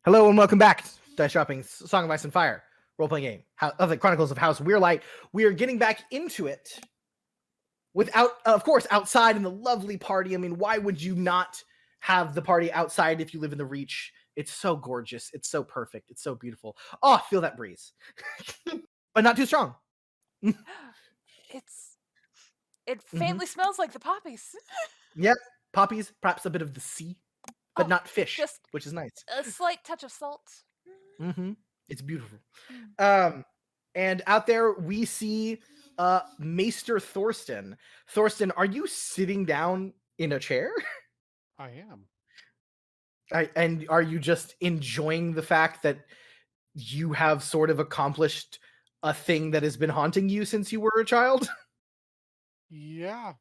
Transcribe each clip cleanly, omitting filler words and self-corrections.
Hello and welcome back to Dice Dropping's Song of Ice and Fire role-playing game of the Chronicles of House Weirlight. We are getting back into it without, of course, outside in the lovely party. I mean, why would you not have the party outside if you live in the Reach? It's so gorgeous. It's so perfect. It's so beautiful. Oh, feel that breeze. But not too strong. It faintly smells like the poppies. Yep. Poppies, perhaps a bit of the sea, but Oh, not fish, just which is nice. a slight touch of salt. It's beautiful. Mm. And out there we see Maester Thorsten. Thorsten, are you sitting down in a chair? I am. And are you just enjoying the fact that you have sort of accomplished a thing that has been haunting you since you were a child? Yeah.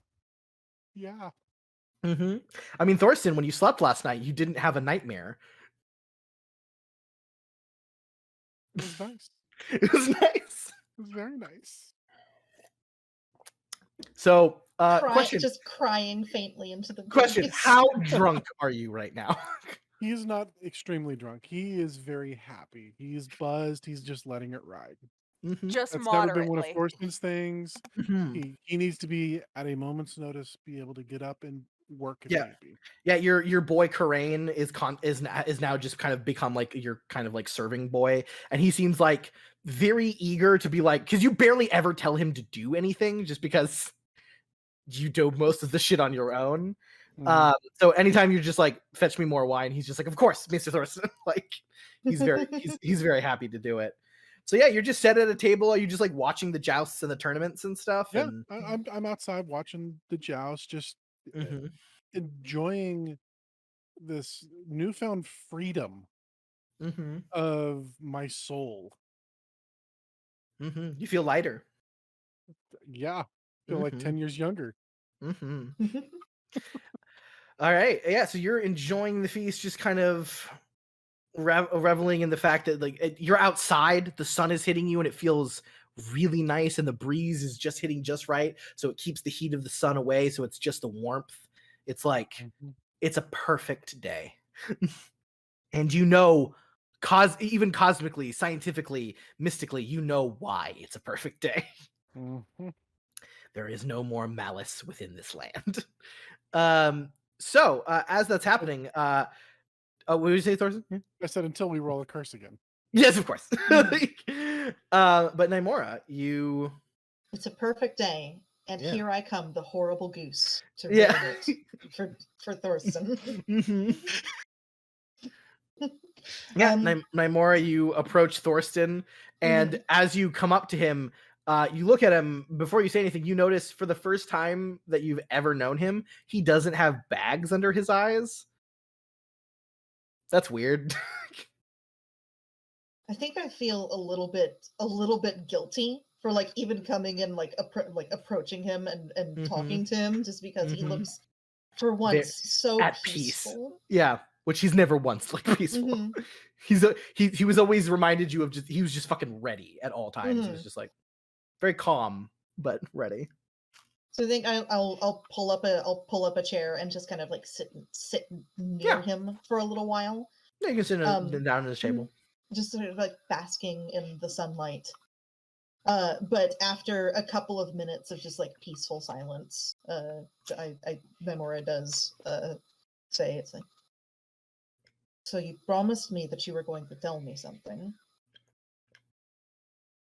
Yeah. I mean, Thorsten, when you slept last night, you didn't have a nightmare. It was nice. It was nice. It was very nice. So, question. Just crying faintly into the Question: breeze. How drunk are you right now? He is not extremely drunk. He is very happy. He's buzzed. He's just letting it ride. Just That's never been one of moderately. Thorsten's things. Mhm. He needs to be at a moment's notice, be able to get up and work if Yeah. need be. Yeah, your boy Karain is now just kind of become like your kind of like serving boy, and he seems like very eager to be like, because you barely ever tell him to do anything, just because you do most of the shit on your own. Mhm. So anytime you're just like, fetch me more wine, he's just like, of course, Mr. Thorsten. Like he's very happy to do it. So yeah, you're just set at a table. Are you just like watching the jousts and the tournaments and stuff? Yeah, And I'm outside watching the joust, just Mhm. enjoying this newfound freedom Mhm. of my soul. Mhm. You feel lighter. Yeah, feel like Mhm. 10 years younger. Mhm. All right. Yeah. So you're enjoying the feast, just kind of reveling in the fact that like you're outside, the sun is hitting you, and it feels really nice, and the breeze is just hitting just right, so it keeps the heat of the sun away. So it's just the warmth. It's like Mhm. it's a perfect day, and you know, even cosmically, scientifically, mystically, you know why it's a perfect day. Mhm. There is no more malice within this land. So as that's happening, what did you say, Thorsten? Yeah. I said until we roll a curse again. Yes, of course. But Naimora, you It's a perfect day, and Yeah. here I come, the horrible goose, to ruin Yeah. it for Thorsten. Mhm. Yeah, Naimora, you approach Thorsten, and as you come up to him, you look at him. Before you say anything, you notice for the first time that you've ever known him, he doesn't have bags under his eyes. That's weird. I think I feel a little bit guilty for like even coming and like approaching him and Mhm. talking to him, just because he Mhm. looks for They're once so at peace. peaceful. Yeah, which he's never once like peaceful. hmm He was always reminded you of just he was just fucking ready at all times. He was hmm just like very calm but ready. So I think I'll pull up a chair and just kind of like sit near Yeah, him for a little while. yeah, you can sit Um, down at his mhm, table. just sort of like basking in the sunlight. But after a couple of minutes of just like peaceful silence, Memora does say, it's like, so you promised me that you were going to tell me something.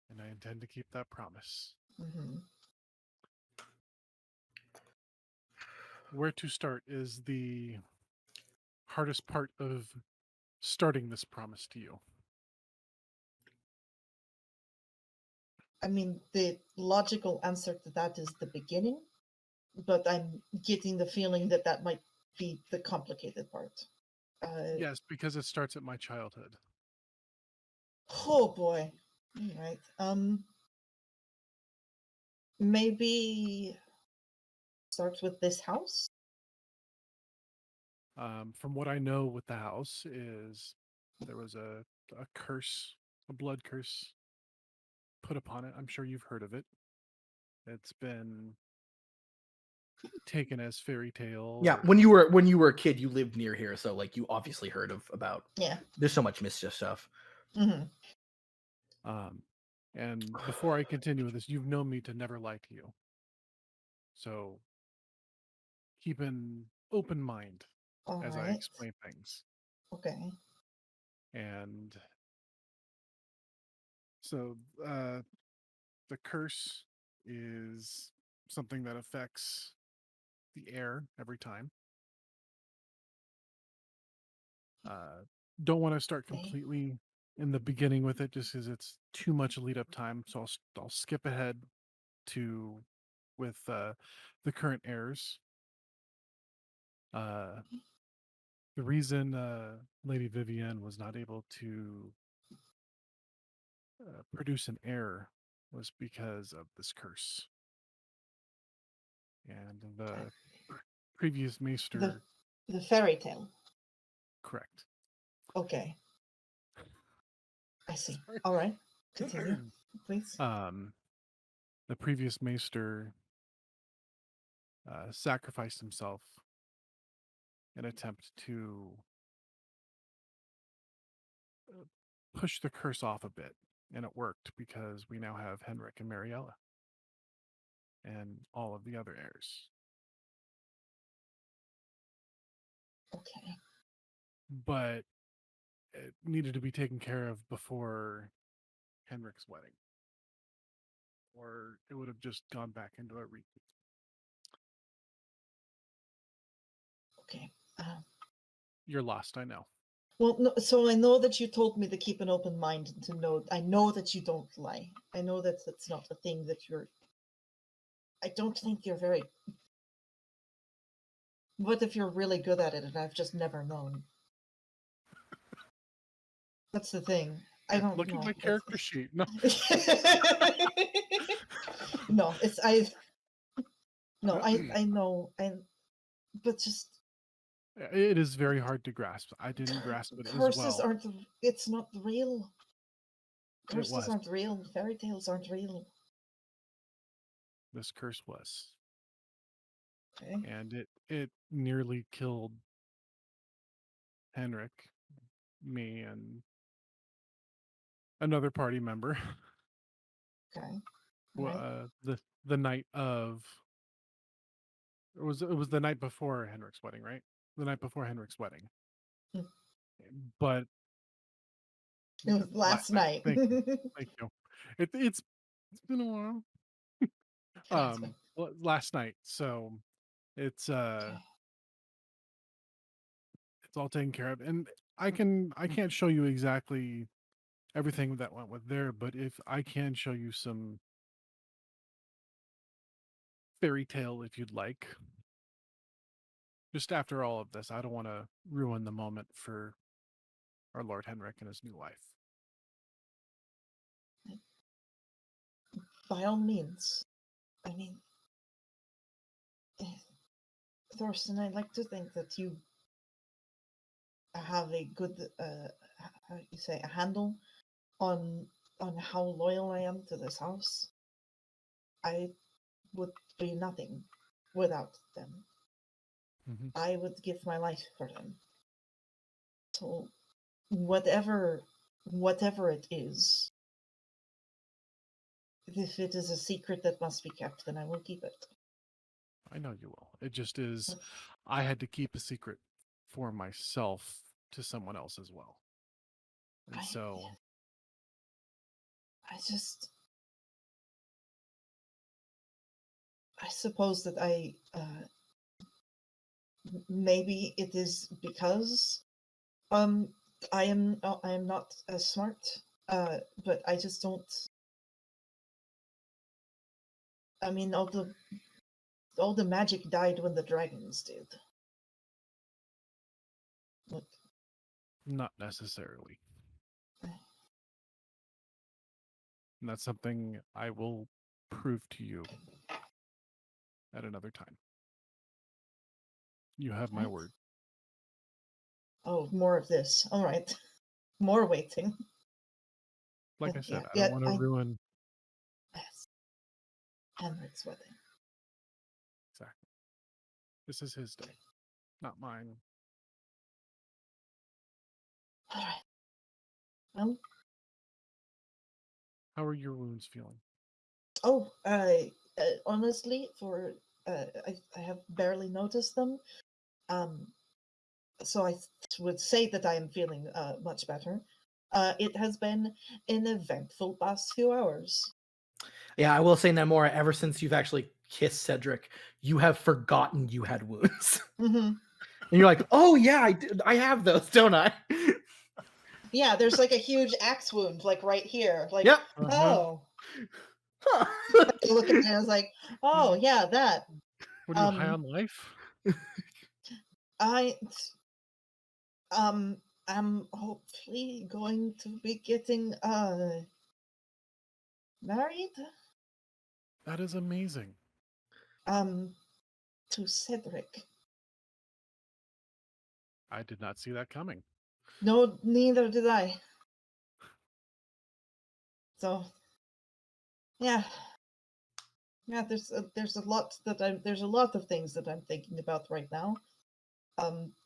And I intend to keep that promise. hmm Where to start is the hardest part of starting this promise to you. I mean, the logical answer to that is the beginning, but I'm getting the feeling that that might be the complicated part. Yes, because it starts at my childhood. Oh boy. All right. Maybe starts with this house. From what I know with the house is there was a curse, a blood curse put upon it. I'm sure you've heard of it. It's been taken as fairy tale. Yeah, or- when you were a kid, you lived near here, so like you obviously heard about. Yeah. There's so much mischief stuff. Hmm. And before I continue with this, you've known me to never lie to you. So keep an open mind All as I right. explain things. Okay. And so the curse is something that affects the air every time. Don't want to start Okay. completely in the beginning with it just because it's too much lead up time. So I'll skip ahead to with the current errors. The reason Lady Vivienne was not able to produce an heir was because of this curse. And the previous maester, The fairy tale. correct. Okay. I see. Sorry. All right. Continue, please. The previous maester sacrificed himself in attempt to push the curse off a bit, and it worked because we now have Henrik and Mariella and all of the other heirs. Okay. But it needed to be taken care of before Henrik's wedding, or it would have just gone back into a repeat. Okay. You're lost, I know. Well, no, so I know that you told me to keep an open mind and to know. I know that you don't lie. I know that that's not the thing that you're. I don't think you're very. What if you're really good at it and I've just never known? That's the thing. I don't Look know. at my character sheet. No, No, it's I. No, I know, but just it is very hard to grasp. I didn't grasp it as curses well. aren't. It's not real. It Curses was. aren't real. Fairy tales aren't real. This curse was. Okay. And it nearly killed Henrik, me, and another party member. Okay. Well, Right. the night of it was the night before Henrik's wedding, right? The night before Henrik's wedding. Mm. But It was last night. Thank you. Thank you. It's been a while. Last night. So it's Okay. it's all taken care of, and I can't show you exactly everything that went with there, but if I can show you some fairy tale if you'd like. Just after all of this, I don't want to ruin the moment for our Lord Henrik and his new wife. By all means. I mean, Thorsten, I'd like to think that you have a good, how do you say, a handle on how loyal I am to this house. I would be nothing without them. Mm-hmm. I would give my life for them. So whatever it is, if it is a secret that must be kept, then I will keep it. I know you will. It just is, I had to keep a secret for myself to someone else as well. And I suppose that maybe it is because I am not as smart, but I just don't. I mean, all the magic died when the dragons did. Look, not necessarily. And that's something I will prove to you at another time. You have my Right. word. oh, more of this. All right, more waiting. Like I said, I Yeah, don't want to ruin. Yes. Henrik's wedding. Exactly. This is his day, not mine. All right. Well, How are your wounds feeling? oh, honestly, I have barely noticed them. So I would say that I am feeling much better. It has been an eventful past few hours. Yeah, I will say, Namora, ever since you've actually kissed Cedric, you have forgotten you had wounds. Hmm. And you're like, oh yeah, I have those, don't I? Yeah, there's like a huge axe wound, like right here. Like, Yep. oh, Huh. I look at it and I was like, oh yeah, that. What are you, high on life? I I'm hopefully going to be getting married That is amazing. to Cedric. I did not see that coming. No, neither did I. So, yeah, there's a lot there's a lot of things that I'm thinking about right now.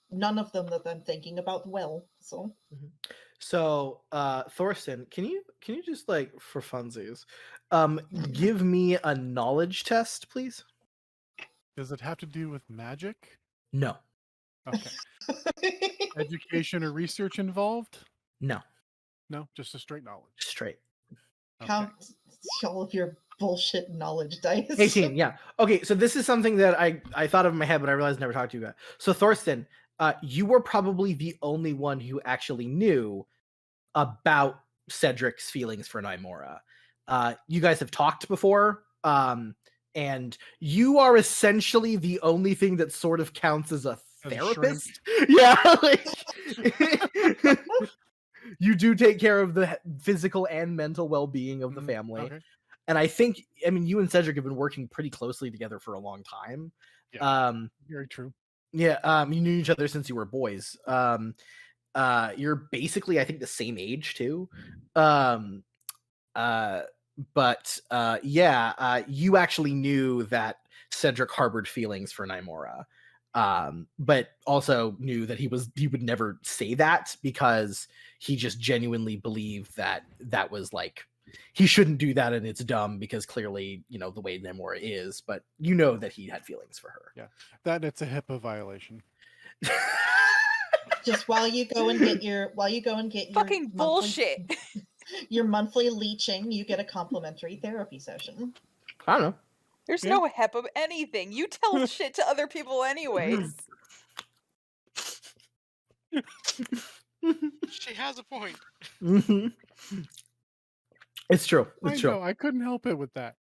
None of them that I'm thinking about well. So, So, Thorsten, can you just, like, for funsies, give me a knowledge test, please? Does it have to do with magic? No. Okay. Education or research involved? No. No, just a straight knowledge. Straight. Okay. count all of your bullshit knowledge dice. 18, yeah. Okay, so this is something that I thought of in my head, but I realized I never talked to you about. So, Thorsten, you were probably the only one who actually knew about Cedric's feelings for Nymora. You guys have talked before, and you are essentially the only thing that sort of counts as a As a therapist. Yeah, like you do take care of the physical and mental well-being of the family. Okay. And I think, I mean, you and Cedric have been working pretty closely together for a long time. Yeah. Very true. Yeah, you knew each other since you were boys. You're basically, I think, the same age too. You actually knew that Cedric harbored feelings for Nymora, but also knew that he would never say that because he just genuinely believed that was like he shouldn't do that and it's dumb because clearly the way Nymora is, but that he had feelings for her. Yeah, that it's a HIPAA violation. Just while you go and get your Fucking bullshit. Your monthly leeching, you get a complimentary therapy session. I don't know. There's no HEP of anything. You tell shit to other people anyways. She has a point. It's true. It's true. I know. I couldn't help it with that.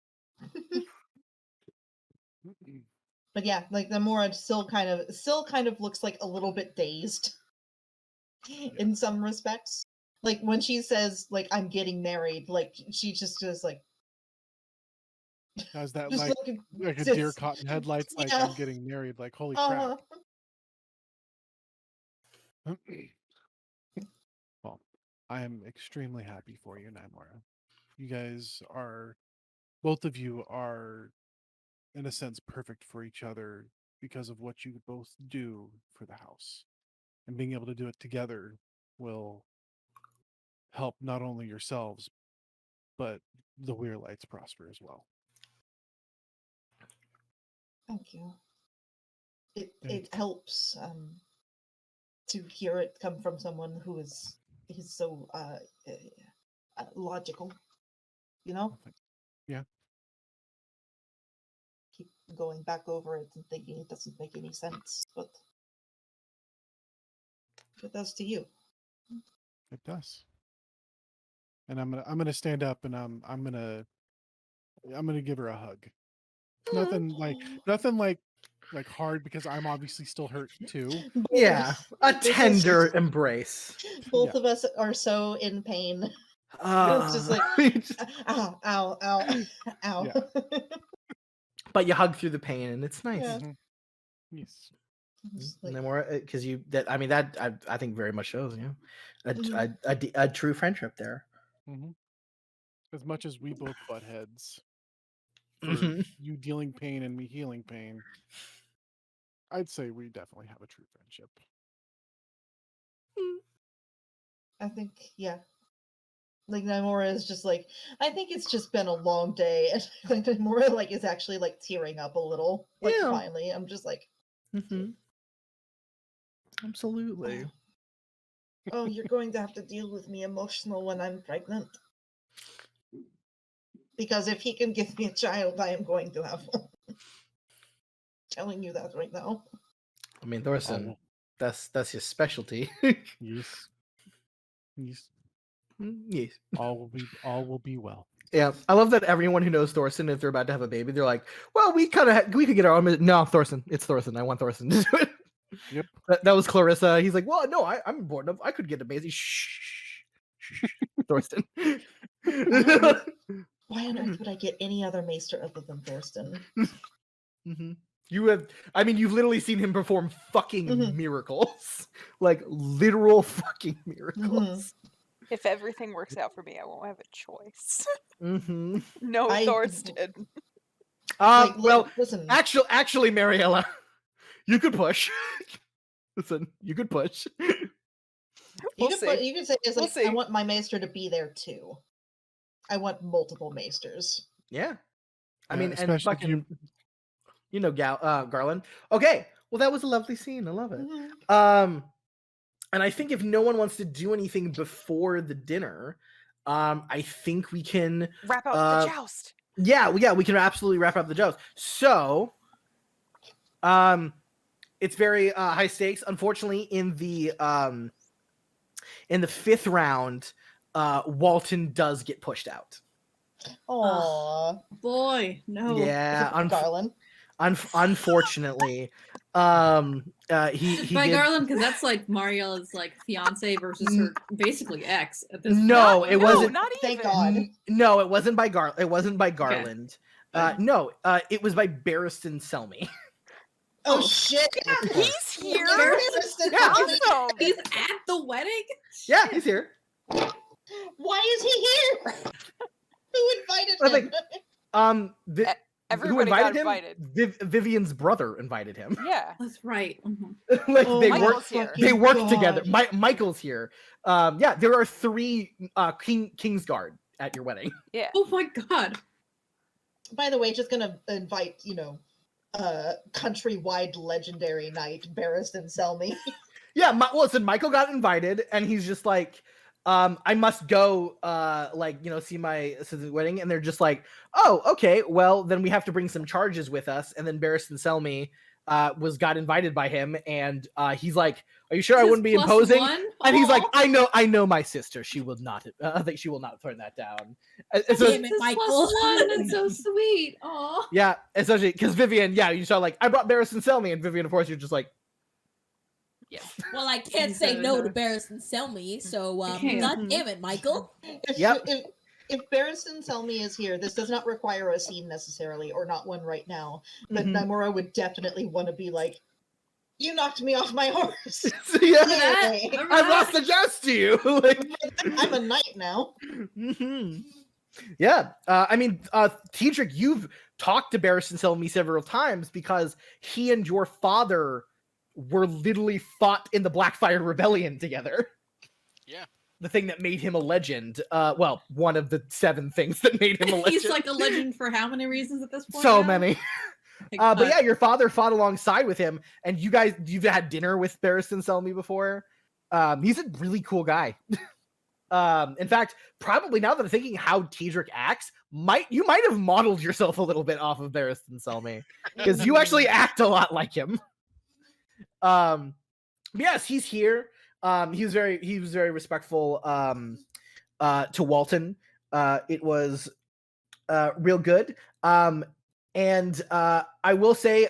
But yeah, like Namora still kind of looks like a little bit dazed in some respects. Like when she says like I'm getting married, like she just is like How's that just like looking, a just- deer caught in headlights? Like yeah. I'm getting married. Like holy uh-huh. crap. Well, I am extremely happy for you, Nymora. You guys are, both of you are, in a sense, perfect for each other because of what you both do for the house. And being able to do it together will help not only yourselves, but the Weirlights prosper as well. Thank you. It helps to hear it come from someone who is so logical, Yeah. Keep going back over it and thinking it doesn't make any sense, but it does to you. It does. And I'm gonna stand up and I'm gonna give her a hug. Nothing like hard because I'm obviously still hurt too. Yeah, a This is tender embrace. Both Yeah. of us are so in pain. It's just like ow, ow, ow, ow. Yeah. But you hug through the pain, and it's nice. Yeah. Mhm. Yes. It's And like, then more because I think very much shows Mhm. a true friendship there. As much as we both butt heads for Mhm. you dealing pain and me healing pain, I'd say we definitely have a true friendship. I think, yeah. Like Nymora is just like, I think it's just been a long day, and like Nymora like is actually like tearing up a little. Like Yeah. finally, I'm just like, Absolutely. oh, you're going to have to deal with me emotional when I'm pregnant. Because if he can give me a child, I am going to have one. Telling you that right now. I mean, Thorson, Oh. that's his specialty. Yes. Yes. Yes. All will be well. Yeah, I love that everyone who knows Thorson, if they're about to have a baby, they're like, "Well, we could get our own." No, Thorson, it's Thorson. I want Thorson to do it. Yep. That was Clarissa. He's like, "Well, no, I'm bored of. I could get a baby." Shh, Thorson. Why on earth would I get any other maester other than Thorsten? You have, I mean, you've literally seen him perform fucking Mhm. miracles, like literal fucking miracles. If everything works out for me, I won't have a choice. Mm-hmm. No, I- Thorsten. Well, listen. actually, Mariella, you could push. Listen, you could push. We'll see. You can say it's We'll like, I see. want my maester to be there too. I want multiple maesters. Yeah, I Yeah, mean, and especially if fucking, you know, Garland. Okay, well, that was a lovely scene. I love it. Mhm. And I think if no one wants to do anything before the dinner, I think we can Wrap up the joust. Yeah, we can absolutely wrap up the joust. So, it's very high stakes. Unfortunately, in the fifth round, Walton does get pushed out. Aw. Boy, no. Yeah, Garland. unfortunately, he By did. Garland, because that's like Mariella's like fiance versus her basically ex at this No, point. it wasn't. Not Thank even. God. No, it wasn't by It wasn't by Garland. No, it was by Barristan Selmy. Oh, Oh. shit! He's here. Barristan Yeah. Selmy. Awesome. He's at the wedding? Yeah, Shit. he's here. Why is he here? Who invited I him? think, who Everybody invited got him? invited. Vivian's brother invited him. Yeah. That's right. Like Oh they my work. Michael's here. fucking They work God. together. Michael's here. Yeah, there are 3 Kingsguard at your wedding. Yeah. Oh my god. By the way, just gonna invite, countrywide legendary knight Barristan Selmy. Yeah, listen, Michael got invited, and he's just like, I must go, see my sister's wedding, and they're just like, oh, okay, well, then we have to bring some charges with us, and then Barristan Selmy got invited by him, and he's like, are you sure I This wouldn't be plus imposing? one? And he's like, Aw. I know my sister. She will not. I think she will not turn that down. And so, Damn it, This Michael. plus one, that's so sweet. Aw. yeah, especially because Vivian, yeah, you saw like, I brought Barristan Selmy, and Vivian, of course, you're just like, yes. Well, I can't say no to Barristan Selmy, so can't. god damn it, Michael. Yep. If Barristan Selmy is here, this does not require a scene necessarily, or not one right now. But Mhm. Nymora would definitely want to be like, "You knocked me off my horse. Yeah, Yay. I lost the joust to you. Like, I'm a knight now." mhm. Yeah, I mean, Tiedric, you've talked to Barristan Selmy several times because he and your father were literally fought in the Blackfire Rebellion together. Yeah. The thing that made him a legend. Well, one of the 7 things that made him a legend. He's like a legend for how many reasons at this point? so now? many. Like, But yeah, your father fought alongside with him, and you've had dinner with Barristan Selmy before. He's a really cool guy. In fact, probably now that I'm thinking how Tiedric acts, you might have modeled yourself a little bit off of Barristan Selmy, because you actually act a lot like him. Yes, he's here. He was very respectful to Walton. It was real good. And I will say,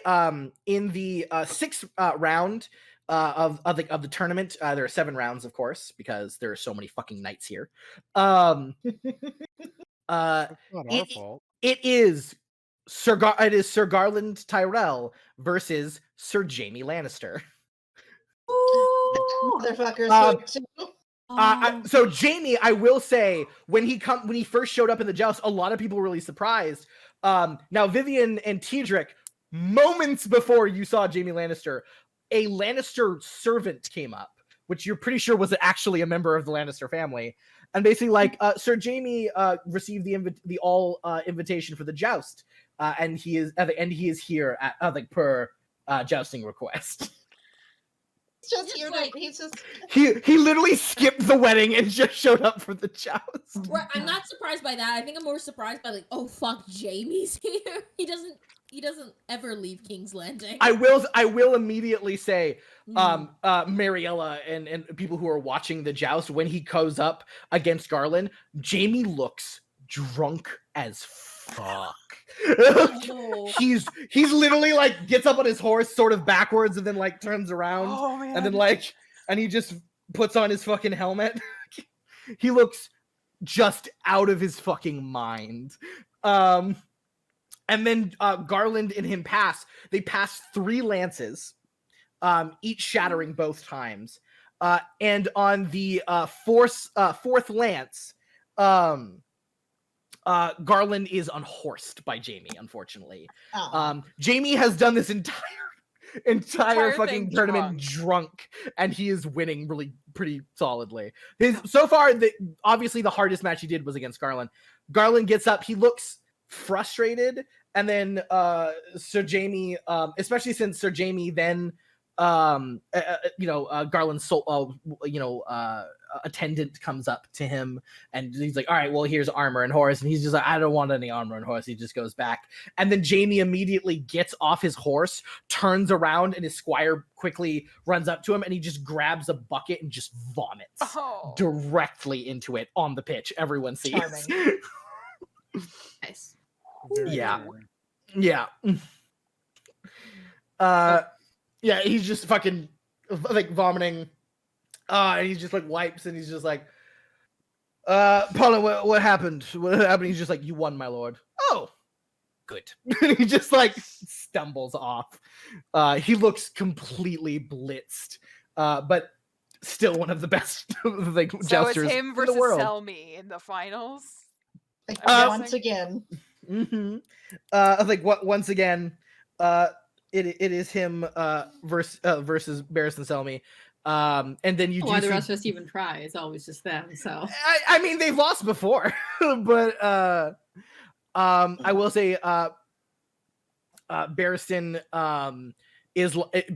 in the 6th round of the tournament, there are 7 rounds, of course, because there are so many fucking knights here. That's not our fault. It is Sir Garland Tyrell versus Sir Jaime Lannister. Ooh. Motherfuckers. too. So Jaime, I will say, when he first showed up in the joust, a lot of people were really surprised. Now Vivian and Tiedric moments before you saw Jaime Lannister, a Lannister servant came up, which you're pretty sure was actually a member of the Lannister family, and basically like, Sir Jaime received the invitation for the joust, and he is here at like per jousting request. He's just Just here like- to, he's just He literally skipped the wedding and just showed up for the joust. Right, I'm not surprised by that. I think I'm more surprised by like, oh fuck, Jamie's here. He doesn't ever leave King's Landing. I will immediately say, Mm. Mariella and people who are watching the joust, when he goes up against Garland, Jaime looks drunk as fuck. Oh. He's literally like gets up on his horse sort of backwards and then like turns around Oh man. and then like and he just puts on his fucking helmet. He looks just out of his fucking mind. And then Garland and him pass. They pass 3 lances, each shattering both times. And on the fourth lance, Garland is unhorsed by Jaime, unfortunately. Jaime has done this entire fucking thing tournament drunk, and he is winning really pretty solidly. So far, obviously the hardest match he did was against Garland. Garland gets up, he looks frustrated, and then Sir Jaime, especially since Sir Jaime then Garland's attendant comes up to him and he's like, all right, well, here's armor and horse, and he's just like, I don't want any armor and horse. He just goes back, and then Jaime immediately gets off his horse, turns around, and his squire quickly runs up to him, and he just grabs a bucket and just vomits directly into it on the pitch. Everyone sees. Charming. Nice. Very Yeah. charming. Yeah. Yeah, he's just fucking like vomiting. And he's just like wipes and he's just like, Paula, what happened? What happened? He's just like, you won, my lord. Oh, good. He just like stumbles off. He looks completely blitzed, but still one of the best like So jousters it's him in versus the world. Selmy in the finals. Once again. Mm-hmm. Like what? Once again, it is him versus Barris and Selmy. And then you Why do the see, rest of us even try? It's always just them. So I mean they've lost before, but I will say Barristan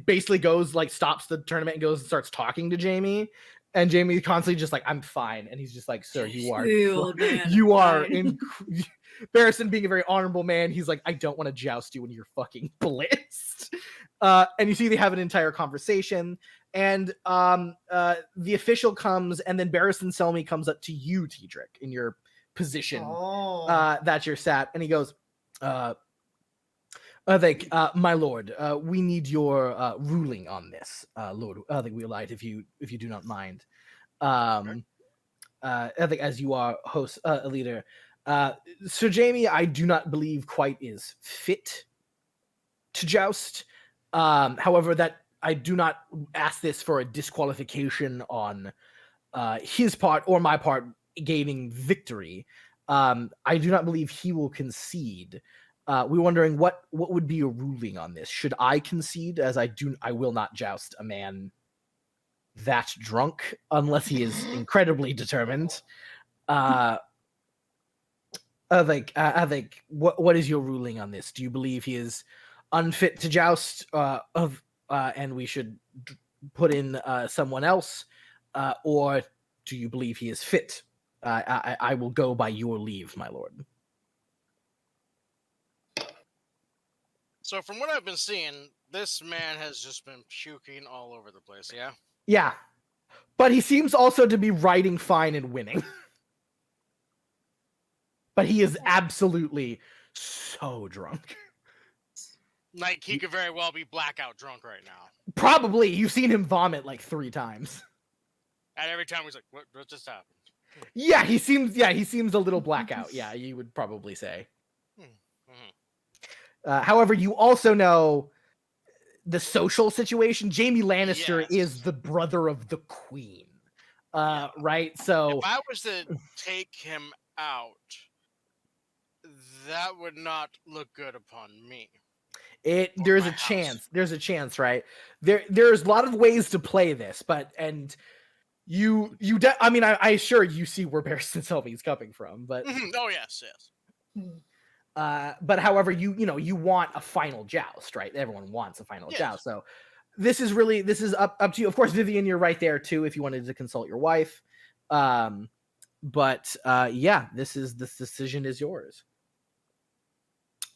basically goes like stops the tournament and goes and starts talking to Jaime, and Jaime constantly just like, I'm fine, and he's just like, sir, you are Ew, man, you are fine. in. Barristan being a very honorable man, he's like, I don't want to joust you when you're fucking blitzed. And you see they have an entire conversation, and the official comes, and then Barristan Selmy comes up to you, Tiedric, in your position that you're sat, and he goes, my lord, we need your ruling on this, Lord Weirlight, if you do not mind. I think as you are host, leader, Sir Jaime, I do not believe quite is fit to joust. However, that I do not ask this for a disqualification on his part or my part gaining victory. I do not believe he will concede. We're wondering what would be a ruling on this. Should I concede, as I will not joust a man that drunk unless he is incredibly determined. I think what is your ruling on this? Do you believe he is unfit to joust, and we should put in someone else, or do you believe he is fit? I will go by your leave, my lord. So from what I've been seeing, this man has just been puking all over the place, yeah? Yeah. But he seems also to be riding fine and winning. But he is absolutely so drunk. Like, he could very well be blackout drunk right now. Probably. You've seen him vomit like 3 times. And every time he's like, what just happened? Yeah, he seems a little blackout. Yeah, you would probably say. However, you also know the social situation. Jaime Lannister is the brother of the queen. Right? So if I was to take him out, that would not look good upon me. There's my a house. chance. There's a chance, right? There's a lot of ways to play this, but I mean, I assure you see where Barristan Selby's coming from, but Oh yes, yes. but however, you want a final joust, right? Everyone wants a final Yes. joust. So this is up to you. Of course, Vivian, you're right there too if you wanted to consult your wife. But yeah, this decision is yours.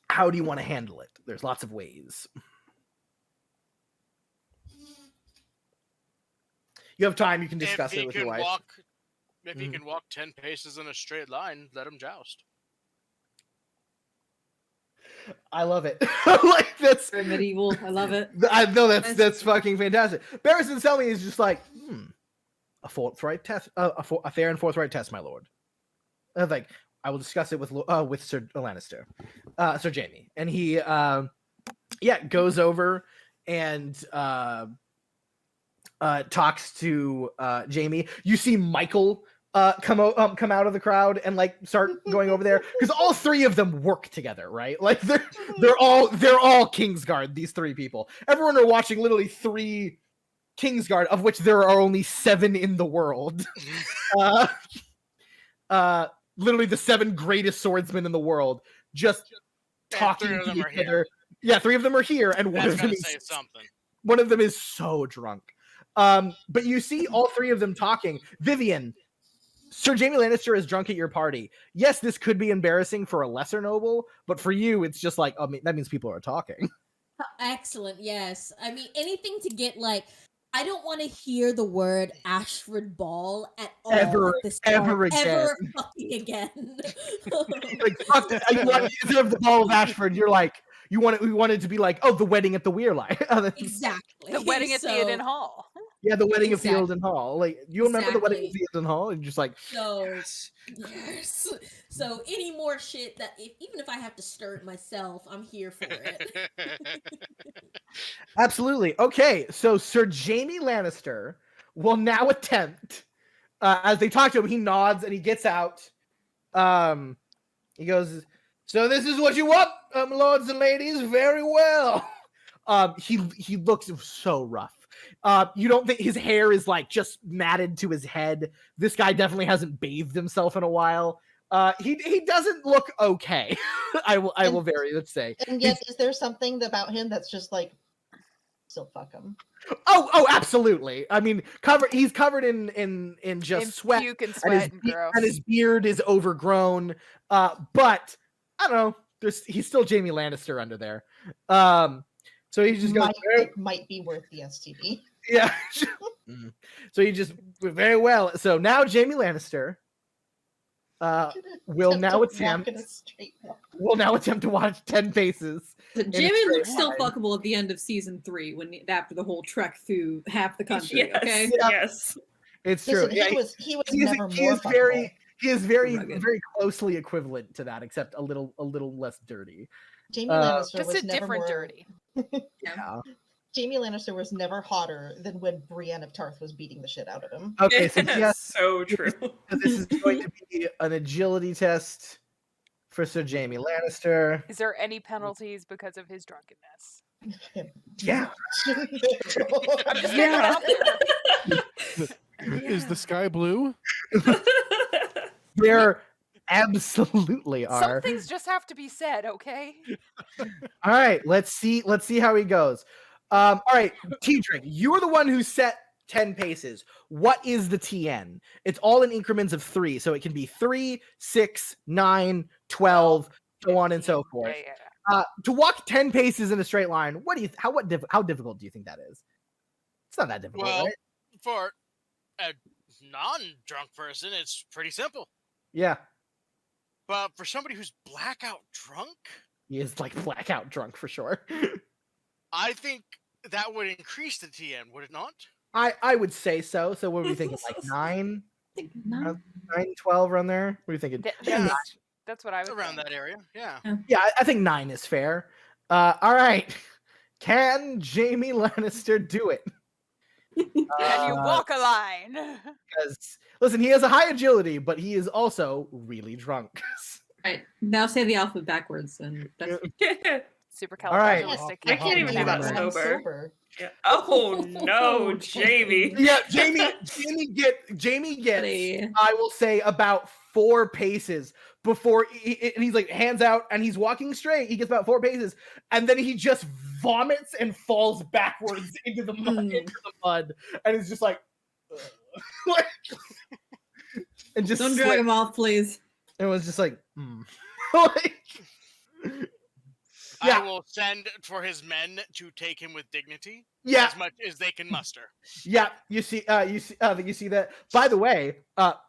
How do you want to handle it? There's lots of ways. You have time, you can discuss it with your wife. If he can walk 10 paces in a straight line, let him joust. I love it. Like that's Very medieval. I love it. I know that's fucking fantastic. Barristan Selmy is just like, a forthright test, a fair and forthright test, my lord. Like, I will discuss it with Sir Lannister, Sir Jaime, and he goes over and talks to Jaime. You see Michael come out of the crowd and like start going over there because all three of them work together, right? Like they're all Kingsguard. These three people. Everyone are watching literally 3 Kingsguard, of which there are only 7 in the world. Literally the 7 greatest swordsmen in the world, just talking to each other. Yeah, 3 of them are here, and one of them is so drunk. But you see all 3 of them talking. Vivian, Sir Jaime Lannister is drunk at your party. Yes, this could be embarrassing for a lesser noble, but for you, it's just like, that means people are talking. Excellent. Yes. I mean, anything to get like. I don't want to hear the word Ashford Ball at all. Ever fucking again. Like, fuck that. Instead of the Ball of Ashford, you're like, we want it to be like, the wedding at the Weirlight. Exactly. The wedding at Tholden Hall. Yeah, the wedding of Tholden Hall. Like, you remember the wedding of Tholden Hall? And just like, yes. So any more shit that even if I have to stir it myself, I'm here for it. Absolutely. Okay, so Sir Jaime Lannister will now attempt, as they talk to him, he nods and he gets out. He goes, so this is what you want, lords and ladies? Very well. He looks so rough. You don't think his hair is like just matted to his head? This guy definitely hasn't bathed himself in a while. He doesn't look okay. I will very much say. And yet, is there something about him that's just like, still fuck him? Oh, absolutely. I mean, he's covered in just sweat, puke and sweat and gross. And his beard is overgrown. But I don't know. He's still Jaime Lannister under there. So he just goes. It might be worth the STD. Yeah. So he just very well. So now Jaime Lannister will now attempt to watch 10 paces. So Jaime looks still fuckable at the end of season 3 after the whole trek through half the country. Yes, okay. Yes. It's true. Listen, he was never more fuckable. He is very very closely equivalent to that, except a little less dirty. Jaime Lannister just was a never different more... dirty. Yeah. Jaime Lannister was never hotter than when Brienne of Tarth was beating the shit out of him. Okay, so so true. this is going to be an agility test for Sir Jaime Lannister. Is there any penalties because of his drunkenness? Yeah. I'm just throwing it out there. Is the sky blue? There absolutely are. Some things just have to be said, okay? All right, let's see how he goes. All right, T-Drink, you're the one who set 10 paces. What is the TN? It's all in increments of 3, so it can be 3, 6, 9, 12, so on and so forth. Yeah. To walk 10 paces in a straight line, how difficult do you think that is? It's not that difficult, Well, right? for a non-drunk person, it's pretty simple. Yeah. But for somebody who's blackout drunk, He is like blackout drunk for sure. I think that would increase the TN, would it not? I would say so. So what are we thinking? Like 9? 9, 12 around there? What are you thinking? That's what I was Around thinking. that area, yeah. Yeah, I think 9 is fair. All right. Can Jaime Lannister do it? Can you walk a line? Because listen, he has a high agility, but he is also really drunk. Right. Now say the alphabet backwards and that's right. Supercalifragilistic. I can't even do that I'm sober. Yeah. Oh no, Jamie. Yeah, Jamie gets, Buddy. I will say, about 4 paces before and he's like hands out and he's walking straight. He gets about 4 paces and then he just vomits and falls backwards into the mud, and it's just like, like and just Don't drag him off, please. It was just like, like, I will send for his men to take him with dignity. Yeah. As much as they can muster. Yeah, you see that. By the way,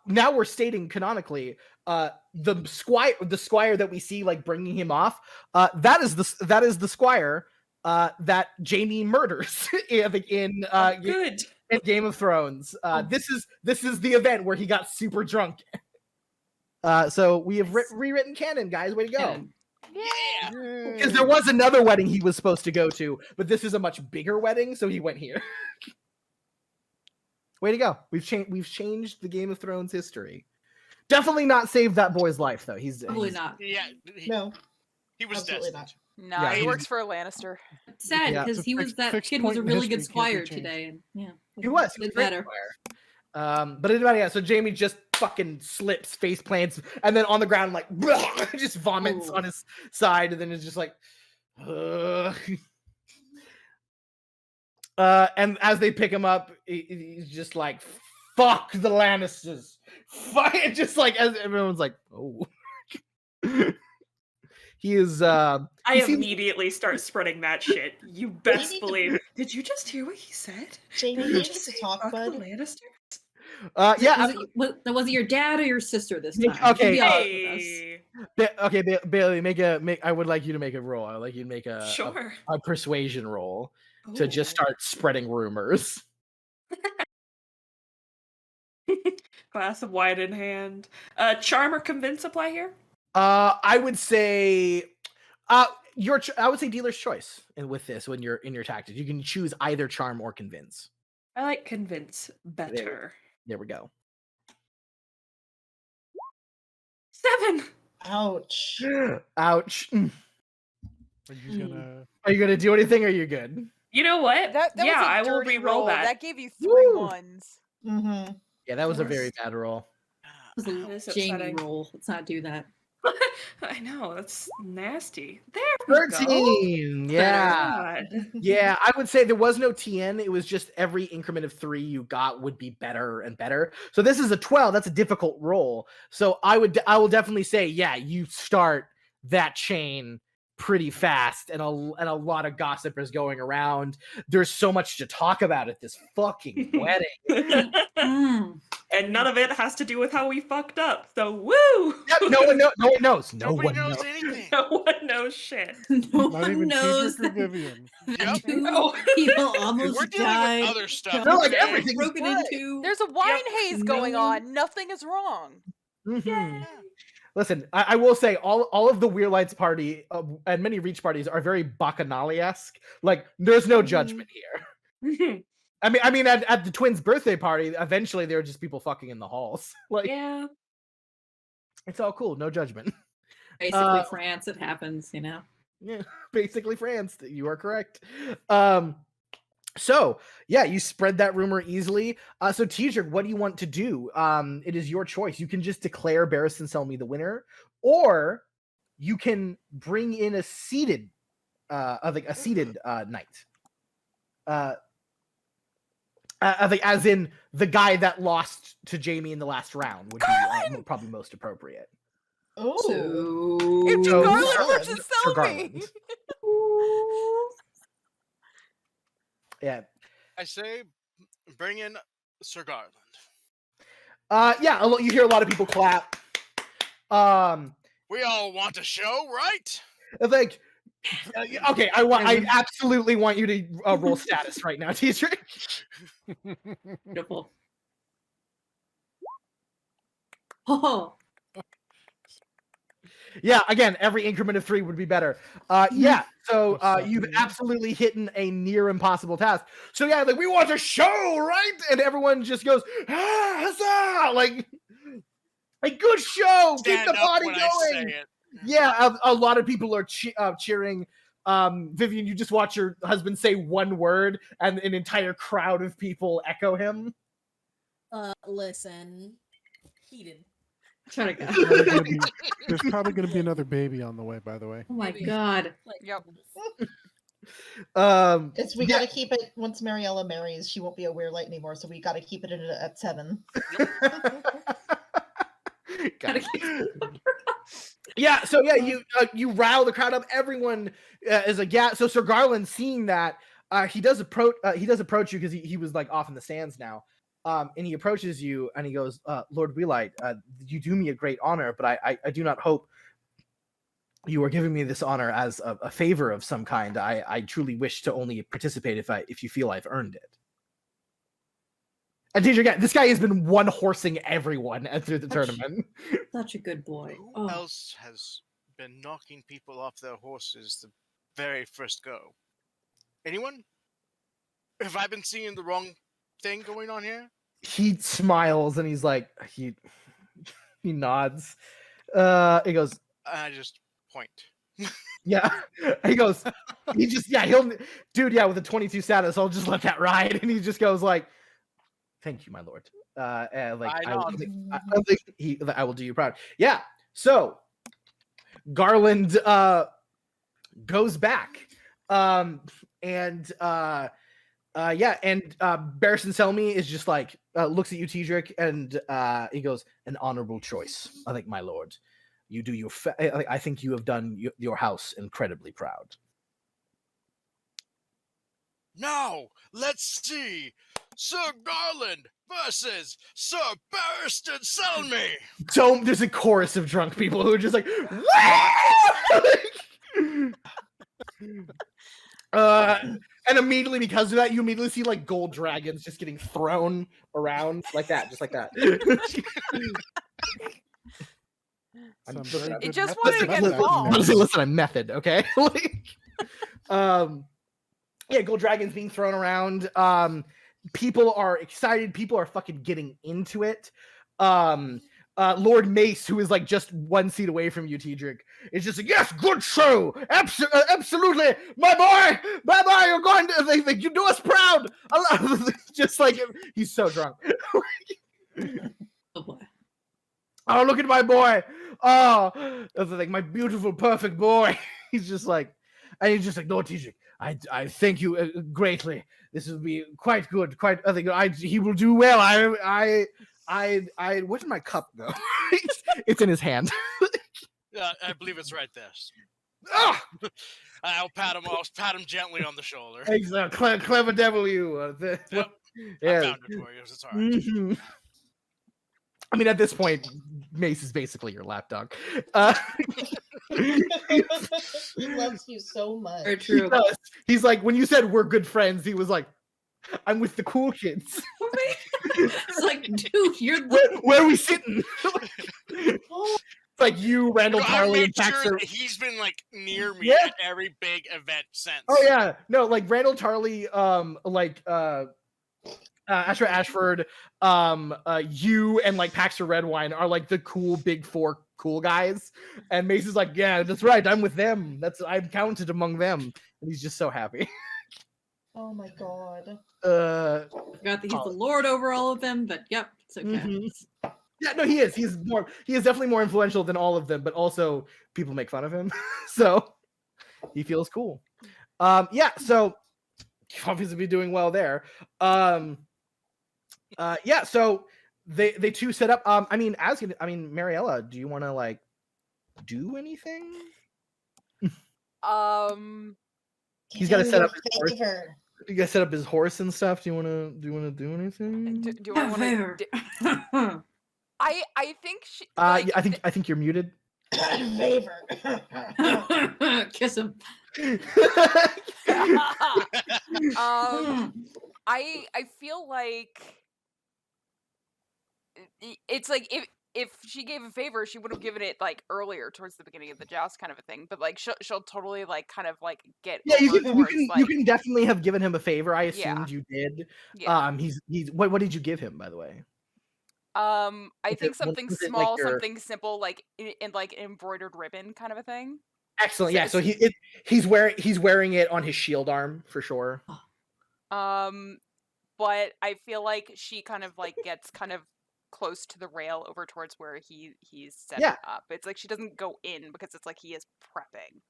now we're stating canonically, the squire that we see like bringing him off, that is the squire that Jamie murders in Game of Thrones. This is the event where he got super drunk. So we have rewritten canon, guys. Way to go! Yeah, because there was another wedding he was supposed to go to, but this is a much bigger wedding, so he went here. Way to go! We've changed the Game of Thrones history. Definitely not saved that boy's life, though. He's not. Yeah, No, he was absolutely destined. No, Yeah, he he's- works for a Lannister. It's sad Yeah. because It's a he was that fixed kid was a point in really good history, can't be squire changed. today, and yeah, He was did a great better. squire. But anyway, yeah. So Jamie just fucking slips, face plants, and then on the ground like just vomits Ooh. on his side, and then is just like. And as they pick him up, he's just like, "Fuck the Lannisters!" Fuck it, just like as everyone's like, "Oh." He is. I he seems- immediately start spreading that shit. You best believe. Did you just hear what he said? Jamie, Did you he need just to say talk, fuck the bud. Lannisters? Yeah. Was it your dad or your sister this Make- time? okay. Be honest with us. Hey, Okay, Bailey, I would like you to make a roll. I would like you to make sure. a persuasion roll to just Ooh. start spreading rumors. Glass of wine in hand. Charm or convince apply here? I would say, I would say dealer's choice. And with this, when you're in your tactics, you can choose either charm or convince. I like convince better. There we go. 7. Ouch. Ouch. Are you gonna do anything? Or are you good? You know what? That yeah, was a I will dirty re-roll roll. that. That gave you 3 Woo! ones. Mm-hmm. Yeah, that was a very bad roll. It was That is a Jamie upsetting. roll. Let's not do that. I know, that's nasty. There we go. 13. Yeah. God. Yeah, I would say there was no TN. It was just every increment of 3 you got would be better and better. So this is a 12. That's a difficult roll. So I will definitely say, yeah, you start that chain pretty fast, and a lot of gossip is going around. There's so much to talk about at this fucking wedding. And none of it has to do with how we fucked up. So woo! Yep, no one knows. No Nobody one knows knows. anything. No one knows shit. No Not one even knows Cedric or that Vivian. Yep. 2 No. people We're almost dealing died. with other stuff. No, like okay? everything's Broken fine. into. There's a wine haze going No. on. Nothing is wrong. Mhm. Listen, I will say all of the Weirlight's party and many Reach parties are very Bacchanali-esque. Like, there's no judgment here. I mean, at the twins' birthday party, eventually there were just people fucking in the halls. Like, Yeah. it's all cool, no judgment. Basically, France. It happens, you know. Yeah, basically France. You are correct. So yeah, you spread that rumor easily. So Tedric, what do you want to do? It is your choice. You can just declare Barristan Selmy the winner, or you can bring in a seated knight. As in the guy that lost to Jamie in the last round would be probably most appropriate. Oh. It's So- Garland Garland. versus Sir Selmy. Garland. Yeah. I say, bring in Sir Garland. Yeah, you hear a lot of people clap. We all want a show, right? Like, okay, I absolutely want you to roll status right now, teacher. Beautiful. Oh, Yeah, again, every increment of 3 would be better. Yeah, so you've absolutely hit a near impossible task. So yeah, like, we want a show, right? And everyone just goes, huzzah! Like good show, keep Stand the up body when going. I say it. Yeah, a lot of people are cheering. Vivian, you just watch your husband say one word, and an entire crowd of people echo him. Listen, heated. Try to go. There's probably gonna be another baby on the way, by the way. Oh my Maybe. god. Like, Yep. Because we gotta keep it. Once Mariella marries, she won't be a Weirlight anymore, so we gotta keep it at 7. Gotta keep Yeah, so yeah, you rile the crowd up. Everyone is like, yeah. So Sir Garland, seeing that, he does approach you because he was like off in the stands now. And he approaches you and he goes, Lord Weirlight, you do me a great honor, but I do not hope you are giving me this honor as a favor of some kind. I truly wish to only participate if you feel I've earned it. And teacher, this guy has been one-horsing everyone through the tournament. Such a good boy. Who Oh. else has been knocking people off their horses the very first go? Anyone? Have I been seeing the wrong thing going on here? He smiles and he's like, he nods. He goes, I just point. yeah. He goes, with the 22 status, I'll just let that ride. And he just goes like, thank you, my lord. And like, I will do you proud. Yeah. So Garland goes back. And Barristan Selmy is just like looks at you, Tidric, and he goes, an honorable choice. I think, my lord. You do I think you have done your house incredibly proud. Now, let's see. Sir Garland versus Sir Barristan Selmy. There's a chorus of drunk people who are just like, and immediately because of that, you immediately see like gold dragons just getting thrown around like that, just like that. It just wanted to get involved. Listen, I'm method, okay? Gold dragons being thrown around. People are excited. People are fucking getting into it. Lord Mace, who is like just one seat away from you, Tidric, is just like, yes, good show, absolutely, my boy, you're going to, you do us proud. Just like he's so drunk. Oh boy. Oh, look at my boy. Oh, that's like my beautiful, perfect boy. He's just like, no, Tidric, I thank you greatly. This will be quite good. I think he will do well. Where'd my cup go? It's in his hand. Yeah, I believe it's right there. Ah! I'll pat him gently on the shoulder. Exactly. Clever devil, you. Yep. Yeah. I found it for you. It's all right. Mhm. I mean, at this point, Mace is basically your lapdog. He loves you so much. Very true. He's like, when you said we're good friends, he was like, I'm with the cool kids. It's like, dude, you're where are we sitting? It's like you, Randall Tarley, and Paxter. He's been like near me Yeah. at every big event since. Oh yeah, no, like Randall Tarley, Asher Ashford, you and like Paxter Redwine are like the cool big four cool guys, and Mace is like, yeah, that's right, I'm with them. I'm counted among them, and he's just so happy. Oh my god. forgot that he's the lord over all of them, but yep, it's okay. Mhm. Yeah, no, he is. He is definitely more influential than all of them, but also people make fun of him, so he feels cool. So obviously be doing well there. So they two set up. Mariella, do you want to like do anything? He's got to set up his horse. You guys set up his horse and stuff. Do you want to do anything? Do I want to? I think she. I think you're muted. Favor. Kiss him. I feel like it's like if she gave a favor, she would have given it like earlier towards the beginning of the joust, kind of a thing. But like she'll totally like kind of like get. Yeah, you over towards, you can definitely have given him a favor. I Yeah. assumed you did. Yeah. He's what did you give him, by the way? I think something was it, like, small, your- something simple, like in like embroidered ribbon, kind of a thing. Excellent. Yeah. So he's wearing it on his shield arm for sure. But I feel like she kind of like gets kind of close to the rail over towards where he's set Yeah. up. It's like she doesn't go in because it's like he is prepping.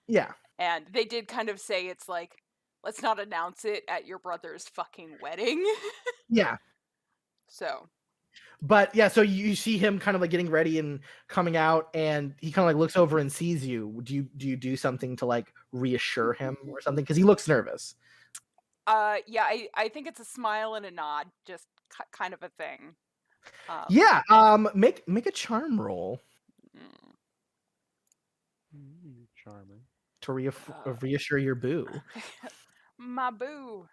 Yeah. And they did kind of say it's like, let's not announce it at your brother's fucking wedding. Yeah. So. But yeah, so you see him kind of like getting ready and coming out, and he kind of like looks over and sees you. Do you do something to like reassure him or something? Because he looks nervous. Yeah, I think it's a smile and a nod, just kind of a thing. Yeah. Make a charm roll Charming. to reassure your boo. My boo.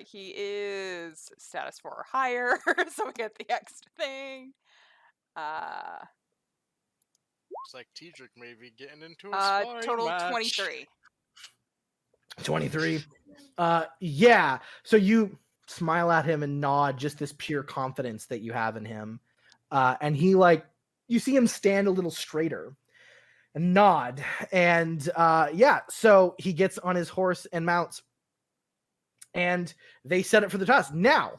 He is status 4 or higher, so we get the extra thing. Looks like Tidrick may be getting into a sparring total match. 23. 23. Yeah. So you smile at him and nod, just this pure confidence that you have in him. And he like, you see him stand a little straighter and nod. And yeah, so he gets on his horse and mounts. And they set it for the toss. Now,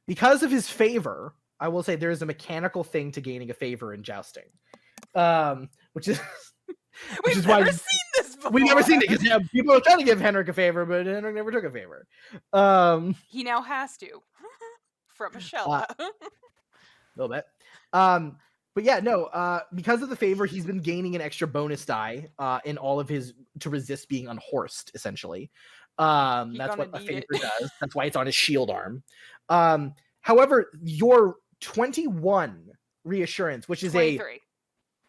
because of his favor, I will say there is a mechanical thing to gaining a favor in jousting. Which is We've never seen this before. We've never seen it because people are trying to give Henrik a favor, but Henrik never took a favor. He now has to. From Ashella. A little bit. But yeah, no, because of the favor, he's been gaining an extra bonus die in all of his to resist being unhorsed, essentially. That's what a favor does. That's why it's on his shield arm. However, your 21 reassurance, which is 23.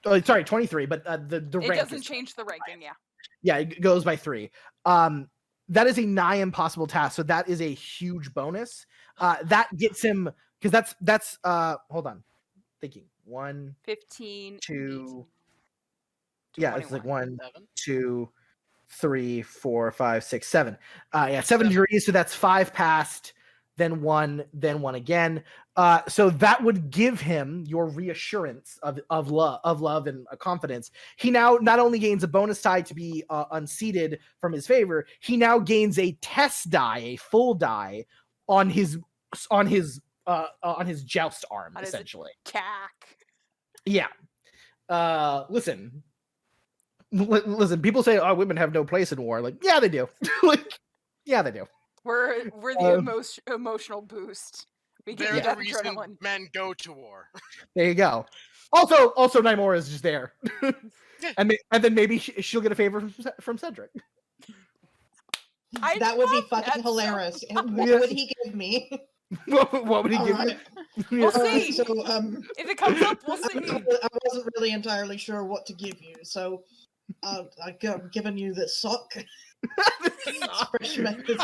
23, but the it rank doesn't is change the ranking, yeah. Yeah, it goes by 3. That is a nigh impossible task, so that is a huge bonus. That gets him because that's hold on, thinking 1, 15, 2. 18, Yeah, it's like 1, 7. 2, 3, 4, 5, 6, 7. Yeah, 7 degrees. So that's 5 past, then 1, then 1 again. So that would give him your reassurance of love and confidence. He now not only gains a bonus die to be unseated from his favor, he now gains a test die, a full die on his joust arm, essentially. Cack. Yeah. Listen, people say, "Oh, women have no place in war." Like, yeah, they do. Like, yeah, they do. We're the emotional boost. We They're get the that reason adrenaline. men go to war. There you go. Also, Nymora is just there, and then maybe she'll get a favor from Cedric. That would be love that fucking so hilarious. much. What would he give me? What would he give Alright. you? We'll Alright, see. so, If it comes up, we'll see. I wasn't really entirely sure what to give you, so I'm giving you this sock.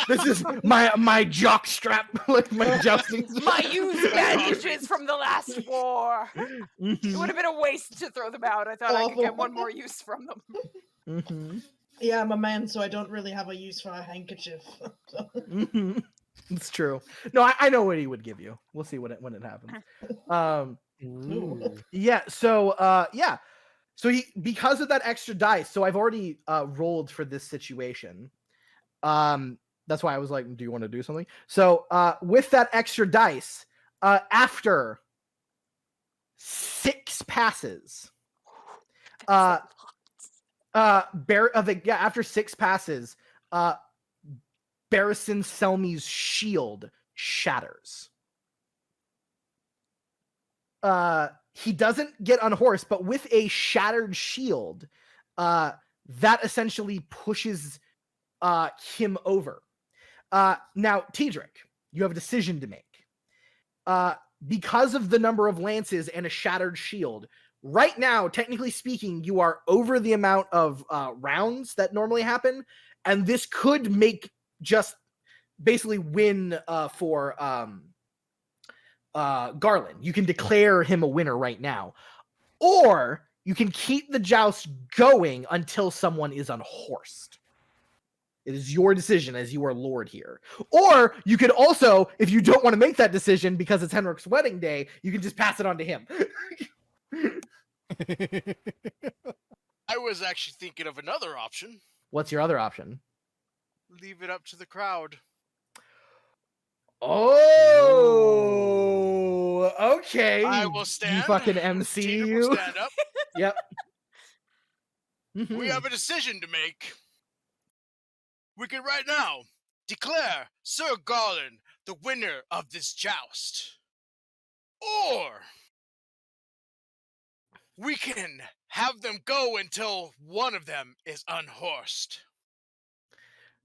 This is my jock strap, like my jousting. My used bandages from the last war. It would have been a waste to throw them out. I thought I could get one more use from them. Mm-hmm. Yeah, I'm a man, so I don't really have a use for a handkerchief. Mm-hmm. It's true. No, I know what he would give you. We'll see when it happens. Yeah. So yeah. So he, because of that extra dice, so I've already rolled for this situation. That's why I was like, do you want to do something? So with that extra dice, after 6 passes, after 6 passes, Barrison Selmy's shield shatters. He doesn't get unhorsed, but with a shattered shield, that essentially pushes him over. Now, Tidrick, you have a decision to make. Because of the number of lances and a shattered shield, right now, technically speaking, you are over the amount of rounds that normally happen, and this could make just basically win for Garland. You can declare him a winner right now, or you can keep the joust going until someone is unhorsed. It is your decision as you are Lord here. Or you could also, if you don't want to make that decision because it's Henrik's wedding day, you can just pass it on to him. I was actually thinking of another option. What's your other option? Leave it up to the crowd. Oh, okay. I will stand. You fucking MC. Teeter will You. stand up. Yep. We Mhm. have a decision to make. We can right now declare Sir Garland the winner of this joust. Or we can have them go until one of them is unhorsed.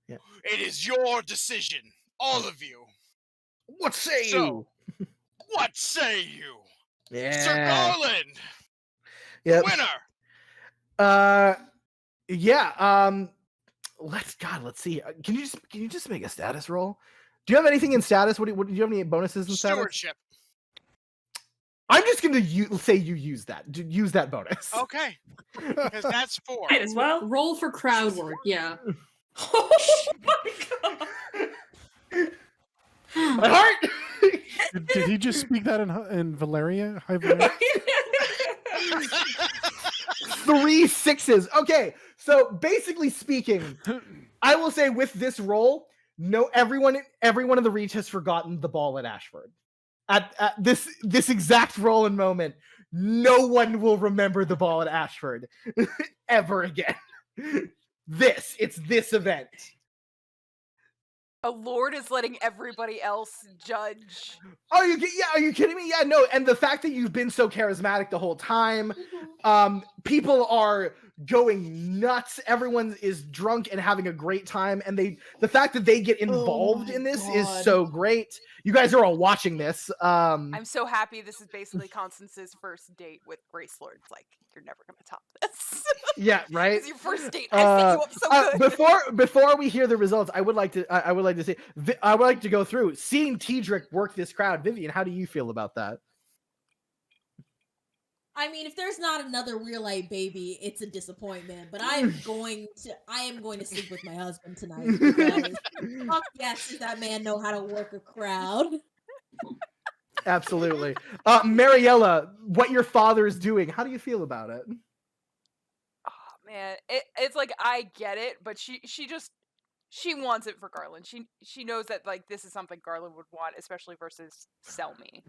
Yeah. It is your decision, all of you. What say So, you? what say you? Yeah. Sir Garland, Yep. winner. Yeah. Let's see. Can you just make a status roll? Do you have anything in status? What do you have any bonuses in status? Stewardship. I'm just gonna say you use that. Use that bonus. Okay. Because that's 4. Might as well. Roll for crowd work, yeah. Oh my god. My heart. Did he just speak that in Valeria? Hi, Valeria? 3 6s. Okay, so basically speaking, I will say with this roll, no, every one of the Reach has forgotten the ball at Ashford. At this exact roll and moment, no one will remember the ball at Ashford ever again. It's this event. A lord is letting everybody else judge. Are you kidding me? Yeah, no. And the fact that you've been so charismatic the whole time, people are going nuts. Everyone is drunk and having a great time, and the fact that they get involved in this is so great. You guys are all watching this. I'm so happy this is basically Constance's first date with Grace Lord. It's like, you're never gonna top this. Yeah, right. It's your first date. I set you up so good. Before we hear the results, I would like to say I would like to go through seeing Tedric work this crowd. Vivian, how do you feel about that? I mean, if there's not another Weirlight baby, it's a disappointment. But I am going to sleep with my husband tonight because fuck yes, does that man know how to work a crowd? Absolutely. Mariella, what your father is doing, how do you feel about it? Oh man, it's like I get it, but she wants it for Garland. She knows that like this is something Garland would want, especially versus Selmy.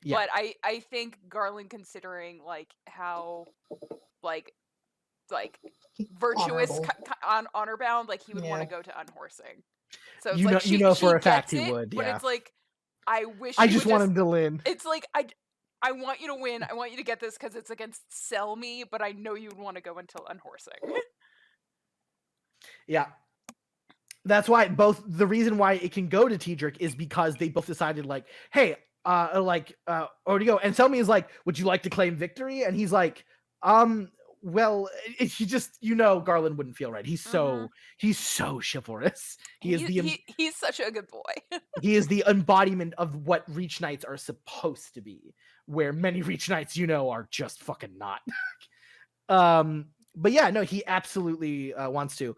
Yeah. But I think Garland, considering like how like virtuous honor bound, like he would want to go to unhorsing. So it's you like know she for a fact gets he it, would. but Yeah. it's like I wish I he just would want him to win. It's like I want you to win. I want you to get this because it's against Selmy, but I know you would want to go until unhorsing. Yeah. That's why the reason why it can go to Tedric is because they both decided like, hey, or to go. And Selmy is like, would you like to claim victory? And he's like, well, he just, Garland wouldn't feel right. He's so chivalrous. He's such a good boy. He is the embodiment of what Reach Knights are supposed to be, where many Reach Knights, are just fucking not. But yeah, no, he absolutely wants to.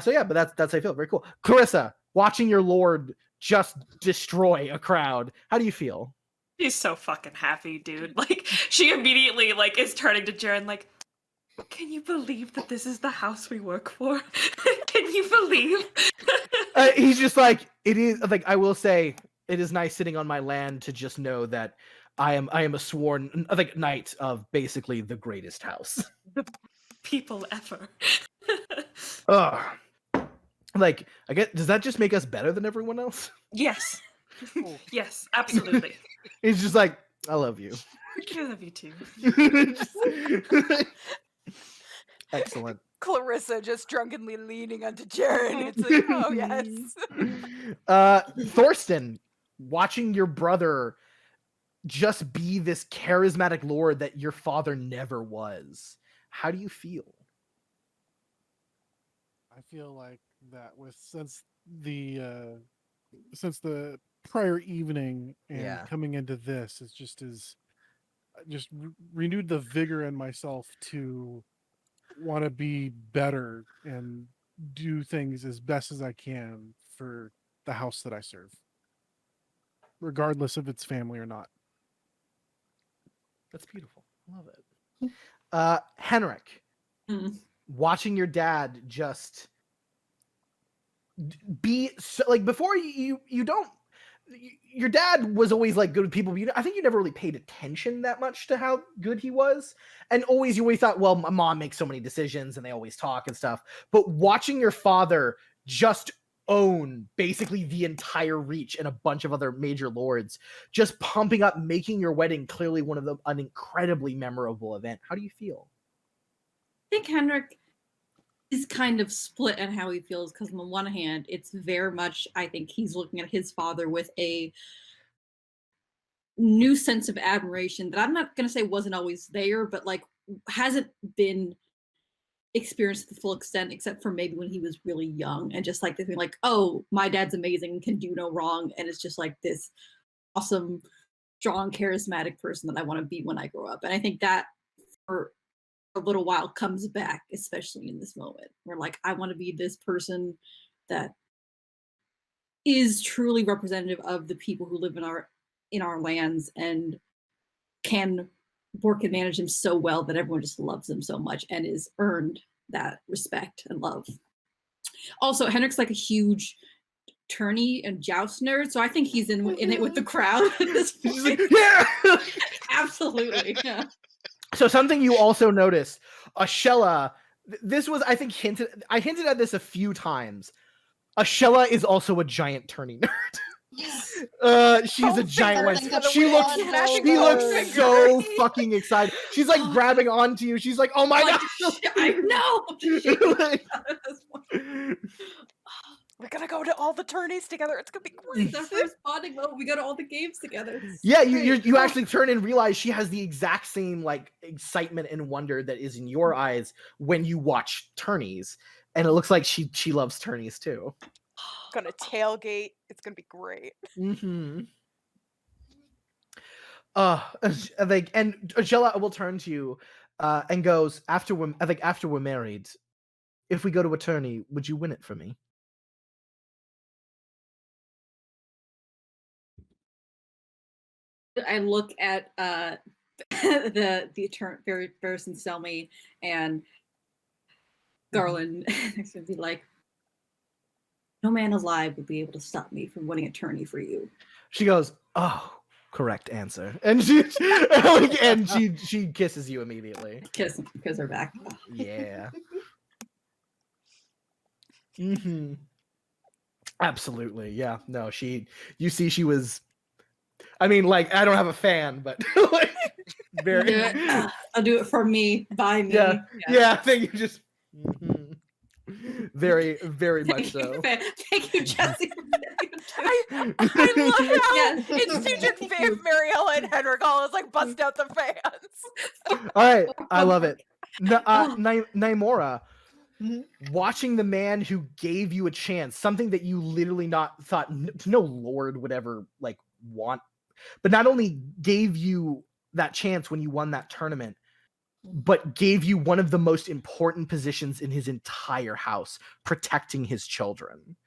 So yeah, but that's how I feel. Very cool. Clarissa, watching your lord just destroy a crowd, how do you feel? She's so fucking happy, dude. Like, she immediately is turning to Jaren like, can you believe that this is the house we work for? Can you believe? He's just like, it is like, I will say, it is nice sitting on my land to just know that I am a sworn knight of basically the greatest house. The people ever. Ugh. Like, I guess, does that just make us better than everyone else? Yes. Yes, absolutely. He's just like, I love you. I love you too. Excellent. Clarissa just drunkenly leaning onto Jaren. It's like, oh yes. Thorsten, watching your brother just be this charismatic lord that your father never was, how do you feel? I feel like that since the prior evening and coming into this, it's just renewed the vigor in myself to want to be better and do things as best as I can for the house that I serve, regardless if it's family or not. That's beautiful. I love it. Henrik, watching your dad just be so, like, before you don't, your dad was always like good with people, but I think you never really paid attention that much to how good he was, and you always thought, well, my mom makes so many decisions and they always talk and stuff. But watching your father just own basically the entire Reach and a bunch of other major lords, just pumping up, making your wedding clearly an incredibly memorable event. How do you feel? I think Henrik is kind of split on how he feels, because on the one hand, it's very much, I think he's looking at his father with a new sense of admiration that I'm not going to say wasn't always there, but like hasn't been experienced to the full extent, except for maybe when he was really young, and just like this thing like, oh, my dad's amazing, can do no wrong, and it's just like this awesome, strong, charismatic person that I want to be when I grow up. And I think that for a little while comes back, especially in this moment where like I want to be this person that is truly representative of the people who live in our lands and can work and manage them so well that everyone just loves them so much and is earned that respect and love. Also, Henric's like a huge tourney and joust nerd, so I think he's in it with the crowd at this point. He's like, yeah, Absolutely. Yeah. So something you also noticed, Ashella, this was, I think, I hinted at this a few times. Ashella is also a giant tourney nerd. She's a giant one. She looks so fucking excited. She's like grabbing onto you. She's like, oh my god. I know. We're gonna go to all the tourneys together. It's gonna be great. It's our first bonding moment. We go to all the games together. Yeah, you actually turn and realize she has the exact same like excitement and wonder that is in your eyes when you watch tourneys, and it looks like she loves tourneys too. Gonna tailgate. It's gonna be great. Mm-hmm. And Ashella will turn to you and goes, after we're married, if we go to a tourney, would you win it for me? I look at the Ferris and Selmy and Garland next to be like, no man alive would be able to stop me from winning a tourney for you. She goes, oh, correct answer, and she kisses you immediately. Kiss her back. Yeah. Mm-hmm. Absolutely. Yeah. No, you see she was, I mean, like, I don't have a fan, but like, very. I'll do it for me, by me. Yeah. I think you just. Mm-hmm. Very, very much so. Thank you, Jesse. I love how in season 5, Mariella and Henrik always like bust out the fans. All right, I love it. Naimora, watching the man who gave you a chance, something that you literally not thought no lord would ever like want, but not only gave you that chance when you won that tournament, but gave you one of the most important positions in his entire house, protecting his children.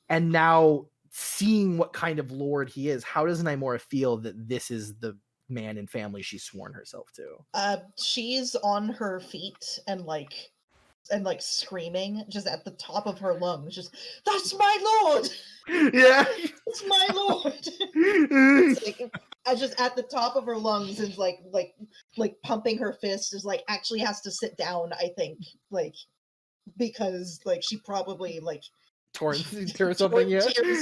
And now seeing what kind of lord he is, how does Naimora feel that this is the man and family she's sworn herself to? She's on her feet and screaming just at the top of her lungs, just, that's my lord! Yeah. It's my lord! Just at the top of her lungs and like pumping her fist, is like actually has to sit down, I think, like, because like she probably like tore something, yeah.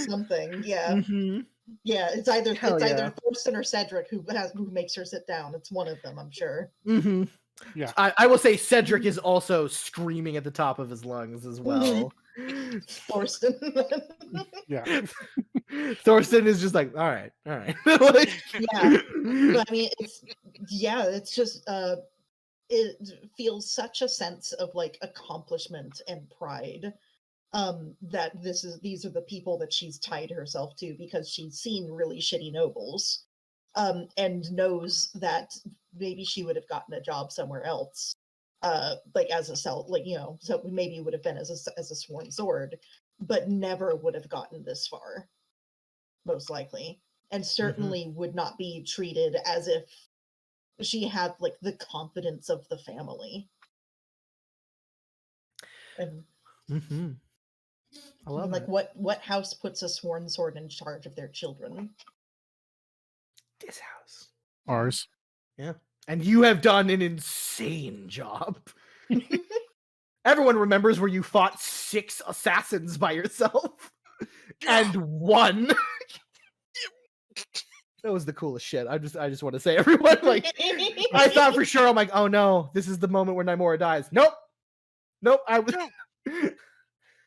Something, yeah. Mm-hmm. Yeah, it's either yeah. Thorsten or Cedric who makes her sit down. It's one of them, I'm sure. Mm-hmm. Yeah, I will say Cedric is also screaming at the top of his lungs as well. Thorsten. yeah. Thorsten is just like, all right. Like, yeah. But, I mean, it's just it feels such a sense of like accomplishment and pride. That these are the people that she's tied herself to, because she's seen really shitty nobles, and knows that maybe she would have gotten a job somewhere else, like as a so maybe it would have been as a sworn sword, but never would have gotten this far, most likely, and certainly would not be treated as if she had like the confidence of the family. And Mm-hmm. I love like, it. what house puts a sworn sword in charge of their children? This house. Ours. Yeah. And you have done an insane job. Everyone remembers where you fought 6 assassins by yourself and won. That was the coolest shit. I just want to say, everyone, like, I thought for sure, I'm like, oh no, this is the moment where Nymora dies. Nope. I was. No.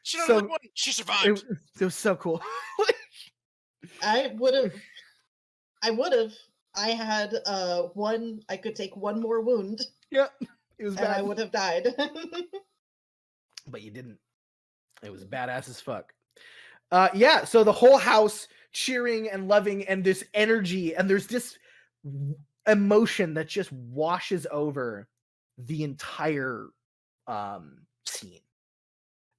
She not So- only won, she survived. It was so cool. I would have. I had one. I could take one more wound, Yeah, it was and I bad, would have died. but you didn't. It was badass as fuck. Yeah, so the whole house cheering and loving, and this energy, and there's this emotion that just washes over the entire scene.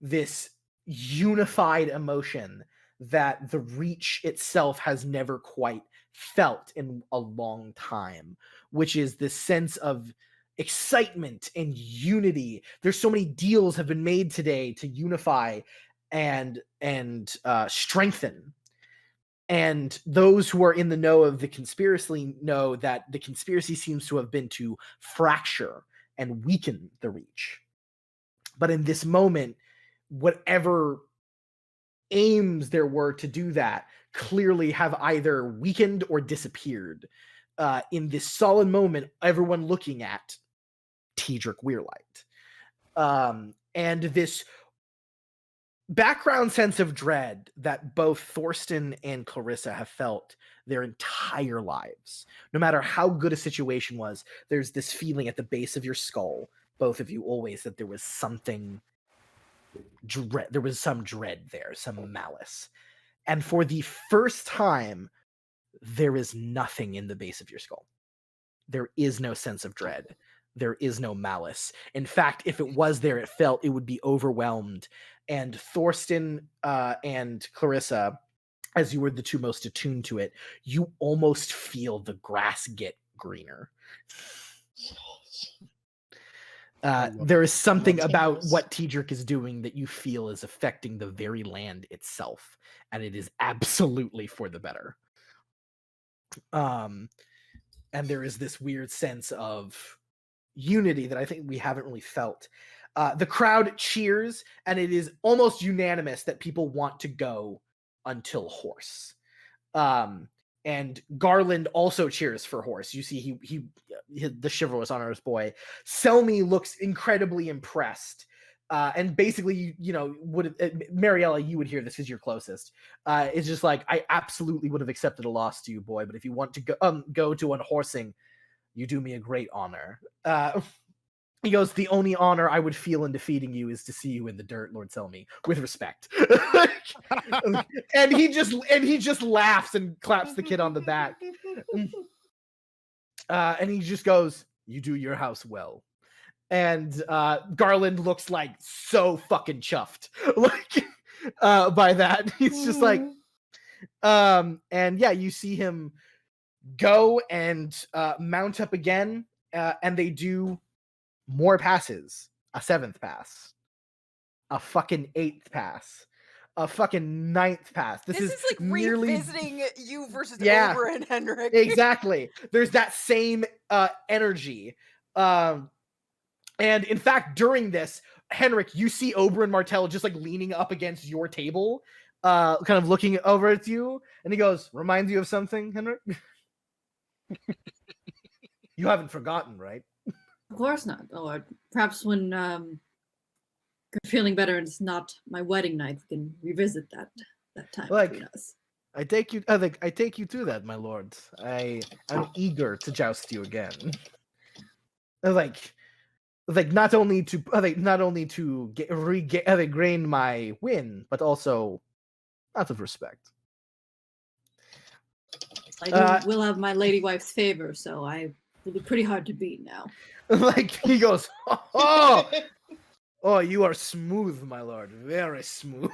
This unified emotion that the Reach itself has never quite felt in a long time, which is this sense of excitement and unity. There's so many deals have been made today to unify and strengthen. And those who are in the know of the conspiracy know that the conspiracy seems to have been to fracture and weaken the Reach. But in this moment, whatever aims there were to do that clearly have either weakened or disappeared. In this solemn moment, everyone looking at Henric Weirlight. And this background sense of dread that both Thorsten and Clarissa have felt their entire lives. No matter how good a situation was, there's this feeling at the base of your skull, both of you always, that there was something dread. There was some dread there, some malice. And for the first time, there is nothing in the base of your skull. There is no sense of dread. There is no malice. In fact, if it was there, it would be overwhelmed. And Thorsten and Clarissa, as you were the two most attuned to it, you almost feel the grass get greener. There is something about what Henric is doing that you feel is affecting the very land itself, and it is absolutely for the better. And there is this weird sense of unity that I think we haven't really felt. The crowd cheers, and it is almost unanimous that people want to go until Horse. And Garland also cheers for Horse. You see, he the chivalrous honors boy. Selmy looks incredibly impressed. And basically, Mariella, you would hear this because you're closest. It's just like, I absolutely would have accepted a loss to you, boy, but if you want to go to unhorsing, you do me a great honor. He goes, the only honor I would feel in defeating you is to see you in the dirt, Lord Selmy, with respect. and he just laughs and claps the kid on the back. And he just goes, you do your house well. And Garland looks like so fucking chuffed by that. He's just like, and yeah, you see him go and mount up again, and they do more passes. A 7th pass, a fucking 8th pass, a fucking 9th pass. This is like nearly revisiting you versus Yeah. Oberyn, Henrik. Exactly. There's that same energy. And in fact, during this, Henrik, you see Oberyn Martell just like leaning up against your table, kind of looking over at you, and he goes, reminds you of something, Henrik? You haven't forgotten, right? Of course not, Lord. Perhaps when you're feeling better and it's not my wedding night, we can revisit that time between us. I take you to that, my lord. I am eager to joust you again. Not only to regain my win, but also out of respect. I will have my lady wife's favor, so I will be pretty hard to beat now. He goes, oh, you are smooth, my lord, very smooth.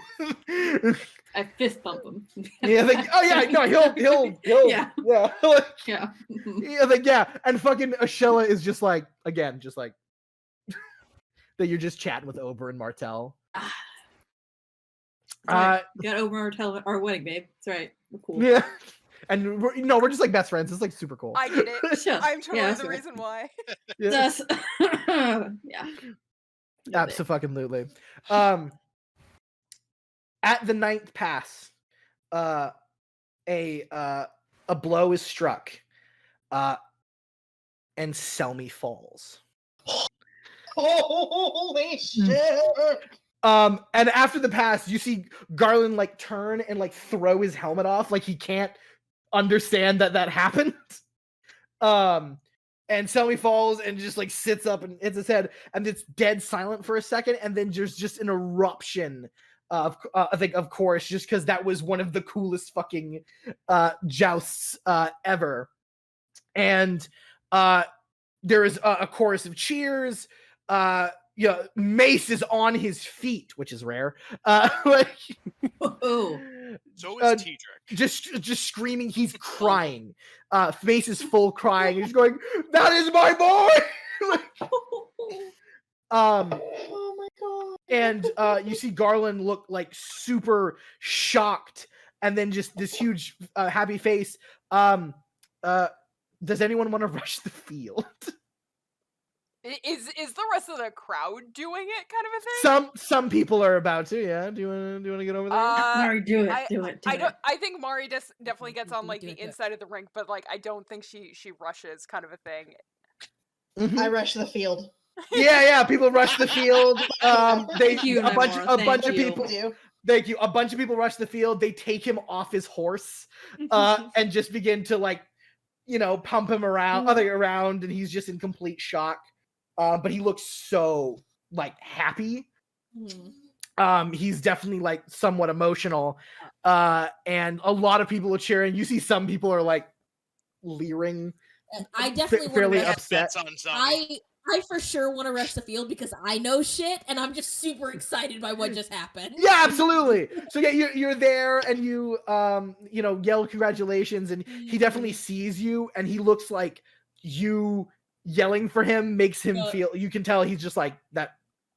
I fist bump him. Yeah, he'll Yeah. Yeah. Yeah. Yeah, and fucking Ashella is just like, again, just like that you're just chatting with Ober and Martell. Right. Got over our wedding, babe. That's right. We're cool. Yeah. And we're just like best friends. It's like super cool. I get it. Sure. I'm totally Yeah, the that's right. reason why. Yeah. That's yeah. Absolutely. At the 9th pass, a blow is struck, and Selmy falls. Holy shit! And after the pass, you see Garland like turn and like throw his helmet off, like he can't understand that happened. And Selmy falls and just like sits up and hits his head, and it's dead silent for a second, and then there's just an eruption of I think of course, just because that was one of the coolest fucking jousts ever. And there is a chorus of cheers. Mace is on his feet, which is rare. Like, Oh. So is Tedric. just screaming. He's crying. Mace is full crying. He's going, "That is my boy!" Like, Oh my god! and you see Garland look like super shocked, and then just this huge happy face. Does anyone want to rush the field? Is the rest of the crowd doing it, kind of a thing? Some people are about to. Yeah. Do you want to get over there? Mari, do it. I think Mari definitely gets on like the inside of the rink, but like I don't think she rushes, kind of a thing. Mhm. I rush the field. Yeah. People rush the field. Thank you, a bunch Namora, of people. Do. Thank you. A bunch of people rush the field. They take him off his horse, and just begin to like, pump him around, and he's just in complete shock. But he looks so like happy. He's definitely like somewhat emotional. And a lot of people are cheering. You see some people are like leering. I definitely fairly want to upset. I for sure want to rush the field because I know shit and I'm just super excited by what just happened. Yeah, absolutely. So yeah, you're there and you yell congratulations, and he definitely sees you, and he looks like you yelling for him makes him feel, you can tell he's just like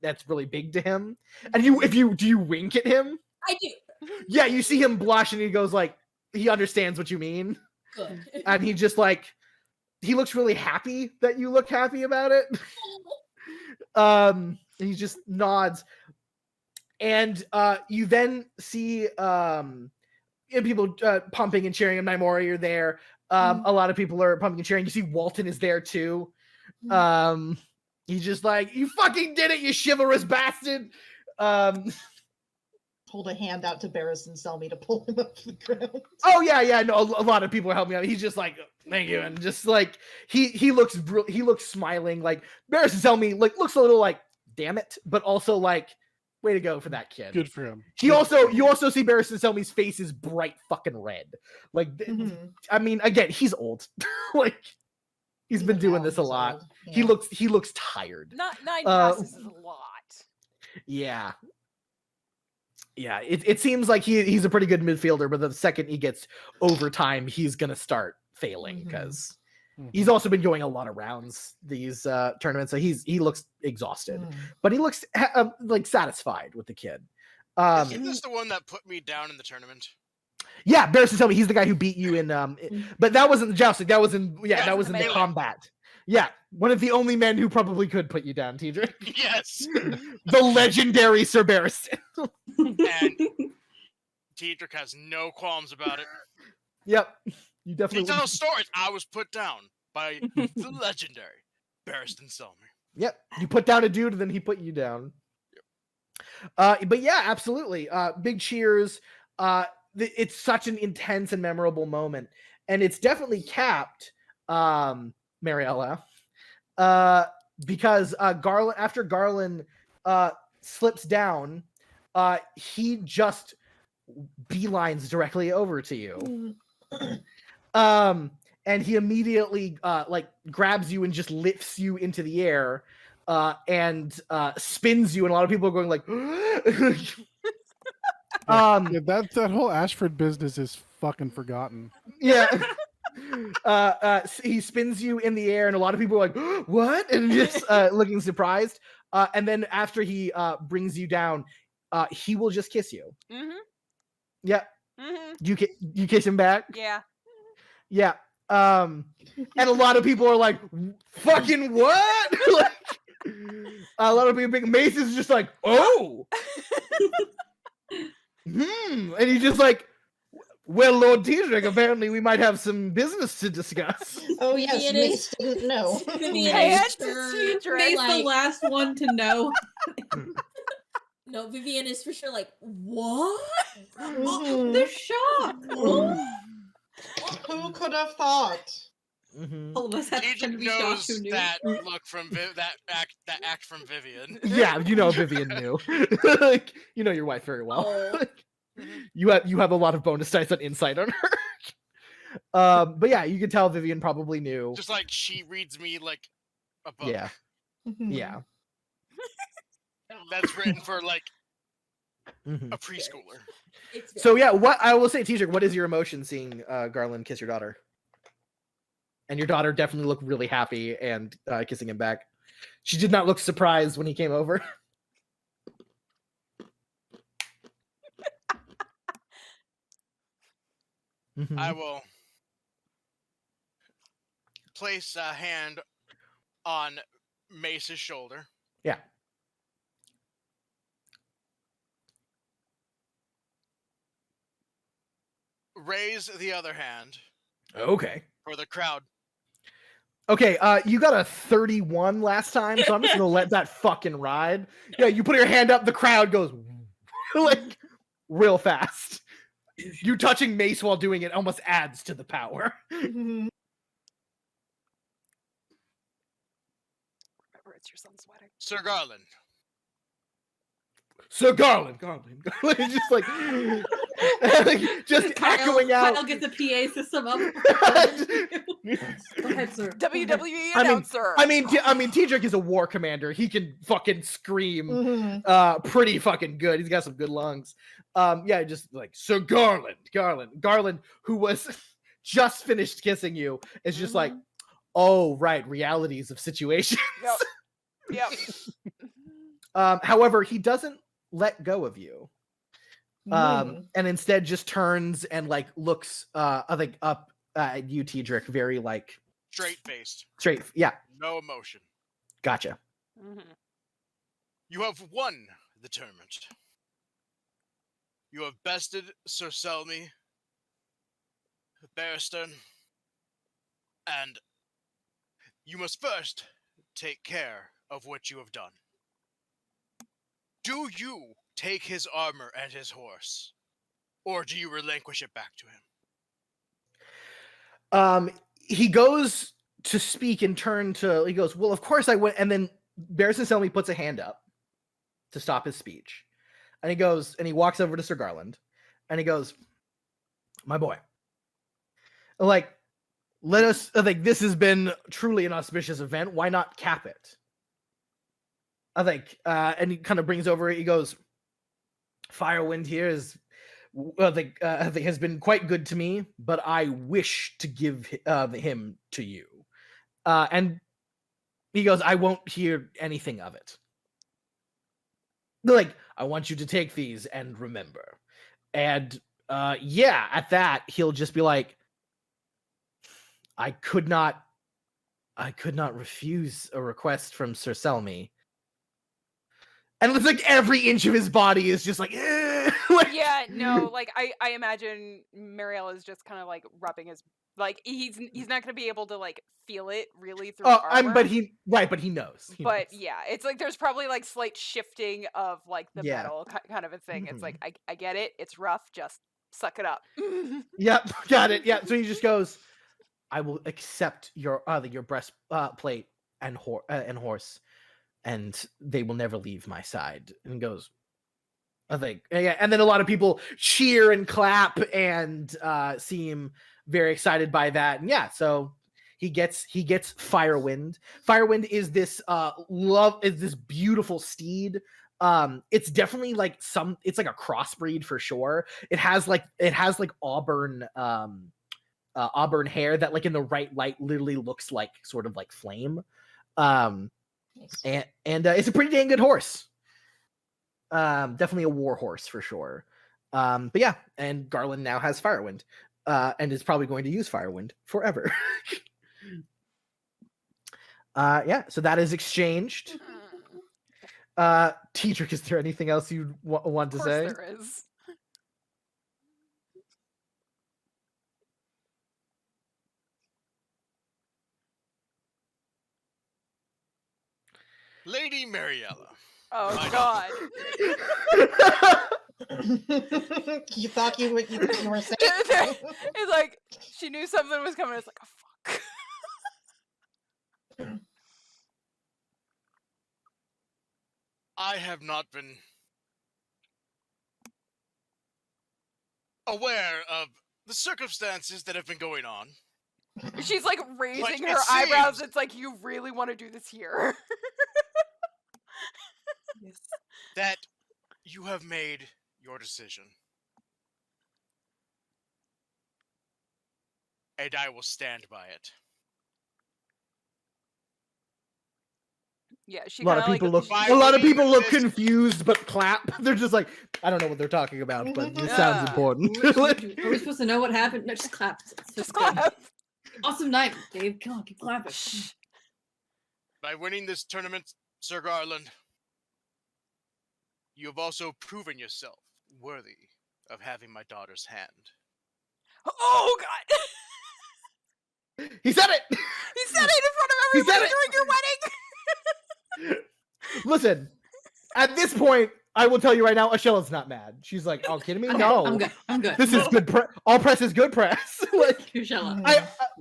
that's really big to him. And do you wink at him? I do. Yeah, you see him blush and he goes like, he understands what you mean. Good. And he just like, he looks really happy that you look happy about it. He just nods. And you then see people pumping and cheering, and Naimori, you're there. A lot of people are pumping and cheering. You see Walton is there too. He's just like, "You fucking did it, you chivalrous bastard!" Hold a hand out to Barris and Selmy to pull him up to the ground. Oh yeah. No, a lot of people are helping out. He's just like, "Thank you," and just like he looks smiling. Like Barris and Selmy like looks a little like, "Damn it," but also like, way to go for that kid. Good for him. You also see Barris and Selmy's face is bright fucking red. Like, I mean, again, he's old. Like, he's been doing this a lot. Yeah. He looks tired. Nine passes is a lot. Yeah. Yeah, it seems like he's a pretty good midfielder, but the second he gets overtime, he's gonna start failing because he's also been going a lot of rounds these tournaments, so he looks exhausted, but he looks like satisfied with the kid. Isn't this the one that put me down in the tournament? Yeah, Barris and Selmy, he's the guy who beat you in but that wasn't the jousting, that was in the combat. Yeah, one of the only men who probably could put you down, Tedric. Yes. The legendary Sir Barristan. And Tedric has no qualms about it. Yep. You definitely He tells stories. I was put down by the legendary Barristan Selmy. Yep. You put down a dude and then he put you down. But yeah, absolutely. Big cheers. It's such an intense and memorable moment. And it's definitely capped, Mariella, because after Garland slips down, he just beelines directly over to you. And he immediately like grabs you and just lifts you into the air and spins you, and a lot of people are going like that whole Ashford business is fucking forgotten. Yeah. he spins you in the air, and a lot of people are like, "What?" and just looking surprised. And then after he brings you down, he will just kiss you. Mm-hmm. Yep. Mm-hmm. You kiss him back. Yeah. Yeah. And a lot of people are like, "Fucking what?" Like, a lot of people think Mace is just like, "Oh." And he's just like, "Well, Lord Tedric, apparently we might have some business to discuss." Oh yes, Vivian Mace didn't know. Vivian Hand is to sure, Tedric. May's the like, last one to know. no, Vivian is for sure like, what? Mhm. They're shocked. Who could have thought? All of us have to Tedric be shocked knows who knew. that look from that act from Vivian. Yeah, you know Vivian knew. Like, you know your wife very well. Oh. You have a lot of bonus dice on insight on her. But yeah, you can tell Vivian probably knew. Just like she reads me like a book. Yeah, Mhm. yeah. That's written for like Mhm. a preschooler. It's So yeah, what I will say, Tedric, what is your emotion seeing Garland kiss your daughter? And your daughter definitely looked really happy and kissing him back. She did not look surprised when he came over. I will place a hand on Mace's shoulder. Yeah. Raise the other hand Okay. for the crowd. Okay, you got a 31 last time, so I'm just gonna let that fucking ride. Yeah, you put your hand up, the crowd goes like real fast. You touching Mace while doing it almost adds to the power. Mhm. Remember, it's your son's wedding. Sir Garland. So Garland, just like just echoing out. Kyle gets the PA system up. Go ahead, sir. WWE I mean- announcer. I mean, Tedric is a war commander. He can fucking scream Mhm. pretty fucking good. He's got some good lungs. Yeah, just like Sir Garland, who was just finished kissing you, is just like, oh right, realities of situations. Yep. However, he doesn't let go of you. Mhm. And instead just turns and like looks I think up at you, Tedric, very like Straight faced. straight. Yeah, No emotion. gotcha. Mhm. You have won the tournament. You have bested Sir Selmy, Barrister, and you must first take care of what you have done. Do you take his armor and his horse, or do you relinquish it back to him? He goes to speak and he goes, well, of course I went. And then Barristan Selmy puts a hand up to stop his speech. And he goes, and he walks over to Sir Garland and he goes, my boy, like, let us, like, this has been truly an auspicious event. Why not cap it? I think, and he kind of brings over, he goes, Firewind here is, I think has been quite good to me, but I wish to give him to you. And he goes, I won't hear anything of it. Like, I want you to take these and remember. And yeah, at that, he'll just be like, I could not refuse a request from Sir Selmy. And it's like every inch of his body is just like, like Yeah, no, like I imagine Marielle is just kind of like rubbing his like he's not gonna be able to like feel it really through armor. but he knows. He But knows. yeah, it's like there's probably like slight shifting of like the Yeah. metal kind of a thing. It's like I get it, it's rough, just suck it up. Yep, got it. Yeah. So he just goes, I will accept your breastplate and horse, and they will never leave my side. And he goes, I think, yeah. And then a lot of people cheer and clap and seem very excited by that. And yeah, so he gets Firewind. Firewind is this this beautiful steed. It's definitely like it's like a crossbreed for sure. It has like auburn auburn hair that like in the right light literally looks like sort of like flame. And it's a pretty dang good horse. Definitely a war horse for sure. But yeah, and Garland now has Firewind, and is probably going to use Firewind forever. Yeah, so that is exchanged. Teedrick, is there anything else you want to say? Of course there is. Lady Mariella. Oh My God. You thought you were saying. It's like she knew something was coming. It's like, oh fuck. I have not been aware of the circumstances that have been going on. She's like raising But her it eyebrows. seems- It's like, you really want to do this here? Yes. That you have made your decision. And I will stand by it. Yeah, she A lot of kinda, people like, look. By A lot of winning people look this- confused, but clap. They're just like, I don't know what they're talking about, but this sounds Yeah. important. Are we supposed to know what happened? No, just clap. It's Just good. clap. Awesome night, Dave. Come on, keep clapping. Shh. By winning this tournament, Sir Garland, you have also proven yourself worthy of having my daughter's hand. Oh God. He said it. He said it in front of He said everybody it! during your wedding. Listen, at this point, I will tell you right now, Ashella's not mad. She's like, "Oh, kidding me? Okay, No, I'm good. I'm good. this is good. All press is good press." Like, Shella.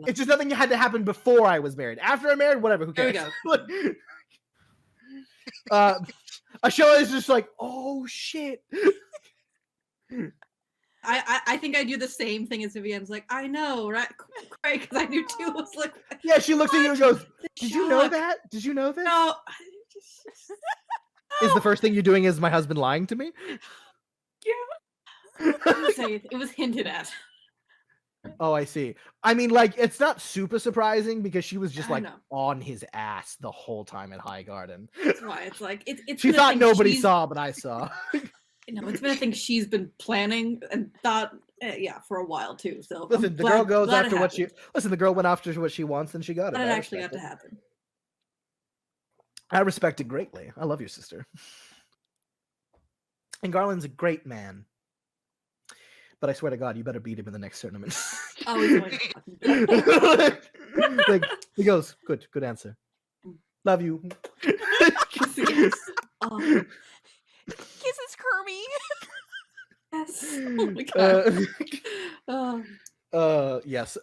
it's just nothing had to happen before I was married. After I'm married, whatever. Who There cares? we Ashella is just like, "Oh shit." I think I do the same thing as Vivian's like, I know, right? Great, because I do too. I was like, Yeah, she looks at you and goes, the "Did you know shock. that? Did you know this? No. Is the first thing you're doing is my husband lying to me?" It was hinted at. Oh, I see. I mean, like, it's not super surprising because she was just I like know. on his ass the whole time at High Garden. That's why it's like it's. She been a thought thing nobody she's- saw, but I saw. No, it's been a thing she's been planning and thought, yeah, for a while too. So I'm Listen, the glad- girl goes glad it after what she. happened. Listen, the girl went after what she wants, and she got it. Glad it I actually got respect to it. happen. I respect it greatly. I love your sister. And Garland's a great man. But I swear to God, you better beat him in the next tournament. Oh, he's going to fucking like, he goes, good answer. Love you. yes. Oh, Kisses Kermie. yes. Oh my god. Oh. Yes.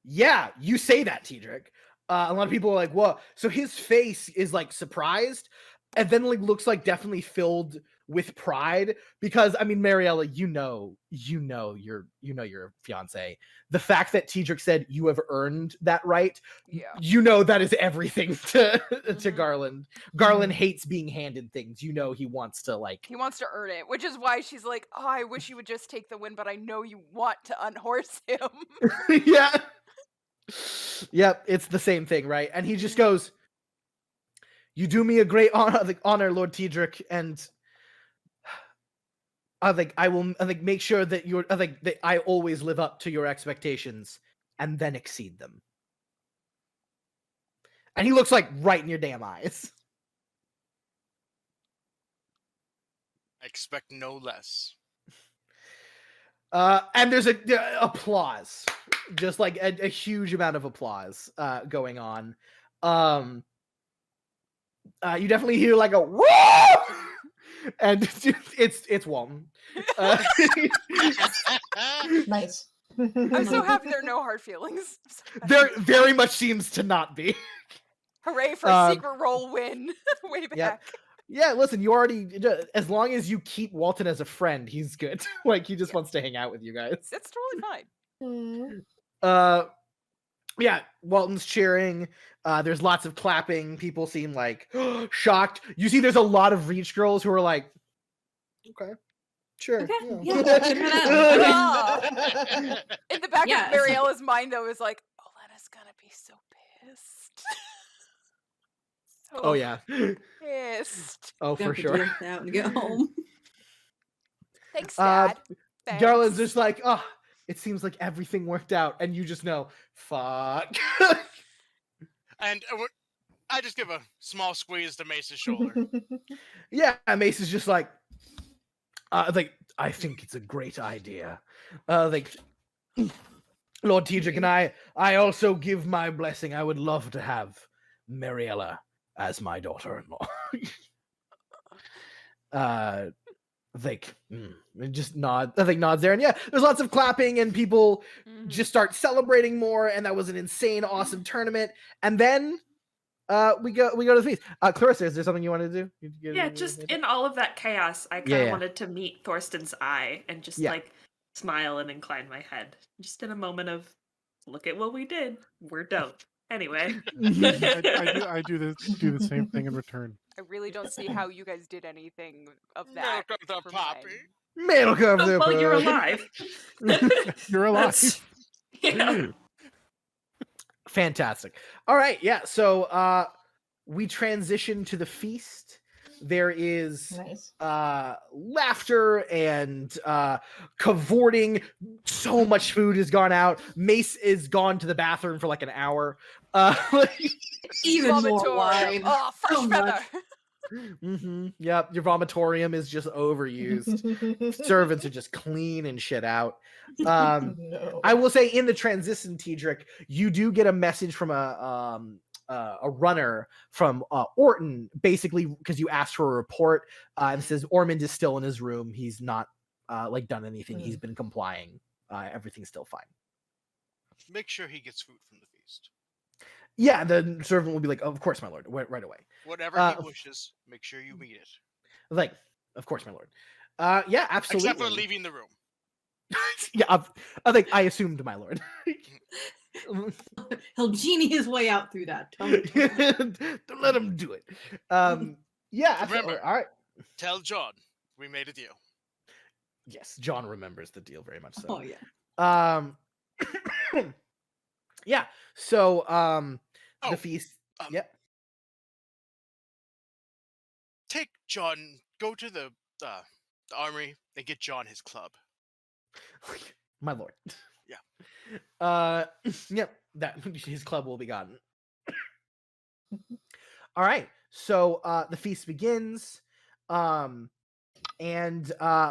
Yeah, you say that, Teedrick. A lot of people are like, "What?" So his face is like surprised, and then like looks like definitely filled with pride because I mean, Mariella, you know your fiance. The fact that Teedrick said you have earned that right, Yeah. you know that is everything to Mhm. Garland. Garland hates being handed things. You know he wants to like. He wants to earn it, which is why she's like, "Oh, I wish you would just take the win, but I know you want to unhorse him." Yeah. Yep, it's the same thing, right? And he just goes, "You do me a great honor, Lord Teedrick, and I think make sure that that I always live up to your expectations and then exceed them." And he looks like right in your damn eyes. I expect no less. And there's a applause, just like a huge amount of applause going on. You definitely hear like a woo, and it's Walton. Nice. I'm so happy there are no hard feelings. I'm so happy. There very much seems to not be. Hooray for secret roll win. Way back. Yep. Yeah, listen, you already, as long as you keep Walton as a friend, he's good. Like, he just wants to hang out with you guys. That's totally fine. Yeah, Walton's cheering. There's lots of clapping. People seem like shocked. You see there's a lot of Reach girls who are like, okay. Sure. Okay, yeah. yeah, check that out. Ah. In the back Yeah, of it's like- Mariella's mind, though, is like, Olena's gonna be so pissed. So Oh yeah. pissed. Oh, You for have to sure. deal with that when you get home. Thanks, Uh, Dad. Garland's Thanks. just like, oh, it seems like everything worked out, and you just know, fuck. And I just give a small squeeze to Mace's shoulder. Yeah, Mace is just like, I think it's a great idea. Lord Tedric and I also give my blessing. I would love to have Mariella as my daughter-in-law. Just nod. I think nods there, and yeah, there's lots of clapping, and people just start celebrating more. And that was an insane, awesome tournament. And then we go to the feast. Clarissa, is there something you want to do? Yeah, just in all of that chaos, I kind of wanted to meet Thorsten's eye and just like smile and incline my head. Just in a moment of, look at what we did. We're dope. Anyway. I do the same thing in return. I really don't see how you guys did anything of that. Milk of the for poppy. mine. Milk of the Well, you're puppy. alive. You're alive. Yeah. Fantastic. All right, yeah. So we transition to the feast. There is Nice. laughter and cavorting. So much food has gone out. Mace is gone to the bathroom for like an hour. Even more Vomitorium. wine. Oh, fresh So feather. much. Yep, your vomitorium is just overused. Servants are just cleaning shit out. No. I will say, in the transition, Tedric, you do get a message from a runner from Orton, basically because you asked for a report, and it says Ormond is still in his room. He's not done anything. He's been complying. Everything's still fine. Make sure he gets food from the feast. Yeah, the servant will be like, "Of course, my lord, right away." Whatever he wishes, make sure you meet it. Like, of course, my lord. Yeah, absolutely. Except for leaving the room. Yeah, I assumed, my lord. He'll genie his way out through that. Don't let him do it. Yeah, absolutely. Remember. All right. Tell John we made a deal. Yes, John remembers the deal very much so. Oh yeah. Yeah. So the feast. Yep. Take John. Go to the armory and get John his club. My lord. Yeah. Yep. That his club will be gotten. All right. So the feast begins. And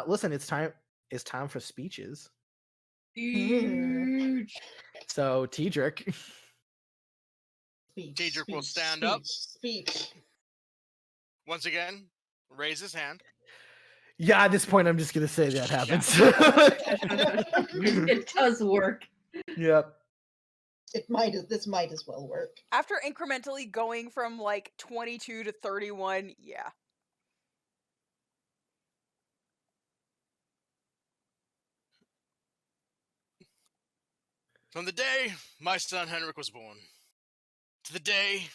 listen, it's time for speeches. Huge. So Tedric. Tedric will stand up. Speech. Once again, raise his hand. Yeah, at this point, I'm just gonna say that happens. It does work. Yep. This might as well work. After incrementally going from like 22 to 31, yeah. From the day my son Henrik was born, to the day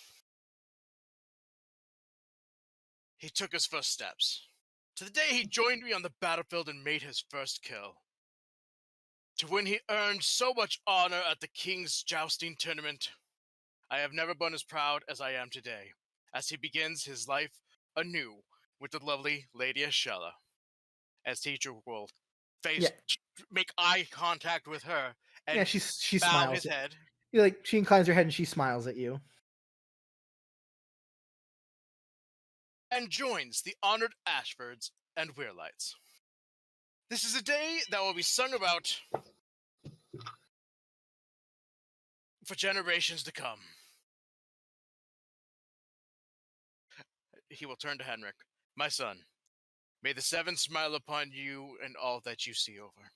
he took his first steps, to the day he joined me on the battlefield and made his first kill, to when he earned so much honor at the King's jousting tournament, I have never been as proud as I am today, as he begins his life anew with the lovely Lady Ashella. As teacher will make eye contact with her and she bow smiles. his head. You're like, she inclines her head and she smiles at you. And joins the honored Ashfords and Weirlights. This is a day that will be sung about for generations to come. He will turn to Henrik. My son, may the seven smile upon you and all that you see over.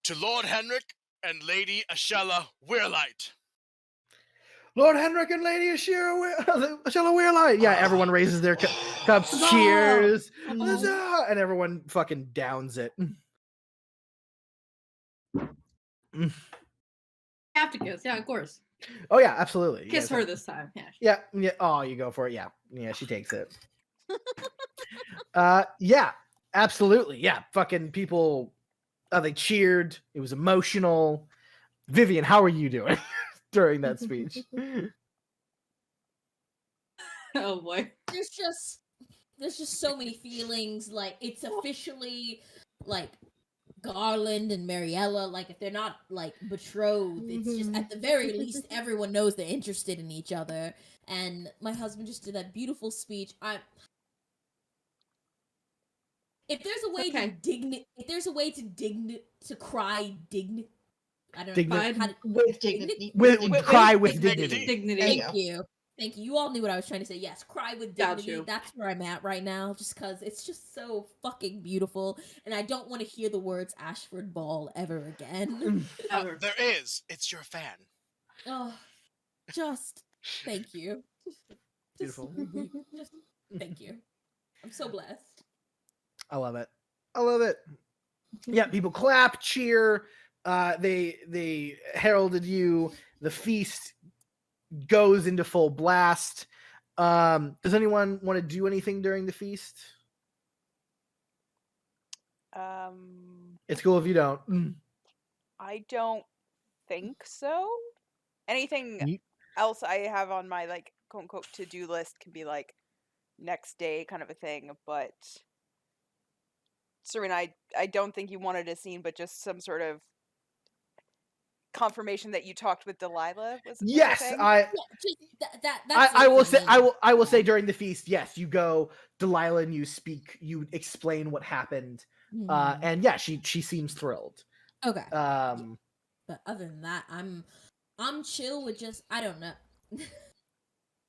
To Lord Henrik and Lady Ashella Weirlight. Lord Henrik and Lady Ashella Weirlight. Yeah, everyone raises their cups. Cheers. Huzzah! And everyone fucking downs it. Have to kiss, yeah, of course. Oh yeah, absolutely. Kiss Yeah, her this time. Yeah. Yeah. Oh, you go for it. Yeah. Yeah, she takes it. Yeah, absolutely. Yeah, fucking people. They cheered. It was emotional. Vivian, how are you doing during that speech? Oh boy. There's just so many feelings. Like it's officially like Garland and Mariella. Like if they're not like betrothed, it's just at the very least everyone knows they're interested in each other. And my husband just did that beautiful speech. If there's a way to cry I don't know how to, with dignity. Cry with dignity. dignity. Thank you. You all knew what I was trying to say. Yes, cry with dignity. That's where I'm at right now, just because it's just so fucking beautiful, and I don't want to hear the words Ashford Ball ever again. There is. It's your fan. Oh, just thank you. Beautiful. Just thank you. I'm so blessed. I love it. I love it. Yeah, people clap, cheer. They heralded you. The feast goes into full blast. Does anyone want to do anything during the feast? It's cool if you don't. I don't think so. Anything else I have on my like quote unquote to-do list can be like next day kind of a thing, but Serena, I don't think you wanted a scene, but just some sort of confirmation that you talked with Delilah. Yes, that's I will say I will say during the feast, yes, you go Delilah and you speak, you explain what happened. And yeah, she seems thrilled. Okay. But other than that, I'm chill with just I don't know.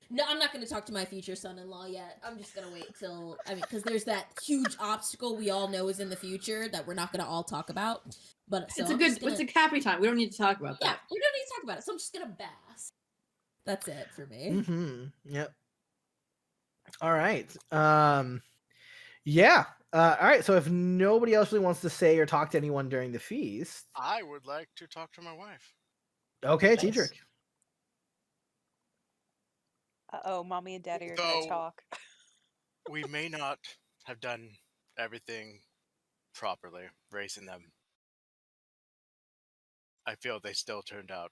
No, I'm not going to talk to my future son-in-law yet. I'm just going to wait till because there's that huge obstacle we all know is in the future that we're not going to all talk about. But so it's a happy time. We don't need to talk about that. Yeah, we don't need to talk about it. So I'm just going to bask. That's it for me. Yep. All right. Yeah. All right. So if nobody else really wants to say or talk to anyone during the feast, I would like to talk to my wife. Okay, nice. Tidrick. Uh-oh, mommy and daddy are going to talk. We may not have done everything properly, raising them. I feel they still turned out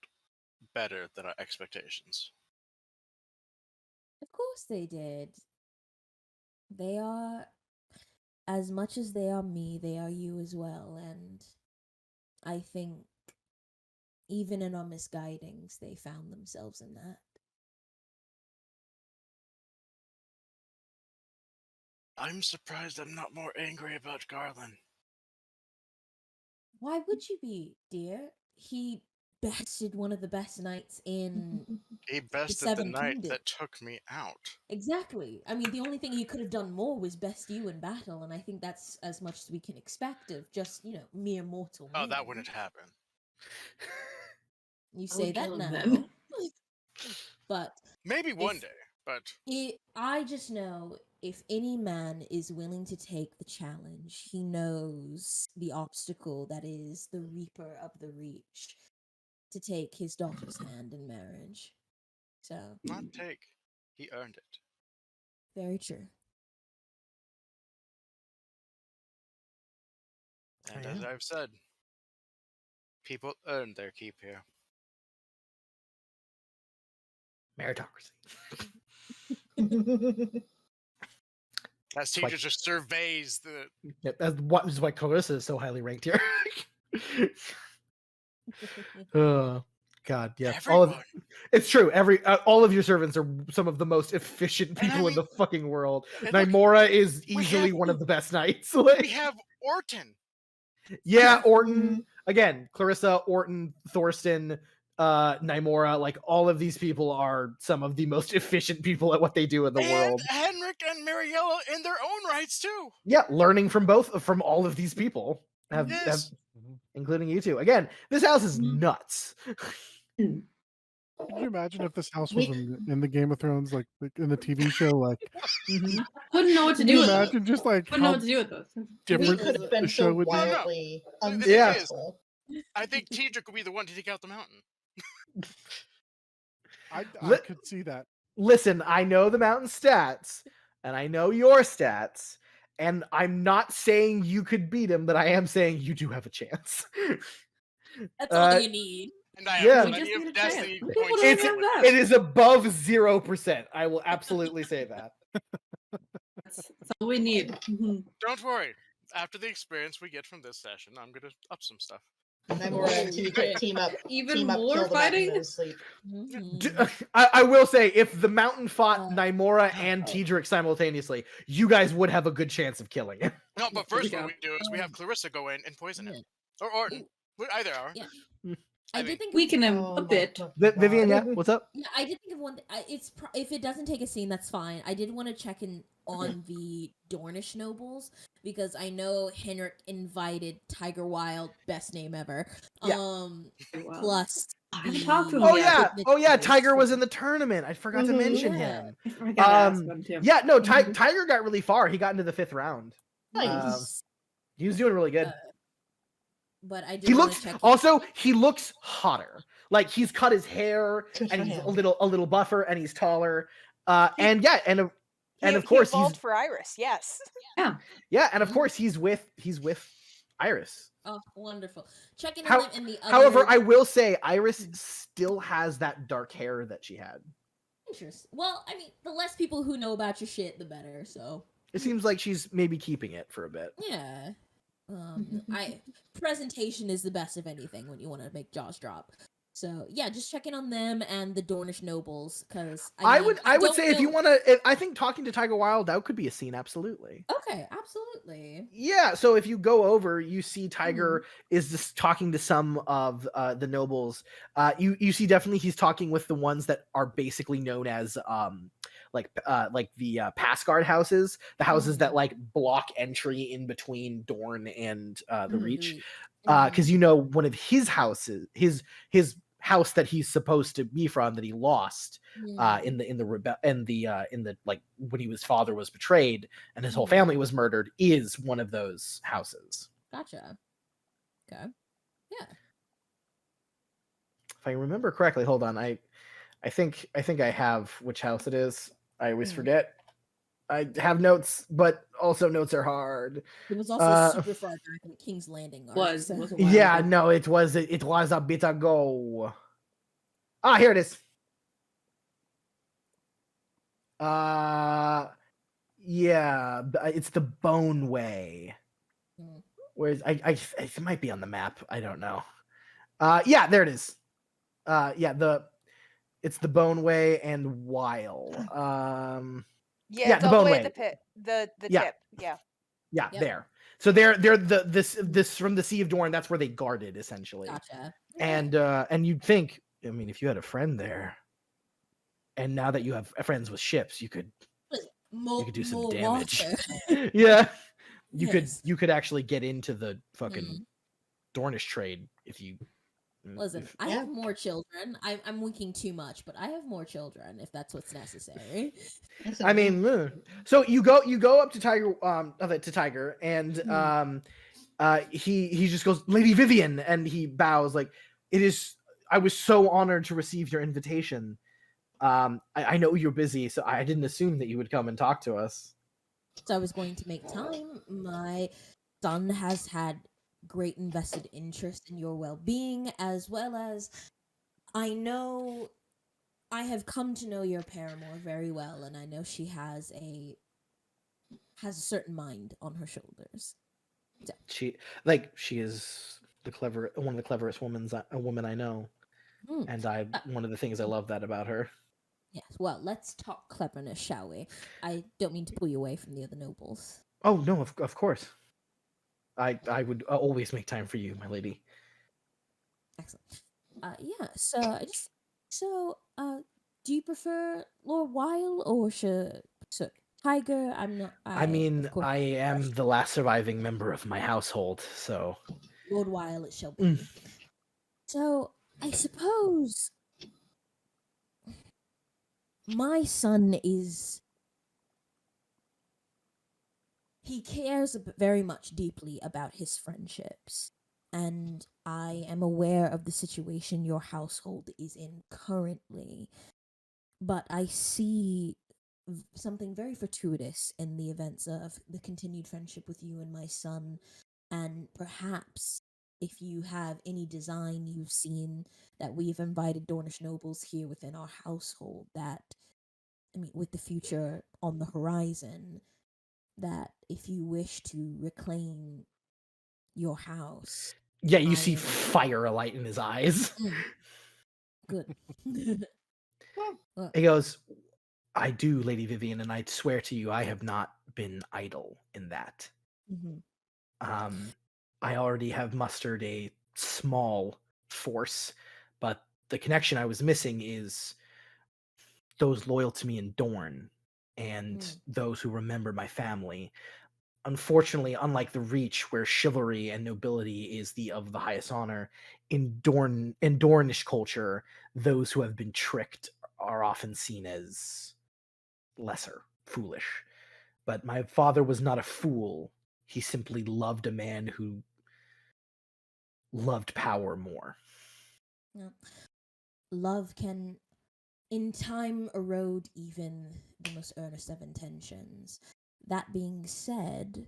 better than our expectations. Of course they did. They are, as much as they are me, they are you as well. And I think even in our misguidings, they found themselves in that. I'm surprised I'm not more angry about Garland. Why would you be, dear? He bested one of the best knights in He bested the knight that took me out. Exactly. I mean, the only thing he could have done more was best you in battle, and I think that's as much as we can expect of just, mere mortal men. Oh, that wouldn't happen. You say that now. But maybe one day, but I just know if any man is willing to take the challenge, he knows the obstacle that is the Reaper of the Reach to take his daughter's hand in marriage. So not take. He earned it. Very true. And as I've said, people earn their keep here. Meritocracy. As teacher just surveys the. Yeah, that's what is why Clarissa is so highly ranked here. Oh God, yeah. It's true. All of your servants are some of the most efficient people in the fucking world. Nymora is easily one of the best knights. We have Orton. Yeah, Orton. Again, Clarissa, Orton, Thorsten, Nymora, like all of these people are some of the most efficient people at what they do in the world. Henrik and Mariella in their own rights too. Yeah, learning from all of these people, have including you two. Again, this house is nuts. Could you imagine if this house was in the Game of Thrones, like in the TV show? Like, couldn't know what to do. Imagine just like couldn't know what to do with those. Different could have been so wildly unsuccessful. I think Tidrick would be the one to take out the mountain. I could see that. Listen, I know the mountain stats. and I know your stats, and I'm not saying you could beat him, but I am saying you do have a chance. That's all you need. And I Yeah. have We plenty just of need a chance. destiny Some people points. don't It's have that. it is above 0%. I will absolutely say that. That's all we need. Mhm. Don't worry. After the experience we get from this session, I'm gonna up some stuff. Nemora and Tidric team up. Even team up, more kill the fighting? mountain to sleep. I will say, if the mountain fought Uh, Nymora and Tidric simultaneously, you guys would have a good chance of killing him. No, but There we first what go. we do is we have Clarissa go in and poison Yeah. him. Or Orton. Either are. Yeah. I I mean, did think Weaken him Oh a my bit. fucking Vivian, yeah, God. what's up? Yeah, I did think of one. If it doesn't take a scene, that's fine. I did want to check in on the Dornish nobles because I know Henrik invited Tiger Wild, best name ever. Yeah. Wow. Plus, I haven't talked to him Oh yet. yeah, oh yeah. Tiger was in the tournament. I forgot to Mhm. mention Yeah. him. I forgot to ask Um, him too. Yeah, no, Mhm. Tiger got really far. He got into the 5th round. Nice. He was doing really good. But I did He want looks to check. also. He looks hotter. Like he's cut his hair Good and for he's him. a little buffer and he's taller. He- And yeah, and of He course evolved he's for Iris. Yes. yeah, and of course he's with Iris. Oh, wonderful! Checking How- on them and the other. However, I will say Iris still has that dark hair that she had. Interest. Well, I mean, the less people who know about your shit, the better. So It seems like she's maybe keeping it for a bit. yeah. Presentation is the best of anything when you want to make jaws drop. So yeah, just checking on them and the Dornish nobles because I would say if you want to, I think talking to Tiger Wild, that could be a scene. Absolutely. Okay, absolutely. Yeah. So if you go over, you see Tiger is just talking to some of the nobles. You see definitely he's talking with the ones that are basically known as like the pass guard houses, the houses that like block entry in between Dorne and the Reach. Because one of his houses, his house that he's supposed to be from that he lost in the like when his father was betrayed and his whole family was murdered is one of those houses. Gotcha. Okay. Yeah. If I remember correctly, hold on. I think I have which house it is. I always forget. I have notes, but also notes are hard. It was also super far back in the King's Landing. Was a while Yeah, ago. no, it was a bit ago. Ah, here it is. Yeah, it's the Bone Way. Whereas it might be on the map. I don't know. Yeah, there it is. It's the Bone Way and Weil. Yeah, it's the all the Bone way Way. at the pit. The Yeah. tip. Yeah. Yeah, Yep. there. So they're this from the Sea of Dorne. That's where they guarded essentially. Gotcha. And you'd think, I mean, if you had a friend there, and now that you have friends with ships, you could do some damage. Yeah, you could actually get into the fucking Dornish trade if you. Listen, I have more children. I'm winking too much, but I have more children if that's what's necessary. I mean, so you go up to Tiger, and he just goes, Lady Vivian, and he bows like, it is. I was so honored to receive your invitation. I know you're busy, so I didn't assume that you would come and talk to us. So I was going to make time. My son has had great invested interest in your well-being, as well as I know I have come to know your paramour very well, and I know she has a certain mind on her shoulders. So. She is one of the cleverest woman I know, and one of the things I love that about her. Yes, well, let's talk cleverness, shall we? I don't mean to pull you away from the other nobles. Oh no, of course. I would always make time for you, my lady. Excellent. Yeah. So do you prefer Lord Weil or Tiger? I'm not. I am the last surviving member of my household, so Lord Weil it shall be. So I suppose my son he cares very much deeply about his friendships, and I am aware of the situation your household is in currently, but I see something very fortuitous in the events of the continued friendship with you and my son, and perhaps if you have any design you've seen that we've invited Dornish nobles here within our household, that, I mean, with the future on the horizon, that if you wish to reclaim your house. Yeah, you see am- fire alight in his eyes. Good. He goes, I do, Lady Vivian, and I swear to you, I have not been idle in that. I already have mustered a small force, but the connection I was missing is those loyal to me in Dorne and those who remember my family. Unfortunately, unlike the Reach, where chivalry and nobility is of the highest honor, in Dornish culture, those who have been tricked are often seen as lesser, foolish. But my father was not a fool. He simply loved a man who loved power more. Yeah. Love can, in time, erode even the most earnest of intentions. That being said,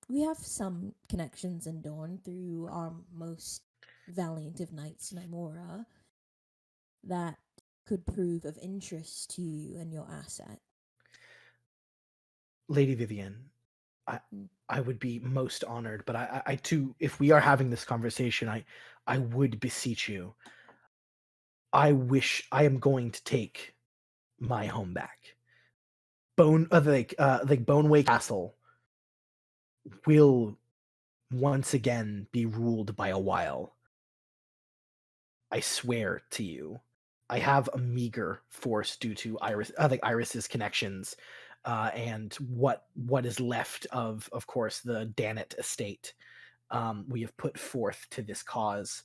we have some connections in Dorne through our most valiant of knights, Nymora, that could prove of interest to you and your asset. Lady Vivian, I would be most honored, but I too, if we are having this conversation, I would beseech you. I am going to take my home back. Boneway Castle will once again be ruled by a Weil. I swear to you. I have a meager force due to Iris's connections, and what is left of course, the Dannet estate. We have put forth to this cause,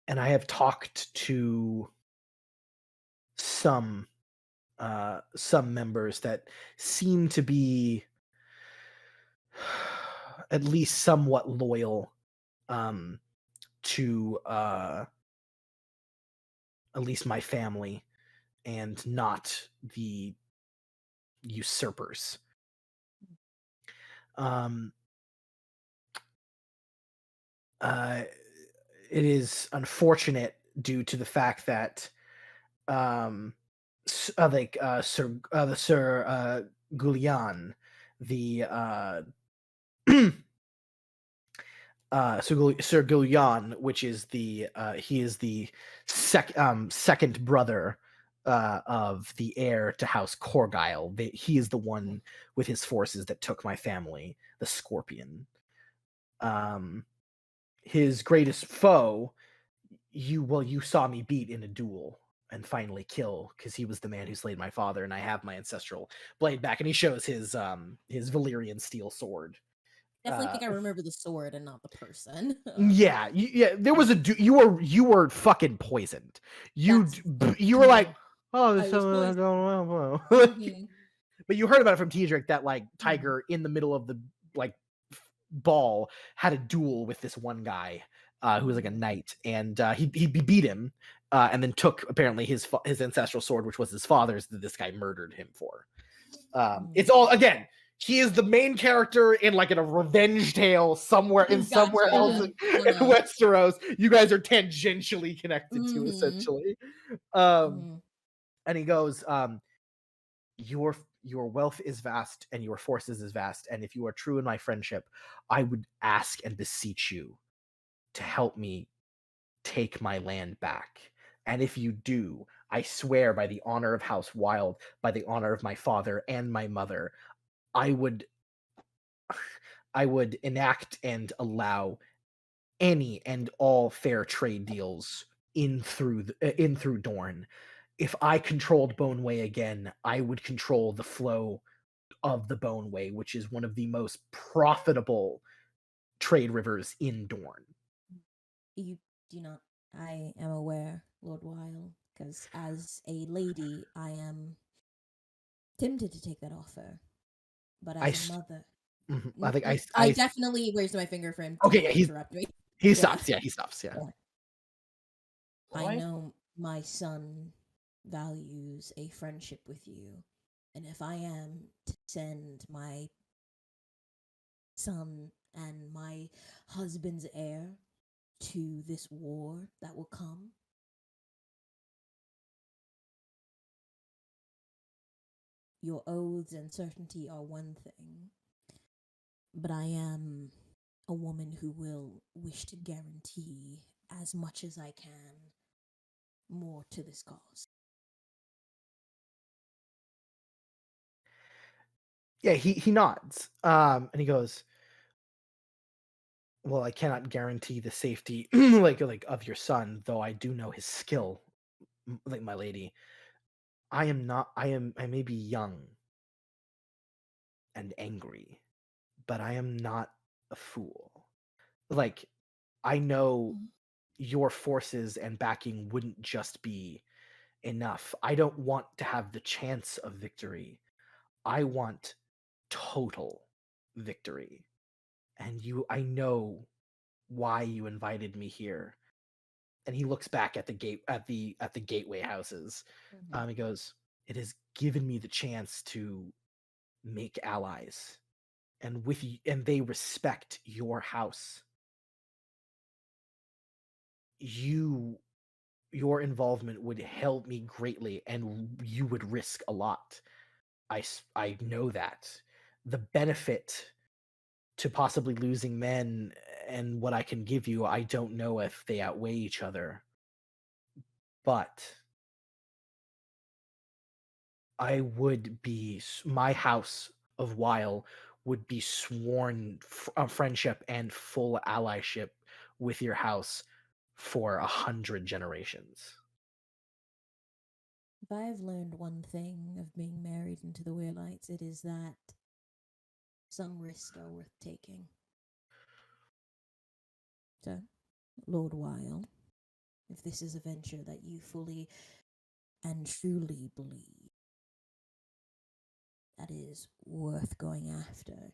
and I have talked to some members that seem to be at least somewhat loyal to at least my family and not the usurpers. It is unfortunate due to the fact that Sir Gulian, the Sir Gulian, which is he is the second brother of the heir to House Corgyle. He is the one with his forces that took my family, the Scorpion. His greatest foe, you saw me beat in a duel and finally kill, because he was the man who slayed my father, and I have my ancestral blade back. And he shows his Valyrian steel sword. Definitely think I remember the sword and not the person. Yeah, there was you were fucking poisoned. You were like, oh, there's something going on. But you heard about it from Tedric that like Tiger in the middle of the like ball had a duel with this one guy who was like a knight, and he beat him, and then took apparently his ancestral sword, which was his father's, that this guy murdered him for. It's all, again, he is the main character in like in a revenge tale somewhere else in Westeros. You guys are tangentially connected to, essentially. And he goes, your wealth is vast and your forces is vast, and if you are true in my friendship, I would ask and beseech you to help me take my land back. And if you do, I swear by the honor of House Wild, by the honor of my father and my mother, I would enact and allow any and all fair trade deals in through Dorne. If I controlled Boneway again, I would control the flow of the Boneway, which is one of the most profitable trade rivers in Dorne. You do not. I am aware, Lord Weil, because as a lady, I am tempted to take that offer. But as a mother, I think I definitely raised my finger for him. Okay, yeah, interrupt me. He stops. Yeah, he stops. Yeah. I know my son values a friendship with you, And if I am to send my son and my husband's heir to this war that will come, your oaths and certainty are one thing, but I am a woman who will wish to guarantee as much as I can more to this cause. Yeah, he nods. And he goes, well, I cannot guarantee the safety like of your son, though I do know his skill, like my lady. I may be young and angry, but I am not a fool. Like, I know your forces and backing wouldn't just be enough. I don't want to have the chance of victory. I want total victory. And I know why you invited me here. And he looks back at the gateway houses. Mm-hmm. He goes, it has given me the chance to make allies, and they respect your house. Your involvement would help me greatly, and you would risk a lot. I know that. The benefit to possibly losing men and what I can give you, I don't know if they outweigh each other. But my house of Weil would be sworn friendship and full allyship with your house for 100 generations. If I have learned one thing of being married into the Weirlights, it is that some risks are worth taking. So, Lord Weil, if this is a venture that you fully and truly believe that is worth going after,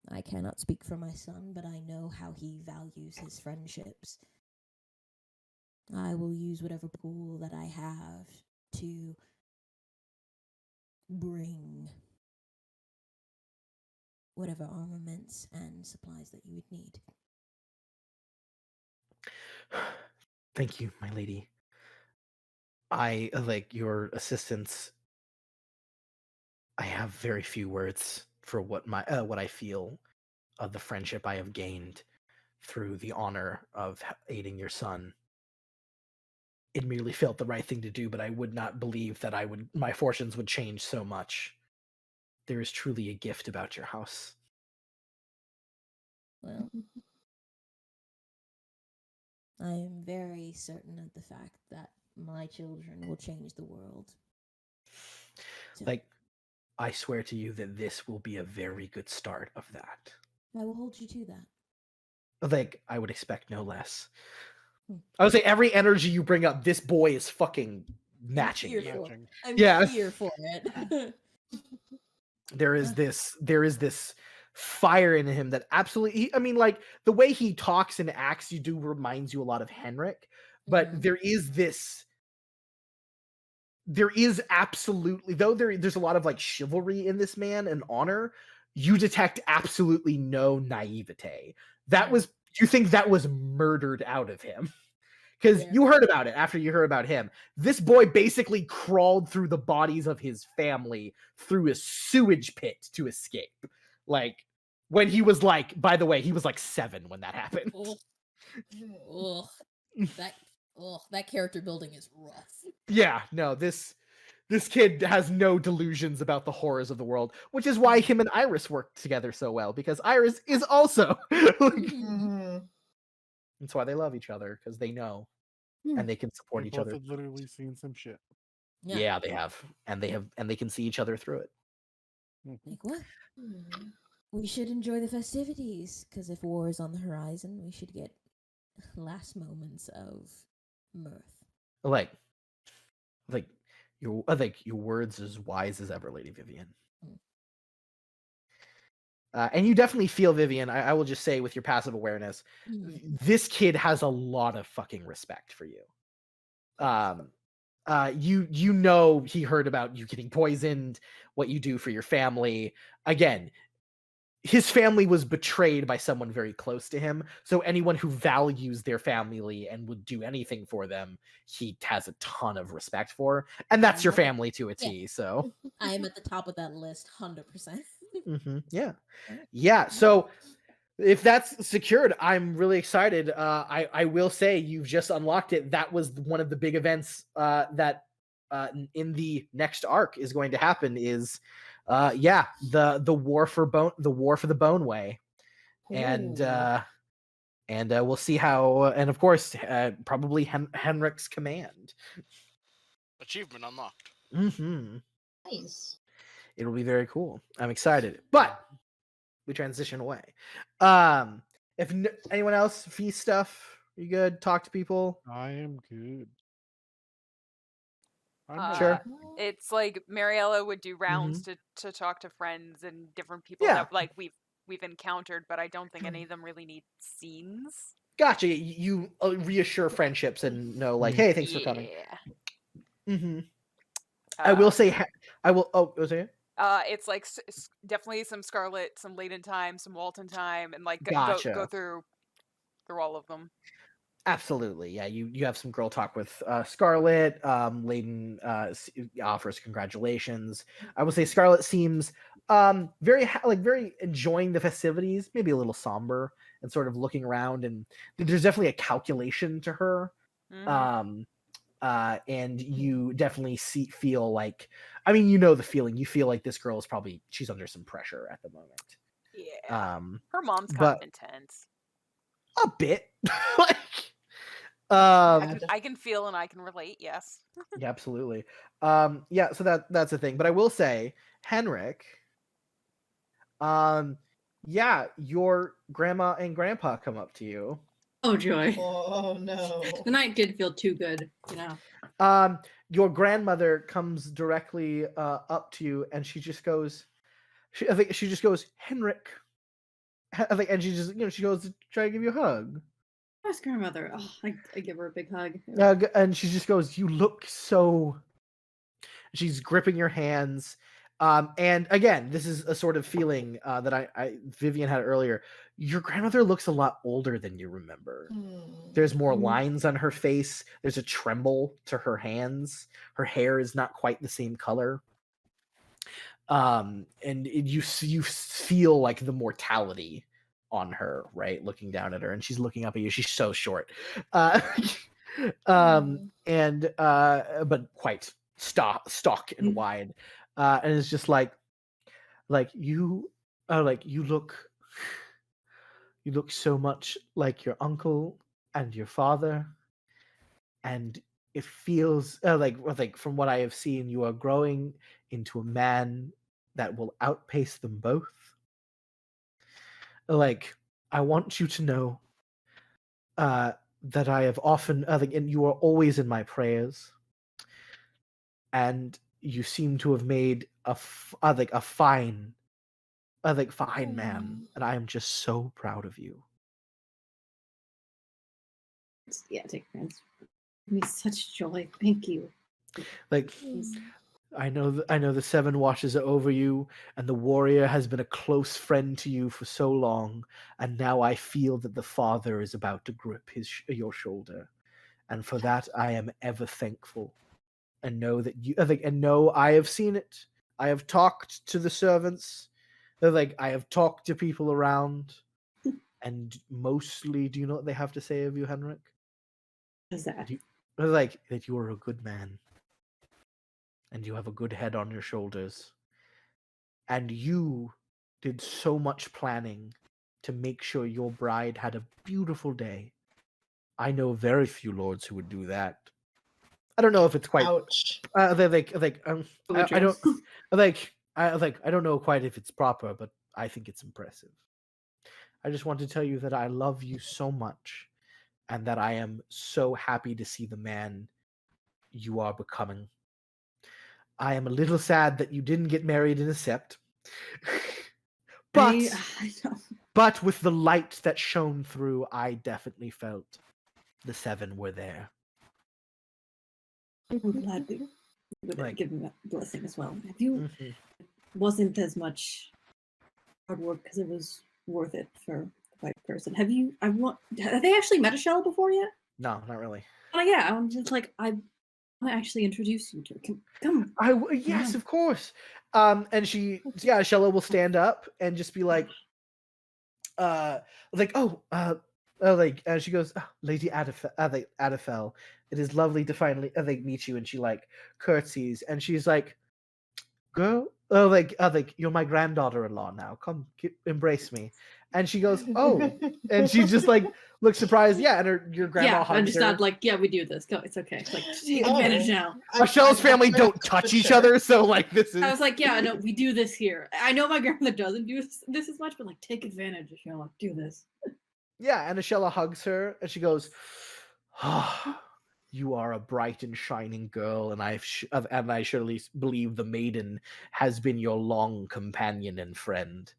I cannot speak for my son, but I know how he values his friendships. I will use whatever pool that I have to bring whatever armaments and supplies that you would need. Thank you, my lady. I like your assistance. I have very few words for what I feel of the friendship I have gained through the honor of aiding your son. It merely felt the right thing to do, but I would not believe that my fortunes would change so much. There is truly a gift about your house. Well, I am very certain of the fact that my children will change the world. So, Like, I swear to you that this will be a very good start of that. I will hold you to that. Like, I would expect no less. Hmm. I would say every energy you bring up, this boy is fucking matching you. I'm Yeah. here for it. There is this fire in him that absolutely, I mean, like, the way he talks and acts, you do reminds you a lot of Henrik, but Mhm. there is absolutely, though there's a lot of like chivalry in this man and honor, you detect absolutely no naivete. You think that was murdered out of him. Because you heard about it after you heard about him. This boy basically crawled through the bodies of his family through a sewage pit to escape. Like, when he was like, by the way, he was like 7 when that happened. That character building is rough. Yeah, no, this kid has no delusions about the horrors of the world, which is why him and Iris work together so well, because Iris is also That's why they love each other, because they know and they can support each other. Both have literally seen some shit. Yeah, they have. And they can see each other through it. Like what? We should enjoy the festivities, because if war is on the horizon, we should get last moments of mirth. Like your words as wise as ever, Lady Vivian. And you definitely feel, Vivian, I will just say with your passive awareness, this kid has a lot of fucking respect for you. you know he heard about you getting poisoned, what you do for your family. Again, his family was betrayed by someone very close to him, so anyone who values their family and would do anything for them, he has a ton of respect for, and that's your family to a T. So I am at the top of that list, 100%. Yeah. So if that's secured, I'm really excited. I will say you've just unlocked it. That was one of the big events that in the next arc is going to happen. Is the war for the Bone Way, and we'll see how. And of course, probably Henric's command. Achievement unlocked. Nice. It'll be very cool. I'm excited, but we transition away. If anyone else feast stuff, you good? Talk to people. I am good. Sure. It's like Mariella would do rounds to talk to friends and different people Yeah. that like we've encountered, but I don't think any of them really need scenes. Gotcha. You reassure friendships and know, like, hey, thanks for coming. I will say, I will. Oh, was it? It's like definitely some Scarlet, some Layden time, some Walton time, and like Gotcha. go through all of them. Absolutely, yeah. You have some girl talk with Scarlet. Layden offers congratulations. I will say Scarlet seems very enjoying the festivities. Maybe a little somber and sort of looking around, and there's definitely a calculation to her. And you definitely feel like, I mean, you know the feeling. You feel like this girl is she's under some pressure at the moment. Yeah. Her mom's kind of intense. A bit. I can feel and I can relate. Yes. Yeah, absolutely. Yeah. So that's the thing. But I will say, Henrik. Yeah, your grandma and grandpa come up to you. Oh joy! Oh no! The night did feel too good, you know. Your grandmother comes directly up to you, and she just goes. I think she just goes, Henrik. I think, and she just she goes to try to give you a hug. Nice grandmother. Oh, I give her a big hug. And she just goes, you look so. She's gripping your hands. And again, this is a sort of feeling that Vivian had earlier. Your grandmother looks a lot older than you remember. There's more lines on her face. There's a tremble to her hands. Her hair is not quite the same color. And you feel like the mortality on her, right? Looking down at her, and she's looking up at you. She's so short, and but quite stock and wide. And it's just like you look so much like your uncle and your father, and it feels like from what I have seen, you are growing into a man that will outpace them both. Like, I want you to know that I have often, and you are always in my prayers, and you seem to have made a fine man, and I am just so proud of you. Yeah, take friends. Give me such joy. Thank you. Like, I know the Seven watches over you, and the warrior has been a close friend to you for so long, and now I feel that the father is about to grip your shoulder, and for that I am ever thankful. And know that I have seen it. I have talked to the servants. I have talked to people around, and mostly, do you know what they have to say of you, Henrik? What's that? That you are a good man. And you have a good head on your shoulders. And you did so much planning to make sure your bride had a beautiful day. I know very few lords who would do that. I don't know if it's quite. Ouch. I don't know quite if it's proper, but I think it's impressive. I just want to tell you that I love you so much, and that I am so happy to see the man you are becoming. I am a little sad that you didn't get married in a sept. But with the light that shone through, I definitely felt the Seven were there. I'm glad we would give him a blessing as well. Have you? Mhm. Wasn't as much hard work because it was worth it for the right person. Have you? Have they actually met Ashella before yet? No, not really. Oh yeah, I'm just like I want to actually introduce you to her. Come. Yes, of course. And Ashella will stand up and just be like, and she goes, "Oh, Lady Adafel, it is lovely to finally meet you." And she like curtsies, and she's like, "Girl, you're my granddaughter-in-law now. Come, embrace me." And she goes, "Oh," and she just like looks surprised. Yeah, and your grandma hugs I'm just her. not like, yeah, we do this. Go, it's okay. It's like just take advantage now. Michelle's family don't touch each other, so like this is. I was like, yeah, no, we do this here. I know my grandmother doesn't do this as much, but like, take advantage. You know, like, do this. Yeah, and Ashella hugs her, and she goes, "Ah, you are a bright and shining girl, and I surely believe the maiden has been your long companion and friend.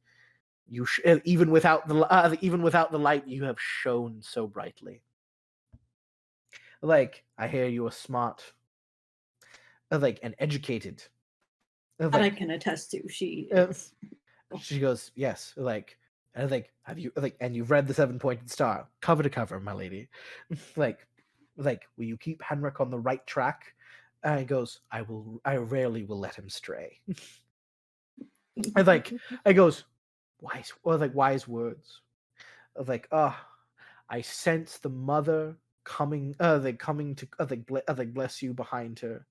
Even without the light, you have shone so brightly. Like, I hear you are smart, and educated." That I can attest to. She is. She goes, "Yes." Have you and you've read the 7-pointed star cover to cover, my lady. like, will you keep Henrik on the right track? And he goes, "I will. I rarely will let him stray." And I goes, wise words. I sense the mother coming. Coming to bless you behind her.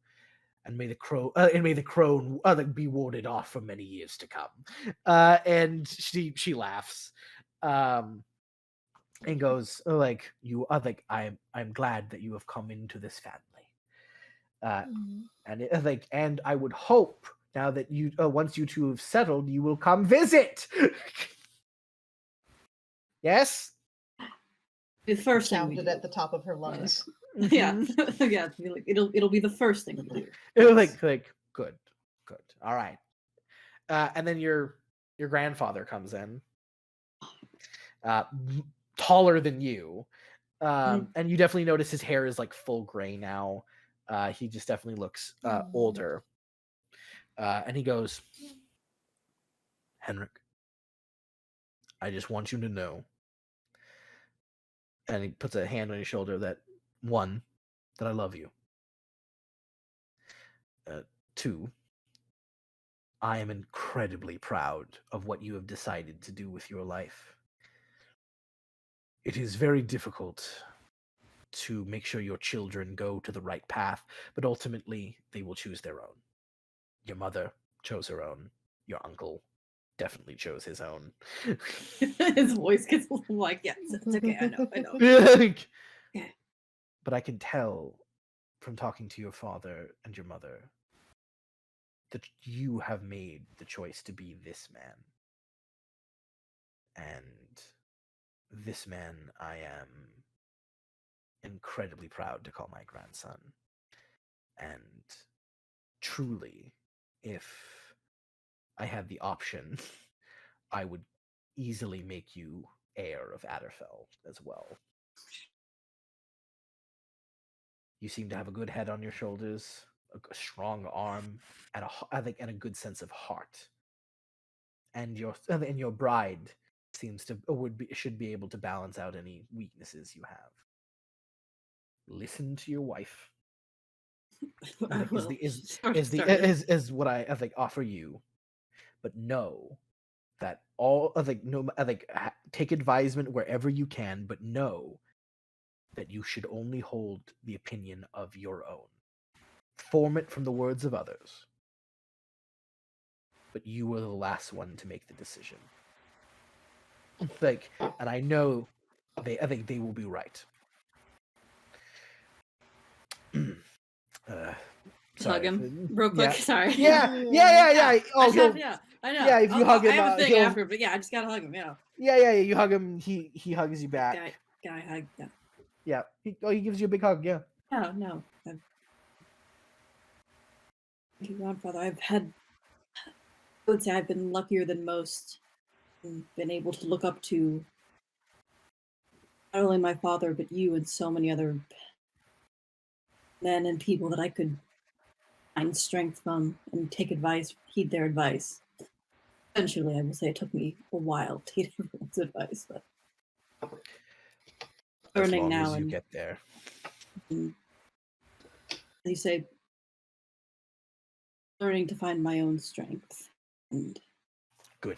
And may the crone be warded off for many years to come. And she laughs, and goes you are I'm glad that you have come into this family. And I would hope now that you once you two have settled, you will come visit. Yes. The first thing sounded at the top of her lungs. Yeah, yeah. It'll be the first thing we do. Good. All right. And then your grandfather comes in, taller than you, and you definitely notice his hair is like full gray now. He just definitely looks older. And he goes, "Henrik, I just want you to know," and he puts a hand on your shoulder, that I love you. 2, I am incredibly proud of what you have decided to do with your life. It is very difficult to make sure your children go to the right path, but ultimately they will choose their own. Your mother chose her own. Your uncle definitely chose his own. His voice gets a little like, yeah, it's okay. I know. Yeah. But I can tell from talking to your father and your mother that you have made the choice to be this man. And this man I am incredibly proud to call my grandson. And truly, if I had the option, I would easily make you heir of Adderfell as well. You seem to have a good head on your shoulders, a strong arm, and a good sense of heart. And your bride should be able to balance out any weaknesses you have. Listen to your wife. Is what I offer you, but know that take advisement wherever you can, but know that you should only hold the opinion of your own. Form it from the words of others, but you were the last one to make the decision. And I know they will be right. Hug him real quick. Yeah. Sorry. Yeah. Oh, yeah. I know. Yeah, if you hug him, I have a thing after, but yeah, I just gotta hug him. Yeah. Yeah. You hug him. He hugs you back. Guy hug. Yeah. Yeah. He gives you a big hug. Yeah. No. Thank you, Godfather. I would say I've been luckier than most, and been able to look up to not only my father but you and so many other men and people that I could find strength from and take advice, heed their advice. Eventually, I will say it took me a while to heed everyone's advice, but As learning long now as you and get there. as you say, learning to find my own strength. And Good.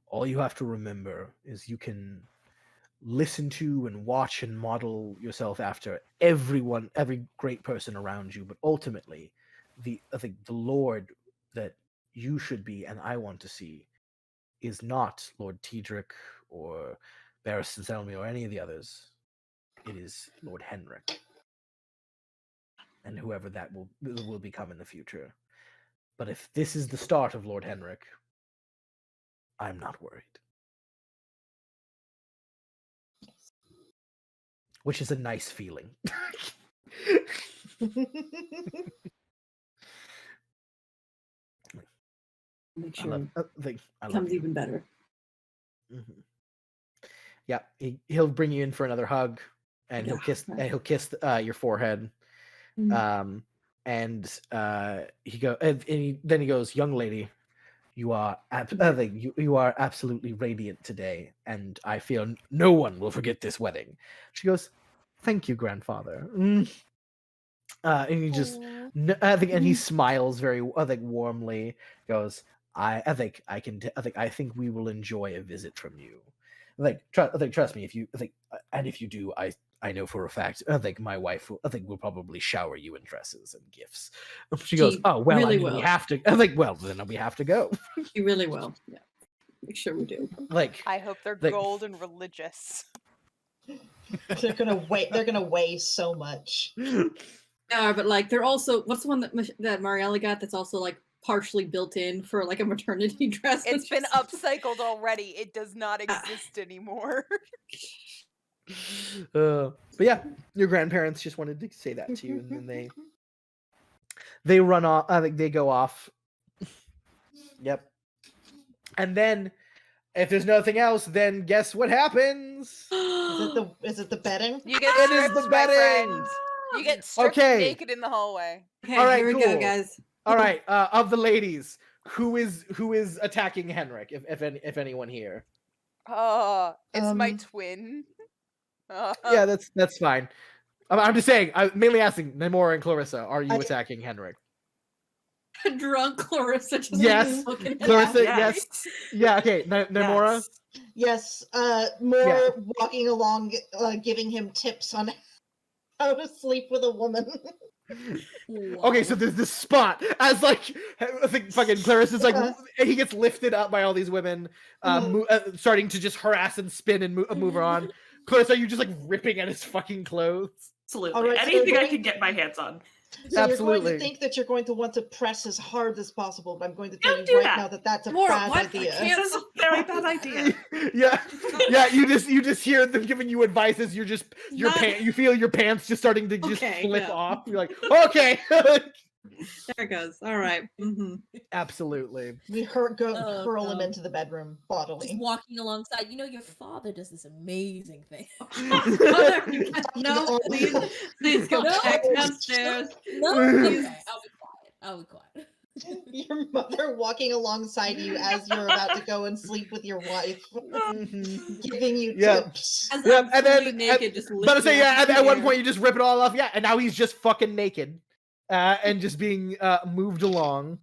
All you have to remember is you can listen to and watch and model yourself after everyone, every great person around you, but ultimately, I think the Lord that you should be and I want to see is not Lord Tedric or Barristan Selmy or any of the others. It is Lord Henrik, and whoever that will become in the future. But if this is the start of Lord Henrik, I'm not worried. Which is a nice feeling. make sure it I love becomes you. even better. Mm-hmm. Yeah, he'll bring you in for another hug, and Yeah, he'll kiss your forehead. Mhm. Then he goes, young lady, you are you are absolutely radiant today, and I feel no one will forget this wedding. She goes, thank you, grandfather. And he just, and he smiles very, warmly. Goes, I think we will enjoy a visit from you. Trust me, if you and if you do, I know for a fact, my wife will probably shower you in dresses and gifts. She goes, She oh well, really I mean, we will. have to. Well, then we have to go. You really will. Yeah. Make sure we do. I hope they're like- gold and religious. They're gonna weigh so much. Yeah, but like they're also what's the one that Mariella got that's also like partially built in for like a maternity dress. It's been just- upcycled already. It does not exist anymore. But yeah, your grandparents just wanted to say that to you, and then they run off. I think they go off. Yep. And then, if there's nothing else, then guess what happens? Is it the betting? You get It is stripped, the my betting! friend. You get stripped Okay. naked in the hallway. Okay, All right, here we cool. go, guys. All right, of the ladies, who is attacking Henrik? If anyone here. It's my twin. Yeah, that's fine. I'm just saying. I'm mainly asking Namora and Clarissa. Are you attacking Henrik? Drunk Clarissa just Yes. like looking at Clarissa, Yeah. yes. Yeah. Okay. Namora. Yes. Yes, more walking along, giving him tips on how to sleep with a woman. Okay, so there's this spot as I think fucking Clarissa's he gets lifted up by all these women, starting to just harass and spin and move her on. Clarissa, you just like ripping at his fucking clothes. Absolutely. All right, so Anything I we're- can get my hands on. So you're going Absolutely. to think that you're going to want to press as hard as possible, but I'm going to tell Don't you do right that. now that that's a More, bad what? I idea. can't- This is a very bad idea. yeah. You just hear them giving you advice as you're just you feel your pants just starting to just flip off. You're like, okay. There it goes. All right. Mm-hmm. Absolutely. We hurl him into the bedroom bodily. Just walking alongside. You know, your father does this amazing thing. No, please go No. back downstairs. No, okay, I'll be quiet. Your mother walking alongside you as you're about to go and sleep with your wife, giving you tips. As Yeah, I'm and then fully naked, just but I say lifting up at in one the point you just rip it all off, and now he's just fucking naked, and just being moved along.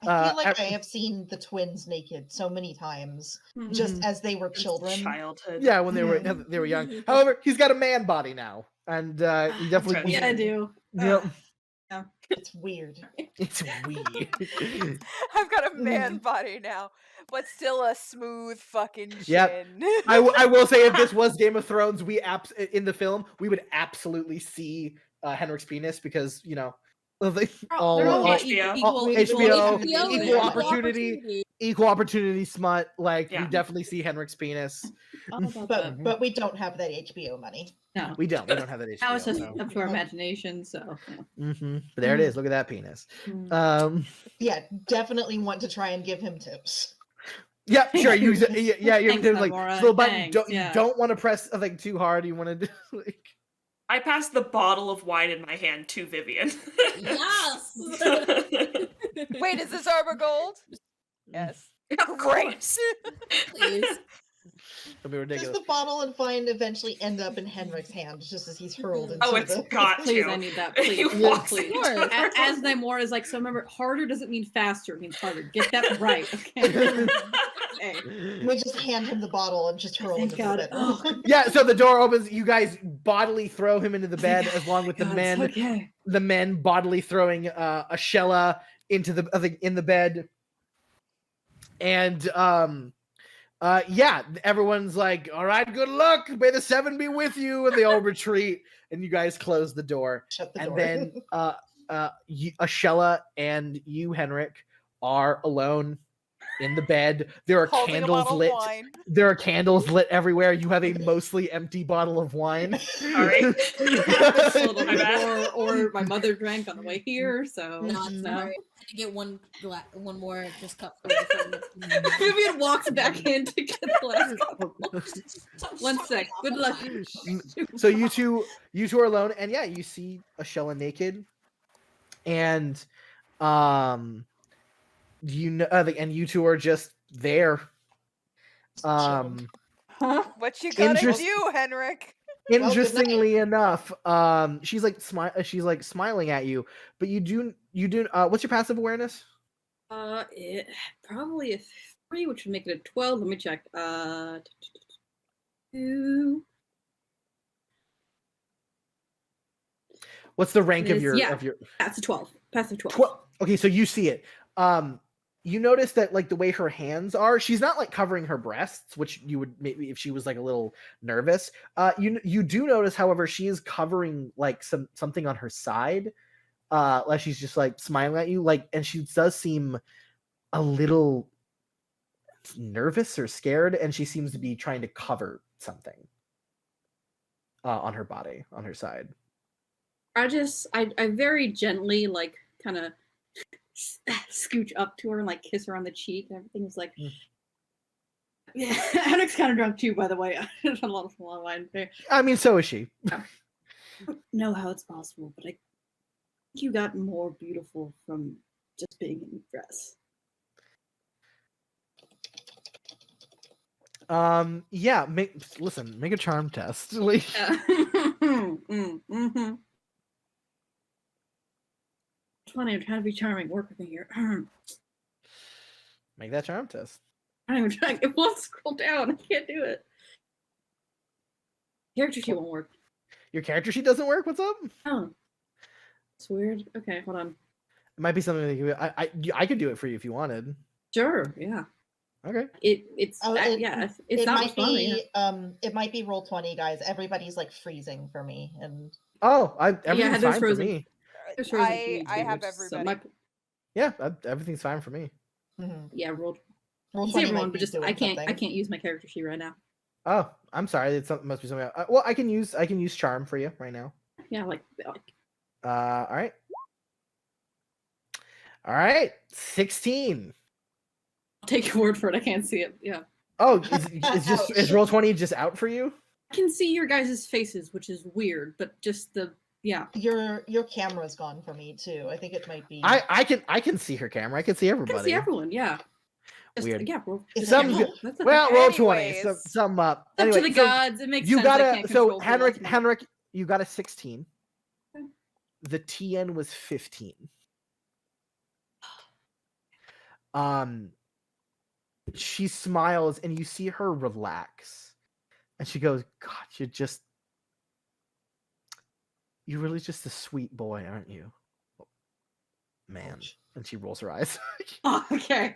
I feel like I have seen the twins naked so many times, just as they were children. Childhood. Yeah, when they were young. However, he's got a man body now, and he definitely. Yeah, I do. Yep. It's weird. It's weird. I've got a man body now, but still a smooth fucking chin. Yep. I will say, if this was Game of Thrones, in the film we would absolutely see Henrik's penis, because all HBO, equal opportunity smut. Like, we definitely see Henrik's penis. But we don't have that HBO money. No, we don't have that HBO. Now it's just no. up to our imagination. So But there it is. Look at that penis. Yeah, definitely want to try and give him tips. Yeah, sure. Thank you. Yeah, you're Thanks, doing like Amora, little button. thanks, You yeah. don't want to press like too hard. You want to do like. I passed the bottle of wine in my hand to Vivian. Yes. Wait, is this Arbor Gold? Yes. Of Great. course. Please. It'll be Does ridiculous. the bottle and wine eventually end up in Henric's hand just as he's hurled into Oh, it's the... got Please, to. I need that. He Please, walks please. into Sure. it. As Namora is like, so remember, harder doesn't mean faster, it means harder. Get that right, okay? Okay. We just hand him the bottle and just hurl him Thank into God. the bed. Oh, Yeah, so the door opens. You guys bodily throw him into the bed, along with the God, men. it's okay. The men bodily throwing Ashella into in the bed, and yeah, everyone's like, "All right, good luck. May the seven be with you," and they all retreat. And you guys close the door. Shut the And door. then Ashella and you, Henrik, are alone in the bed. There are Holding a candles bottle lit. of wine. There are candles lit everywhere. You have a mostly empty bottle of wine. Sorry. This little My bad. or my mother drank on the way here, so No, it's no. sorry. I had to get one more just cup. Before Vivian walks back in to get the last cup. 1 sec. Good luck. So you two are alone, and yeah, you see Ashella naked, and you know, and you two are just there. Huh? What you gotta Interest- do, Henrik? good Interestingly enough, she's like smiling at you, but you do what's your passive awareness? It probably a 3, which would make it a 12. Let me check. 2. What's the rank It of is- your yeah. of your That's a 12. Passive 12. 12? Okay, so you see it. You notice that like the way her hands are, she's not like covering her breasts, which you would maybe if she was like a little nervous. You do notice, however, she is covering like something on her side. Like she's just like smiling at you, like, and she does seem a little nervous or scared, and she seems to be trying to cover something on her body, on her side. I very gently like kind of scooch up to her and like kiss her on the cheek, and everything's like yeah. Henric's kind of drunk too, by the way. a lot of wine there. I mean, so is she. I don't know how it's possible, but I think you got more beautiful from just being in a dress. Yeah, make a charm test. Like, Yeah. Mm-hmm. 20, I'm trying to be charming. Work with me here. make that charm test. I'm even trying. It won't scroll down. I can't do it. Character sheet won't work. Your character sheet doesn't work. What's up? Oh, it's weird. Okay, hold on. It might be something that I could do it for you if you wanted. Sure. Yeah. Okay. It's Oh, yeah. It's it not might funny. be it might be roll 20, guys. Everybody's like freezing for me, and Oh, everything's Heather's fine frozen. for me. There's frozen for I me too, have which- so everybody. my- Yeah, everything's fine for me. yeah, rolled. roll See 20 everyone, might but be just doing I can't something. use my character sheet right now. Oh, I'm sorry. Must be something else. Well, I can use charm for you right now. Yeah, like All right. All right. 16. I'll take your word for it. I can't see it. Yeah. Oh, is roll 20 just out for you? I can see your guys' faces, which is weird, but just the yeah. Your camera's gone for me too. I think it might be. I can see her camera. I can see I everybody. can see everyone. Yeah. Just, Weird. Yeah. Roll, It's just- Some yeah, good- that's okay. Well, roll 20. Anyways. Sum up. It's up Anyway, to the so gods. It makes you sense. I got can't so control who loves me. Henrik, you got a 16. Okay. The TN was 15. She smiles and you see her relax. And she goes, God, you're really just a sweet boy, aren't you? Man. Ouch. And she rolls her eyes. Oh, okay.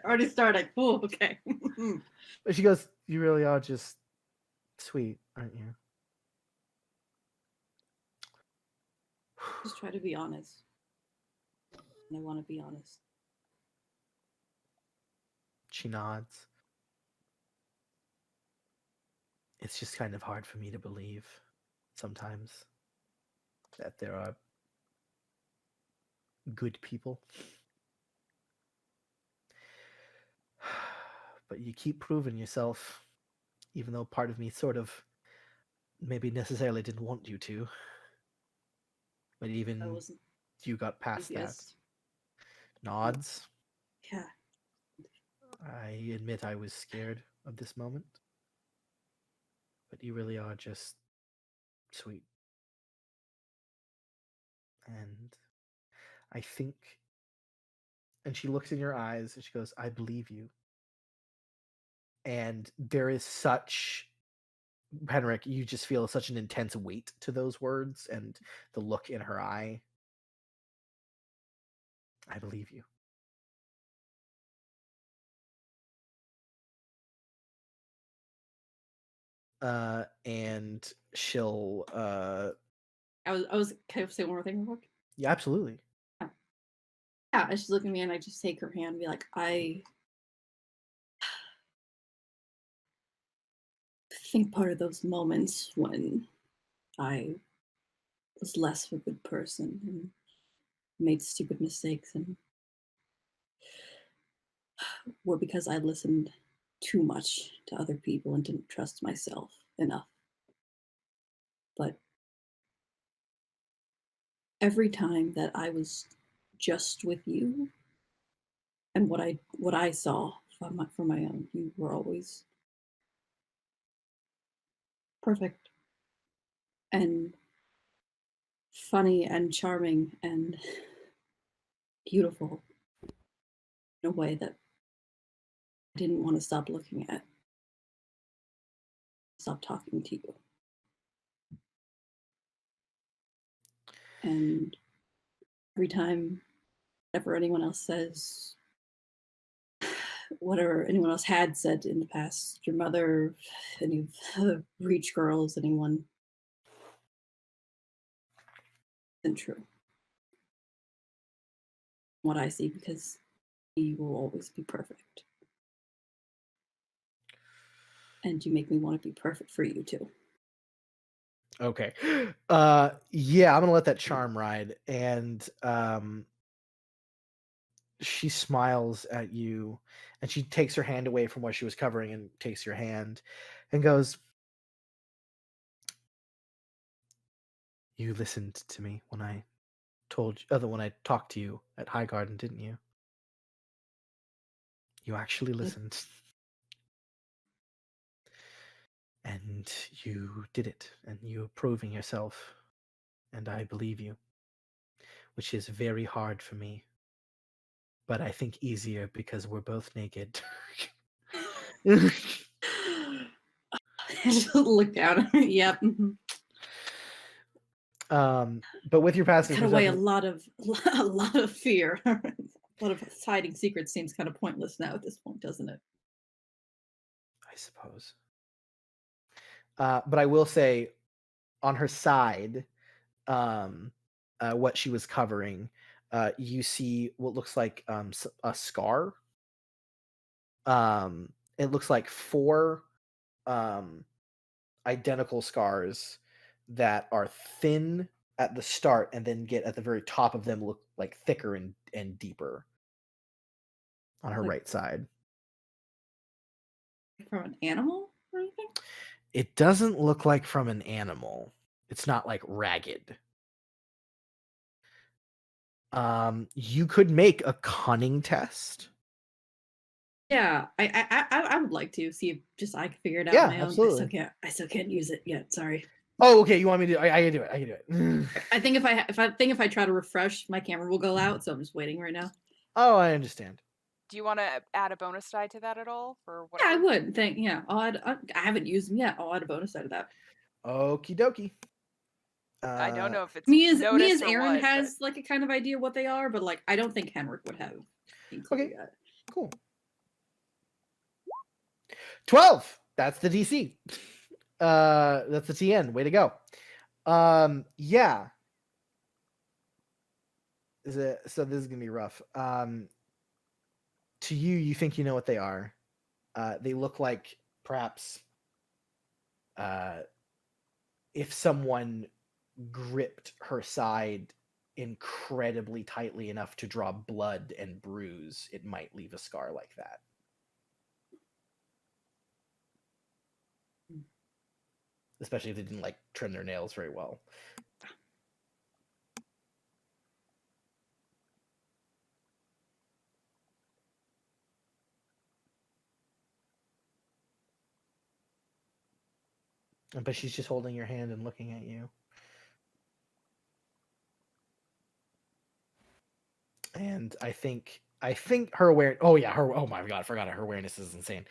Already starting. Oh, okay. But she goes, you really are just sweet, aren't you? Just try to be honest. And I want to be honest. She nods. It's just kind of hard for me to believe sometimes that there are good people. but you keep proving yourself, even though part of me sort of maybe necessarily didn't want you to. But even you got past that. Nods. Yeah. I admit I was scared of this moment. But you really are just sweet. And I think, and she looks in your eyes and she goes, I believe you. And there is such, Henrik, you just feel such an intense weight to those words and the look in her eye. I believe you. And she'll I was can I say one more thing real quick? yeah, absolutely. Yeah, and she's looking at me and I just take her hand and be like, I think part of those moments when I was less of a good person and made stupid mistakes and were because I listened too much to other people and didn't trust myself enough. But every time that I was just with you and what I saw for my own, you were always perfect and funny and charming and beautiful in a way that I didn't want to stop looking at, stop talking to you. And every time whatever anyone else says, whatever anyone else had said in the past, your mother, any of the Reach girls, anyone, isn't true. What I see, because he will always be perfect. And you make me want to be perfect for you too. Okay. Yeah, I'm gonna let that charm ride. And she smiles at you and she takes her hand away from what she was covering and takes your hand and goes, you listened to me when I told you, when I talked to you at Highgarden, didn't you? You actually listened. And you did it, and you're proving yourself, and I believe you, which is very hard for me, but I think easier because we're both naked. Just look down at me. Yep. But with your passive Cut away a perception, lot of fear. A lot of hiding secrets seems kind of pointless now at this point, doesn't it? I suppose. But I will say, on her side, what she was covering, you see what looks like a scar. It looks like 4 identical scars that are thin at the start and then get at the very top of them look like thicker and deeper on her Like- right side. From an animal or anything? It doesn't look like from an animal. It's not like ragged. You could make a cunning test. Yeah, I would like to see if just I can figure it out Yeah, on my own. absolutely. I still can't use it yet. Sorry. Oh, okay. You want me to? I can do it. I can do it. I think if I try to refresh, my camera will go out. So I'm just waiting right now. Oh, I understand. Do you want to add a bonus die to that at all? For Yeah, I whatever? would. Yeah, I haven't used them yet. I'll add a bonus die to that. Okie dokie. I don't know if it's Me as noticed or Aaron what, has like a kind of idea what they are, but like I don't think Henrik would have. Okay. Cool. 12. That's the DC. That's the TN. Way to go. Yeah. So this is gonna be rough. To you, you think you know what they are. They look like perhaps if someone gripped her side incredibly tightly enough to draw blood and bruise, it might leave a scar like that. especially if they didn't like trim their nails very well. But she's just holding your hand and looking at you. And I think her awareness. Oh yeah, oh my god, I forgot it. Her awareness is insane.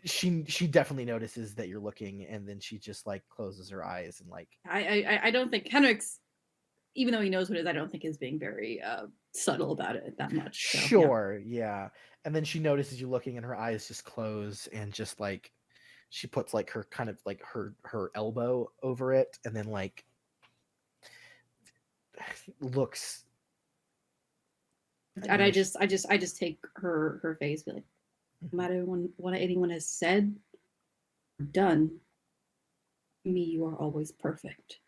She definitely notices that you're looking, and then she just like closes her eyes and like. I don't think Henric's, even though he knows what it is, I don't think is being very subtle about it that much. So, sure, yeah. And then she notices you looking, and her eyes just close, and just like she puts like her kind of like her elbow over it, and then like looks. And I just take her face, be like, no matter what anyone has said or done, me, you are always perfect.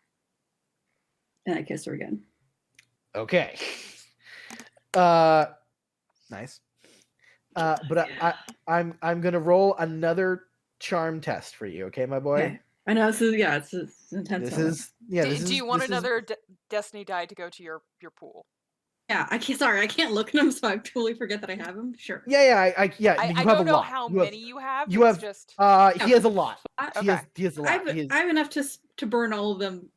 And I kiss her again. Okay. Nice. But I'm gonna roll another charm test for you, okay, my boy? Okay. I know this is it's intense. Do you want another destiny die to go to your pool? Yeah, I can't look at him, so I totally forget that I have him. Sure. Yeah. I don't know how many you have. You have just he has a lot. He has a lot. I have enough to burn all of them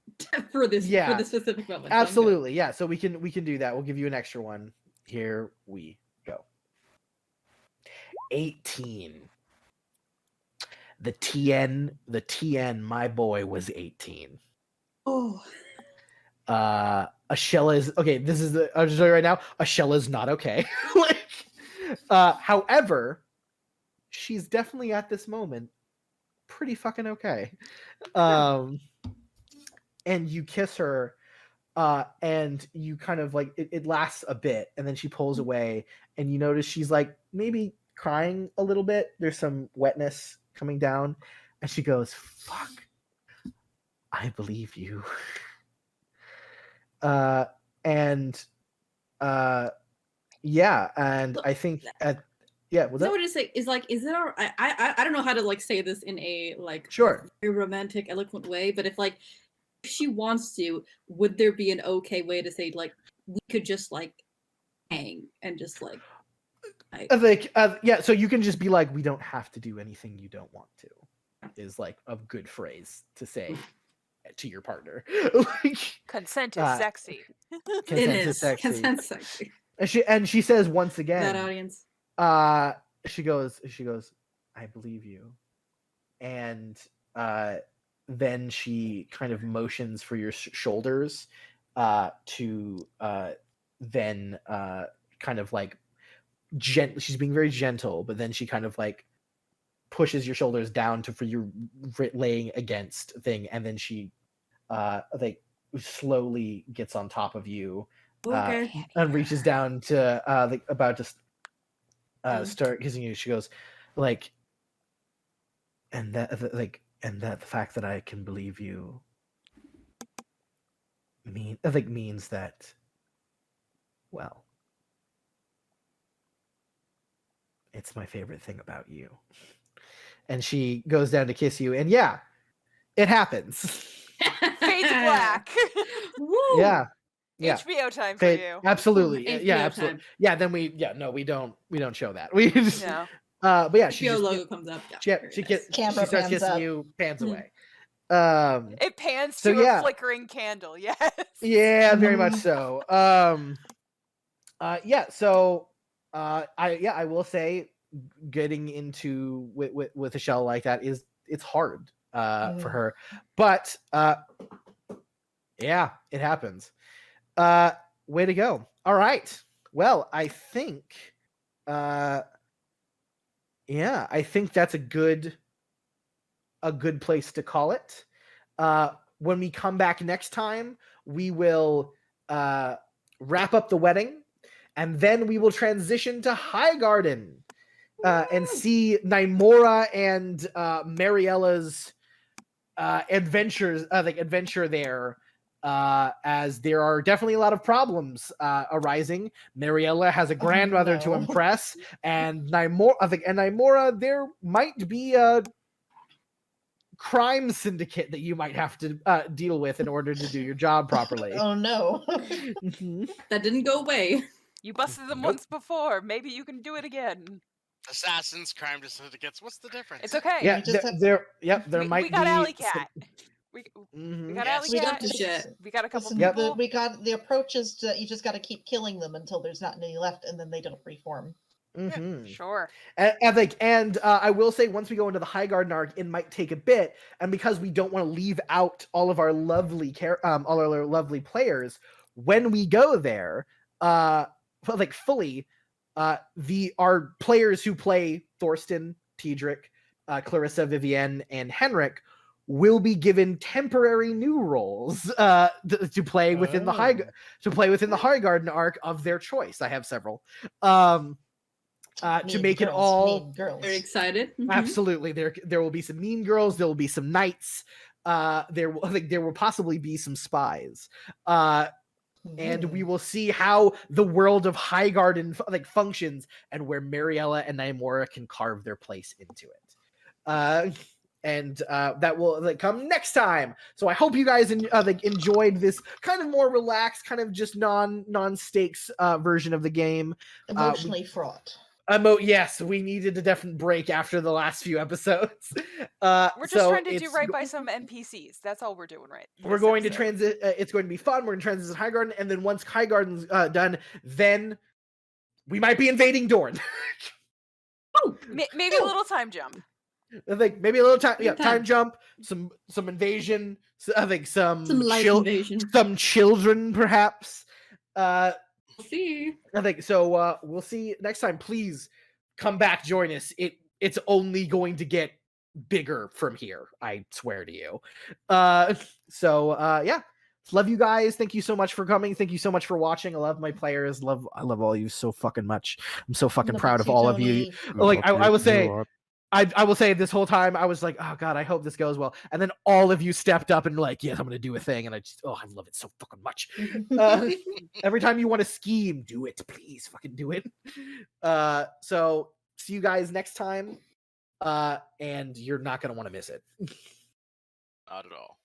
for this specific moment. Absolutely, yeah. So we can do that. We'll give you an extra one. Here we go. 18. The TN, my boy, was 18. Oh. Ashella is okay. This is I'll just tell you right now. Ashella is not okay. However, she's definitely at this moment pretty fucking okay. And you kiss her, and you kind of like it lasts a bit, and then she pulls away, and you notice she's like maybe crying a little bit. There's some wetness coming down, and she goes, "Fuck, I believe you." Yeah, and I think what I would say is like, is it all? I don't know how to like say this in a like sure very romantic, eloquent way, but if she wants to, would there be an okay way to say like we could just like hang and just like so you can just be like, we don't have to do anything you don't want to, is like a good phrase to say to your partner. Consent is sexy. Consent sexy. And she says once again, that audience. She goes, I believe you. And then she kind of motions for your shoulders to then kind of like gently. She's being very gentle, but then she kind of like pushes your shoulders down for your laying against thing, and then she like slowly gets on top of you, and reaches down to like about to start kissing you. She goes like, and that the fact that I can believe you means that, well, it's my favorite thing about you. And she goes down to kiss you, and yeah, it happens. Fades black. Woo! Yeah. HBO time for you. Absolutely. HBO yeah, absolutely. time. Yeah, then we don't show that. We just but yeah, she HBO logo comes up. She starts kissing you, pans away. It pans to a flickering candle. Yes. Yeah, very much so. I will say getting into with a shell like that it's hard for her, but yeah, it happens. Way to go. All right, well, I think that's a good place to call it. When we come back next time, we will wrap up the wedding, and then we will transition to Highgarden and see Nymora and Mariella's adventure there as there are definitely a lot of problems arising. Mariella has a grandmother to no. impress, and Nymora, there might be a crime syndicate that you might have to deal with in order to do your job properly. Oh no. Mhm. That didn't go away. You busted them Nope. once before. Maybe you can do it again. Assassins, crime syndicates. What's the difference? It's okay. Yeah, You just there we might got be Alley some- Cat. We Mhm. got Yes. Alley We got Cat. the shit. We got a couple Listen, people. we got the approach is to, you just got to keep killing them until there's not any left, and then they don't reform. Mhm. Sure. And I will say, once we go into the High Garden arc, it might take a bit, and because we don't want to leave out all of our lovely all our lovely players, when we go there, fully, our players who play Thorsten, Tiedric, Clarissa, Vivienne, and Henrik will be given temporary new roles to play within the High Garden arc of their choice. I have several. To Mean make it girls, all mean girls. Very excited. Mhm. absolutely, there will be some mean girls, there will be some knights, there will possibly be some spies, and we will see how the world of High Garden functions, and where Mariella and Nymora can carve their place into it. And that will come next time. So I hope you guys enjoyed this kind of more relaxed, kind of just non stakes version of the game. Emotionally fraught. Yes, we needed a definite break after the last few episodes. We're just so trying to do it's- right by some NPCs. That's all we're doing right. We're this going to episode. transit. It's going to be fun. We're going to transit to High Garden, and then once High Garden's done, then we might be invading Dorne. Maybe a little time jump. I think maybe a little time. Yeah, Time. time jump. Some invasion. I think some Light invasion. some children, perhaps. See. I think so. We'll see next time. Please come back, join us. It's only going to get bigger from here. I swear to you. Yeah. Love you guys. Thank you so much for coming. Thank you so much for watching. I love my players. I love all of you so fucking much. I'm so fucking Love proud you of too, all of you. Tony. Like I will say. I will say this whole time I was like, oh god, I hope this goes well. And then all of you stepped up and like, yes, I'm gonna do a thing. And I love it so fucking much. Every time you want to scheme, do it, please, fucking do it. So see you guys next time. And you're not gonna want to miss it. Not at all.